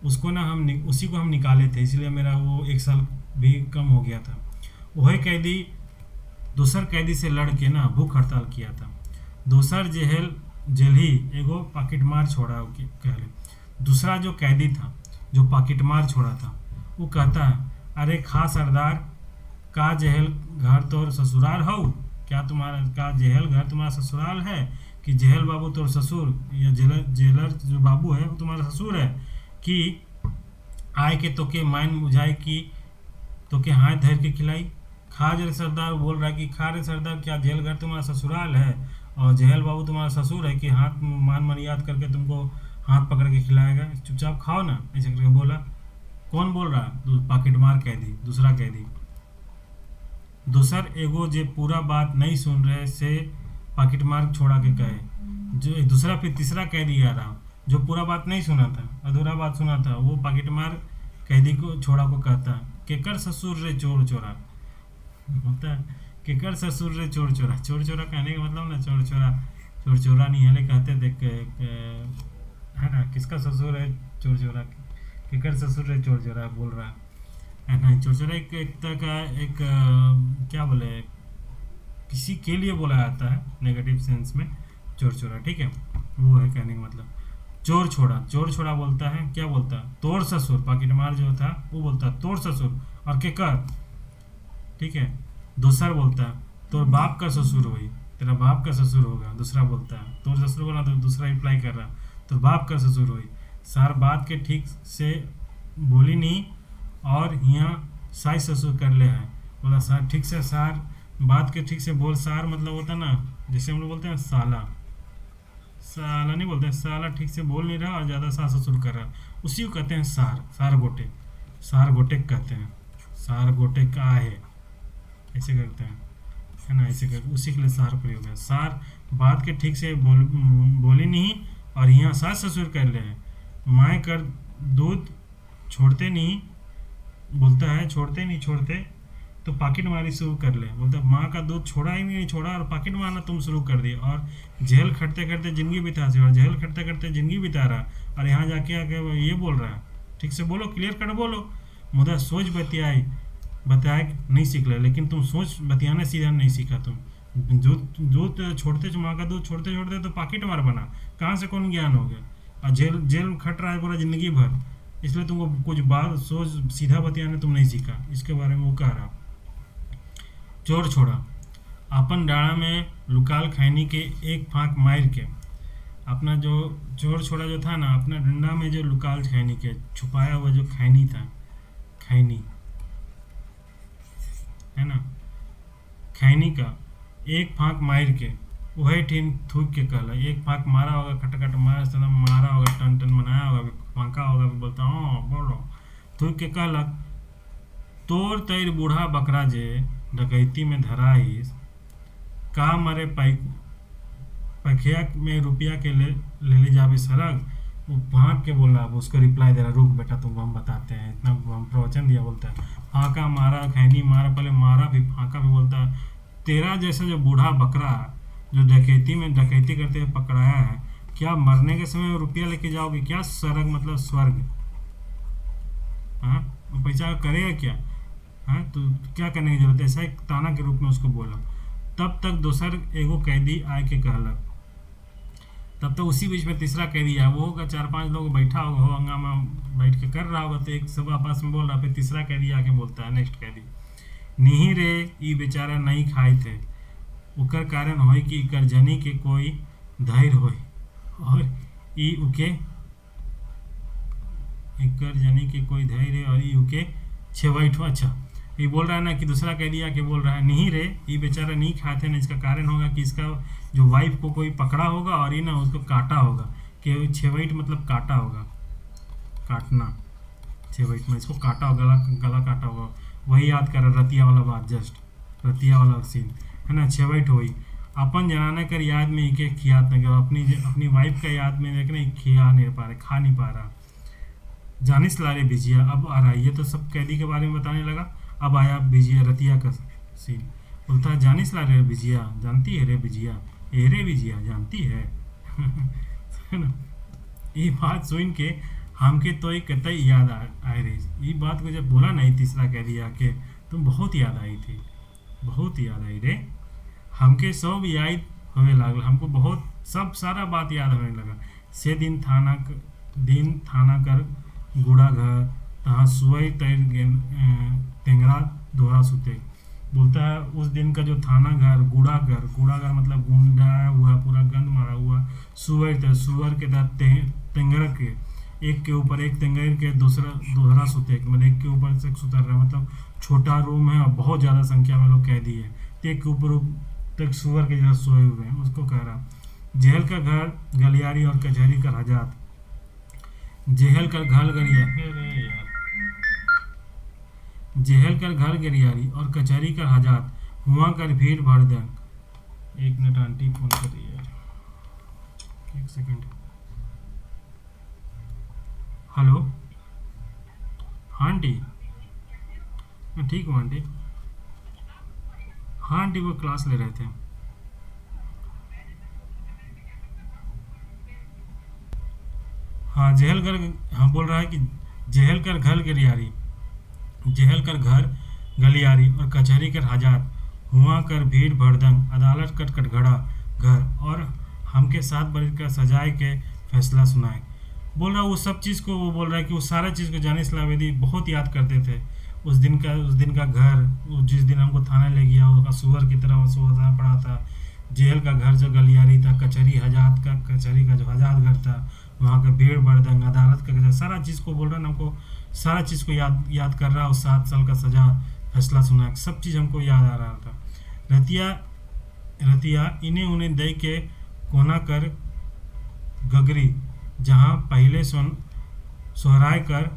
उसको ना उसी को हम निकाले थे, इसलिए मेरा वो 1 साल भी कम हो गया था। वही कैदी दोसर कैदी से लड़ के ना भूख हड़ताल किया था। दोसर जेल ही एगो पाकिट मार छोड़ा कह ले। दूसरा जो कैदी था जो पाकिट मार छोड़ा था, वो कहता है, अरे खा सरदार, का जेहल घर तोर ससुराल हो, क्या जेहल घर तुम्हारा ससुराल है, कि जेहल बाबू तोर ससुर, या जेलर जो बाबू है वो तुम्हारा ससुर है, कि आए के तोके माइन बुझाई की तोके हाथ धर के खिलाई। खा रे सरदार बोल रहा है कि खा रे सरदार, क्या जेल घर तुम्हारा ससुराल है और जेहल बाबू तुम्हारा ससुर है कि हाथ मान मर्याद करके तुमको हाथ पकड़ के खिलाएगा, चुपचाप खाओ ना, ऐसे करके बोला। कौन बोल रहा, पाकिट मार कैदी, दूसरा कैदी। दूसर एगो जे पूरा बात नहीं सुन रहे से पाकिट मार छोड़ा के कहे, जो दूसरा फिर तीसरा कैदी आ रहा जो पूरा बात नहीं सुना था, अधूरा बात सुना था, वो पाकिट मार कैदी को छोड़ा को कहता, केकर ससुर रे चोर चोरा, होता है केकर ससुर रे चोर चोरा। चोर चोरा कहने का मतलब ना चोर चोरा नहीं है, कहते देख है ना, किसका ससुर है चोर चोरा, केकर ससुर रे चोर चोरा बोल रहा है ना। चोर चोरा एक तरह का एक क्या बोले, किसी के लिए बोला जाता है नेगेटिव सेंस में चोर चोरा, ठीक है, वो है कहने का मतलब। चोर छोड़ा बोलता है, क्या बोलता है, तोर ससुर, पाकिट मार जो था वो बोलता है तोर ससुर, और केकर, ठीक है। दूसरा बोलता है तोर बाप का ससुर हुई, तेरा बाप का ससुर होगा। दूसरा बोलता है तोर ससुर बोला तो दूसरा रिप्लाई कर रहा, तोर बाप का ससुर हुई। सार बात के ठीक से बोली नहीं और यहाँ सास ससुर कर ले है, बोला सार ठीक से, सार बात के ठीक से बोल। सार मतलब होता है ना, जैसे हम लोग बोलते हैं साला, साला नहीं बोलते हैं, साला ठीक से बोल नहीं रहा और ज़्यादा सास ससुर कर रहा, उसी को कहते हैं सार, सार गोटे, सार गोटे कहते हैं, सार गोटे का है, ऐसे करते हैं, है ना, ऐसे कर, उसी के लिए सार प्रयोग है। सार बात के ठीक से बोली नहीं और यहाँ सास ससुर कर ले हैं। माए कर दूध छोड़ते नहीं, बोलता है छोड़ते नहीं छोड़ते तो पॉकेट मारी शुरू कर ले, बोलता है माँ का दूध छोड़ा ही नहीं छोड़ा और पॉकेट मारना तुम शुरू कर दिए, और जेल खटते खटते ज़िंदगी बिता सी, और जेल खटते खटते ज़िंदगी बिता रहा, और यहाँ जाके आके वो ये बोल रहा है। ठीक से बोलो, क्लियर कट बोलो। मुदा सोच बतियाई बताया नहीं सीख ले, लेकिन तुम सोच बतियाना सीधा नहीं सीखा तुम। दूध दूध छोड़ते माँ का दूध छोड़ते छोड़ते तो पॉकेट मार बना, कहाँ से कौन ज्ञान हो गया, और जेल जेल में खट रहा है पूरा ज़िंदगी भर, इसलिए तुमको कुछ बात सोच सीधा बतियाना तुम नहीं सीखा। इसके बारे में वो कह रहा। चोर छोड़ा अपन डाड़ा में लुकाल खैनी के एक फाँक मार के, अपना जो चोर छोड़ा जो था ना, अपना डंडा में जो लुकाल खैनी के छुपाया हुआ जो खैनी था, खैनी है ना, खैनी का एक फाँक मार के वही ठीन थूक के कहला, एक फाँक मारा होगा, खटखट मारा मारा होगा, टन टन बनाया होगा, फाँका होगा, बोलता हाँ बोलो, थूक के कहला तोर तैर बूढ़ा बकरा जे डकैती में धराइस, का मरे पखिया में रुपया के ले जावे सरग। वो भाग के बोल रहा, उसको रिप्लाई दे रहा, रुक बेटा तुमको हम बताते हैं, इतना हम प्रवचन दिया, बोलता है फाँका मारा, खैनी मारा, पहले मारा भी फाँका भी, बोलता है तेरा जैसा जो बूढ़ा बकरा जो डकैती में डकैती करते हुए पकड़ाया है, क्या मरने के समय रुपया लेके जाओगे क्या सरग, मतलब स्वर्ग, हाँ पैसा करेगा क्या, हाँ तो क्या करने की जरूरत है, ऐसा एक ताना के रूप में उसको बोला। तब तक दोसर एगो कैदी आए के कहलक, तब तक उसी बीच में तीसरा कैदी आया, वो होगा 4-5 लोग बैठा होगा, हो हंगामा बैठ के कर रहा होगा, तो एक सब आपस में बोल रहा, फिर तीसरा कैदी आके बोलता है, नेक्स्ट कैदी, नहीं रे ई बेचारा नहीं खाए थे, ओकर कारण होई कि इकर जनी के कोई धैर्य होई, और ई उके इकर जनी के कोई धैर्य और ई उके छेवैठ। अच्छा ये बोल रहा है ना कि दूसरा कैदी आके बोल रहा है नहीं रे ये बेचारा नहीं खाए थे ना, इसका कारण होगा कि इसका जो वाइफ को कोई पकड़ा होगा और ये ना उसको काटा होगा, कि छेवैठ मतलब काटा होगा, काटना, छेवैठ में इसको काटा होगा, गला काटा होगा, वही याद कर रहा रतिया वाला बात, जस्ट रतिया वाला सीन है ना, छेवैठ हुई अपन जनाना कर याद में एक एक खियात नहीं, अपनी वाइफ का याद में देख नहीं खिया नहीं पा रहा, खा नहीं पा रहा। जानिस ला रे बिजिया अब आ रहा है, ये तो सब कैदी के बारे में बताने लगा, अब आया बिजिया रतिया का सीन, बोलता है जानिस ला रे बिजिया, जानती है रे बिजिया, ए रे बिजिया जानती है है ना। ये बात सुन के हमके तो एक कतई याद आए रही, ये बात को जब बोला नहीं तीसरा कैदी आके तो बहुत याद आई थी, बहुत याद आई रे, हमके सब याद होने लागल, हमको बहुत सब सारा बात याद होने लगा। से दिन थाना कर गुड़ा घर तहाँ सुई तैर टेंगरा दोहरा सुते, बोलता है उस दिन का जो थाना घर गूढ़ा घर मतलब गुंडा हुआ, पूरा गंद मारा हुआ, सुअर के तहत टेंगर के एक के ऊपर एक टेंगर के दोहरा सुते, मतलब एक के ऊपर से सुतर रहा, मतलब छोटा रूम है और बहुत ज़्यादा संख्या में लोग कैदी है, एक के ऊपर तक सुअर के जैसा सोए हुए हैं। उसको कह रहा जेल का घर गलियारी और कचहरी का हजात, जेहल कर घर जेहल कर घर गरियारी और कचहरी का हजात, हुआ कर भीड़ भर दन। एक मिनट आंटी फोन कर रही है, एक सेकंड। हेलो हाँ आंटी, ठीक हूँ आंटी, हाँ आंटी वो क्लास ले रहे थे। हाँ जेहलकर, हाँ बोल रहा है कि जेहलकर घर गलियारी, जेहलकर घर गलियारी और कचहरी कर हाजात, हुआ कर भीड़ भड़दंग, अदालत कट घड़ा घर, और हमके 7 बरस का सजाए के फैसला सुनाए। बोल रहा वो सब चीज़ को, वो बोल रहा है कि वो सारा चीज़ को जानिस लावेदी बहुत याद करते थे, उस दिन का घर, वो जिस दिन हमको थाने ले गया, उसका सुअर की तरह सोना पड़ा था, जेल का घर जो गलियारी था, कचहरी का जो हजात घर था, वहाँ का भीड़ भड़दंग, अदालत का सारा चीज़ को बोल रहा है ना, हमको सारा चीज़ को याद कर रहा, और 7 साल का सजा फैसला सुना, सब चीज़ हमको याद आ रहा था। रतिया रतिया इन्हें उन्हें दे के कोना कर गगरी, जहाँ पहले सोहराय कर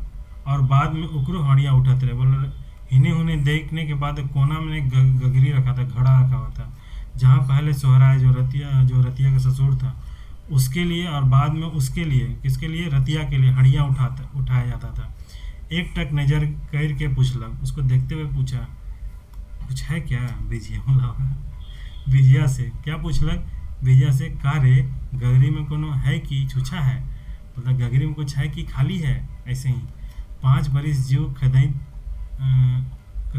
और बाद में उकरू हड़िया उठाते रहे। बोले इन्हें उन्हें देखने के बाद कोना में एक गगरी रखा था, घड़ा रखा हुआ था, जहाँ पहले सोहराय जो रतिया का ससुर था उसके लिए, और बाद में उसके लिए, किसके लिए, रतिया के लिए हड़िया उठाया जाता था। एक टक नजर कर के पूछलक, उसको देखते हुए पूछा, कुछ है क्या बिजिया? बोला बिजिया से क्या पूछलक? बिजिया से, का रे गगरी में कोनो है कि छुछा है? बोला गगरी में कुछ है कि खाली है ऐसे ही? 5 बरिस जीव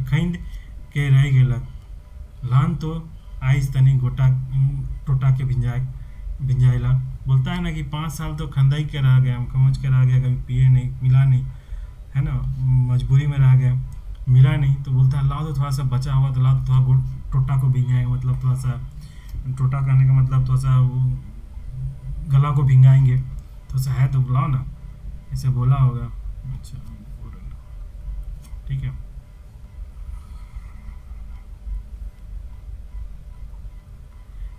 खैंद के रह गेलक, लान तो आइस तनी गोटा टोटा के भिंजाइला। बोलता है ना कि 5 साल तो खंदाई के रह गया, हम खमोच के रह गया, कभी पिए नहीं, मिला नहीं, है ना, मजबूरी में रह गया, मिला नहीं, तो बोलता है लाओ तो थोड़ा सा बचा हुआ तो लाओ तो थोड़ा टोटा को भिंगाएंगे, मतलब थोड़ा सा टोटा करने का मतलब थोड़ा सा गला को भिंगाएंगे, थोड़ा सा है तो लाओ ना, ऐसे बोला होगा। अच्छा, ठीक है।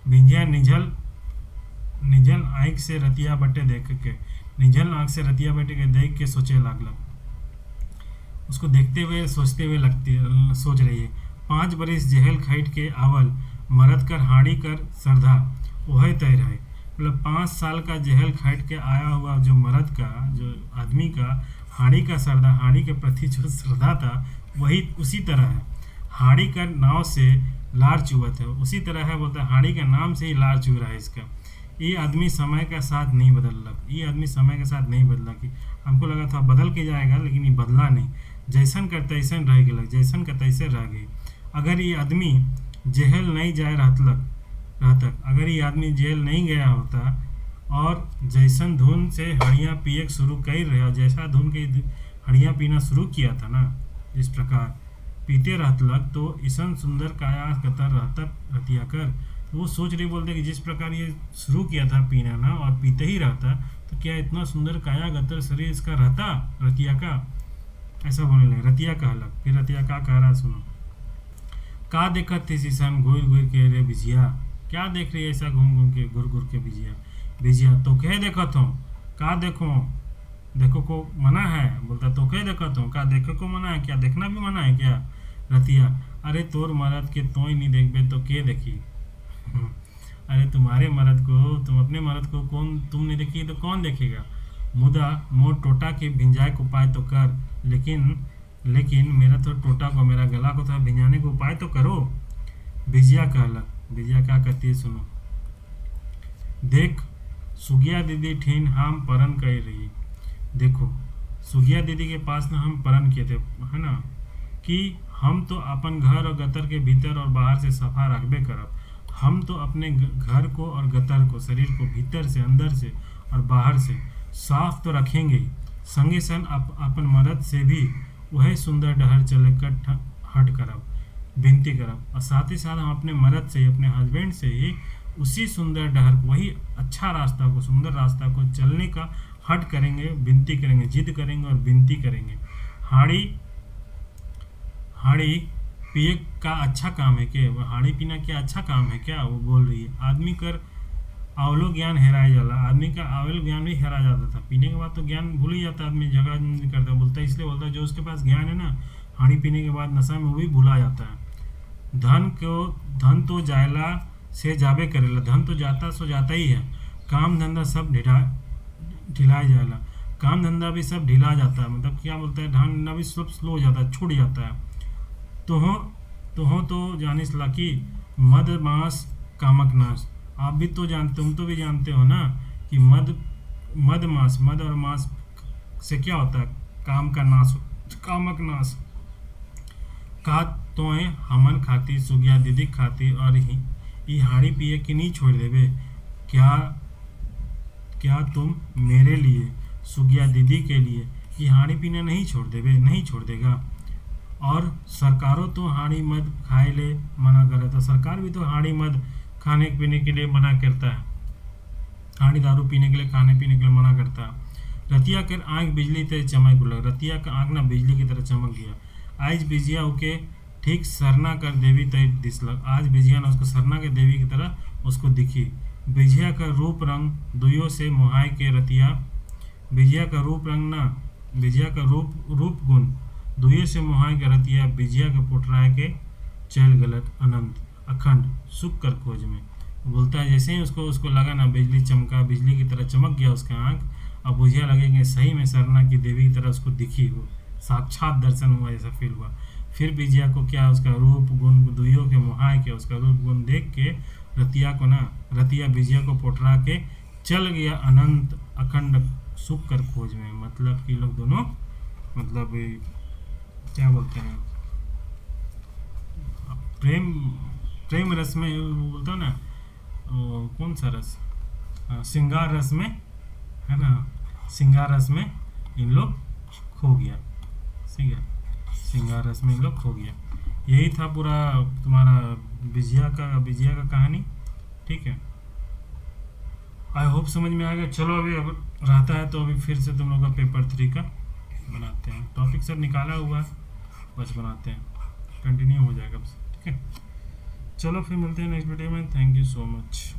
भिंजिया निझल आँख से रतिया बटे देख के, निझल आँख से रतिया बटे के देख के सोचे लागलक, उसको देखते हुए सोचते हुए सोच रही है। 5 बरिस जेहल खैट के आवल, मरद कर हाड़ी कर सरधा वह तय रहे। मतलब 5 साल का जेहल खैट के आया हुआ जो मरद का, जो आदमी का हाड़ी का सरधा, हाड़ी के प्रति जो श्रद्धा था वही उसी तरह है। हाड़ी कर नाव से लार चुवत है, उसी तरह है, बोलता है हाड़ी के नाम से ही लार चुव रहा है इसका। ये आदमी समय का साथ नहीं बदलक, ये आदमी समय के साथ नहीं बदला, कि हमको लगा था बदल के जाएगा, लेकिन ये बदला नहीं, जैसन कर तैसन रह गेलक, जैसन का तैसे रह गई। अगर ये आदमी जेल नहीं जाए रहतक, अगर ये आदमी जेल नहीं गया होता और जैसन धुन से हड़ियाँ पिए शुरू कर रहे, और जैसा धुन के हड़ियाँ पीना शुरू किया था ना, जिस प्रकार पीते रहतलक, तो ईसन सुंदर काया कतर रहतक रतिया कर। तो वो सोच रही, बोलते कि जिस प्रकार ये शुरू किया था पीना ना, और पीते ही रहता, तो क्या इतना सुंदर काया गतर शरीर इसका रहता रतिया का? ऐसा बोलने लगे। रतिया कहलक, फिर रतिया का कह रहा, सुनो, का देखत थी शीशन घूर घूर के रे बिजिया? क्या देख रही है ऐसा घूम घूम के, घूर घूर के बिजिया? बिजिया, तो कह देखत हूँ, का देखो, देखो को मना है? बोलता तो कह देखत हूँ, का देखो को मना है? क्या देखना भी मना है क्या? रतिया, अरे तोर मरद के तो ही नहीं देखबे तो के देखी? अरे तुम्हारे मरद को, तुम अपने मरद को कौन, तुम नहीं देखी तो कौन देखेगा? मुदा मोर टोटा के भिंजाए को उपाय तो कर, लेकिन मेरा तो टोटा को, मेरा गला को थोड़ा भिंजाने को उपाय तो करो। बिजिया कहलक, बिजिया क्या कहती है, सुनो, देख सुगिया दीदी ठीन हम परन कर रही। देखो सुगिया दीदी के पास ना हम परन किए थे, है ना, कि हम तो अपन घर और गतर के भीतर और बाहर से सफा रखबे करब। हम तो अपने घर को और गतर को, शरीर को भीतर से, अंदर से और बाहर से साफ तो रखेंगे ही, संगे संग अपन मदद से भी वह सुंदर डहर चले कर हट करब, विनती करब, और साथ ही साथ हम अपने मर्द से ही, अपने हस्बैंड से ही उसी सुंदर डहर को, वही अच्छा रास्ता को, सुंदर रास्ता को चलने का हट करेंगे, विनती करेंगे, जिद करेंगे और विनती करेंगे। हाड़ी पिए का अच्छा काम है क्या? वो हाड़ी पीना क्या अच्छा काम है क्या? वो बोल रही है। आदमी कर आवलो ज्ञान हेराया जाला, आदमी का आवल ज्ञान भी हेरा जाता था, पीने के बाद तो ज्ञान भूल ही जाता, आदमी झगड़ा नहीं करता, बोलता है, इसलिए बोलता है जो उसके पास ज्ञान है ना, हाड़ी पीने के बाद नशा में वो भी भूला जाता है। धन तो जायला से जाबे करेला, धन तो जाता सो जाता ही है, काम धंधा सब ढिला जाएला, काम धंधा भी सब ढिला जाता है, मतलब क्या बोलता है, धंधा भी सब स्लो हो जाता है, छूट जाता है। तो जानिस ला कि मद मांस कामक नाश, आप भी तो जानते, तुम तो भी जानते हो ना कि मद और मांस से क्या होता है, काम का नाश, कामक नाश। का तो हमन खाती, सुगिया दीदी खाती, और ही हाड़ी पिए कि नहीं छोड़ देवे? क्या तुम मेरे लिए, सुगिया दीदी के लिए ये हाड़ी पीना नहीं छोड़ देवे, नहीं छोड़ देगा? और सरकारों तो हाड़ी मद खाए ले मना कर रहा था, सरकार भी तो हाड़ी मद खाने पीने के लिए मना करता है, हाड़ी दारू पीने के लिए, खाने पीने के लिए मना करता है। रतिया कर आँख बिजली तरह चमक उलग, रतिया का आँख ना बिजली की तरह चमक गया। आज बिजिया होके ठीक सरना कर देवी तय दिसलक। आज विजया ने उसको सरना के देवी की तरह उसको दिखी। विजया का रूप रंग दुइयों से मोहाय के रतिया। विजया का रूप रंग ना, विजया का रूप गुण दुइयों से मोहाय के रतिया। विजया के पुटराय के चल गलत अनंत अखंड सुख कर खोज में। बोलता है जैसे ही उसको उसको लगा ना, बिजली चमका, बिजली की तरह चमक गया उसका आंख। अब बुझिया लगे कि सही में सरना की देवी की तरह उसको दिखी हो, साक्षात दर्शन हुआ, ऐसा फील हुआ। फिर विजया को क्या, उसका रूप गुण दुइयों के मोहाय के, उसका रूप गुण देख के रतिया को ना, रतिया विजया को पोटरा के चल गया अनंत अखंड सुख कर खोज में। मतलब कि लोग दोनों, मतलब क्या बोलते हैं, प्रेम प्रेम रस में बोलता ना, कौन सा रस, श्रृंगार रस में, है ना, श्रृंगार रस में इन लोग खो गया। ठीक है, श्रृंगार रस में इन लोग खो गया। यही था पूरा तुम्हारा विजया का कहानी। ठीक है, आई होप समझ में आ गया। चलो अभी अगर रहता है तो अभी फिर से तुम लोग का पेपर 3 का बनाते हैं। टॉपिक सर निकाला हुआ है, बस बनाते हैं, कंटिन्यू हो जाएगा बस। ठीक है, चलो फिर मिलते हैं नेक्स्ट वीडियो में। Thank you so much.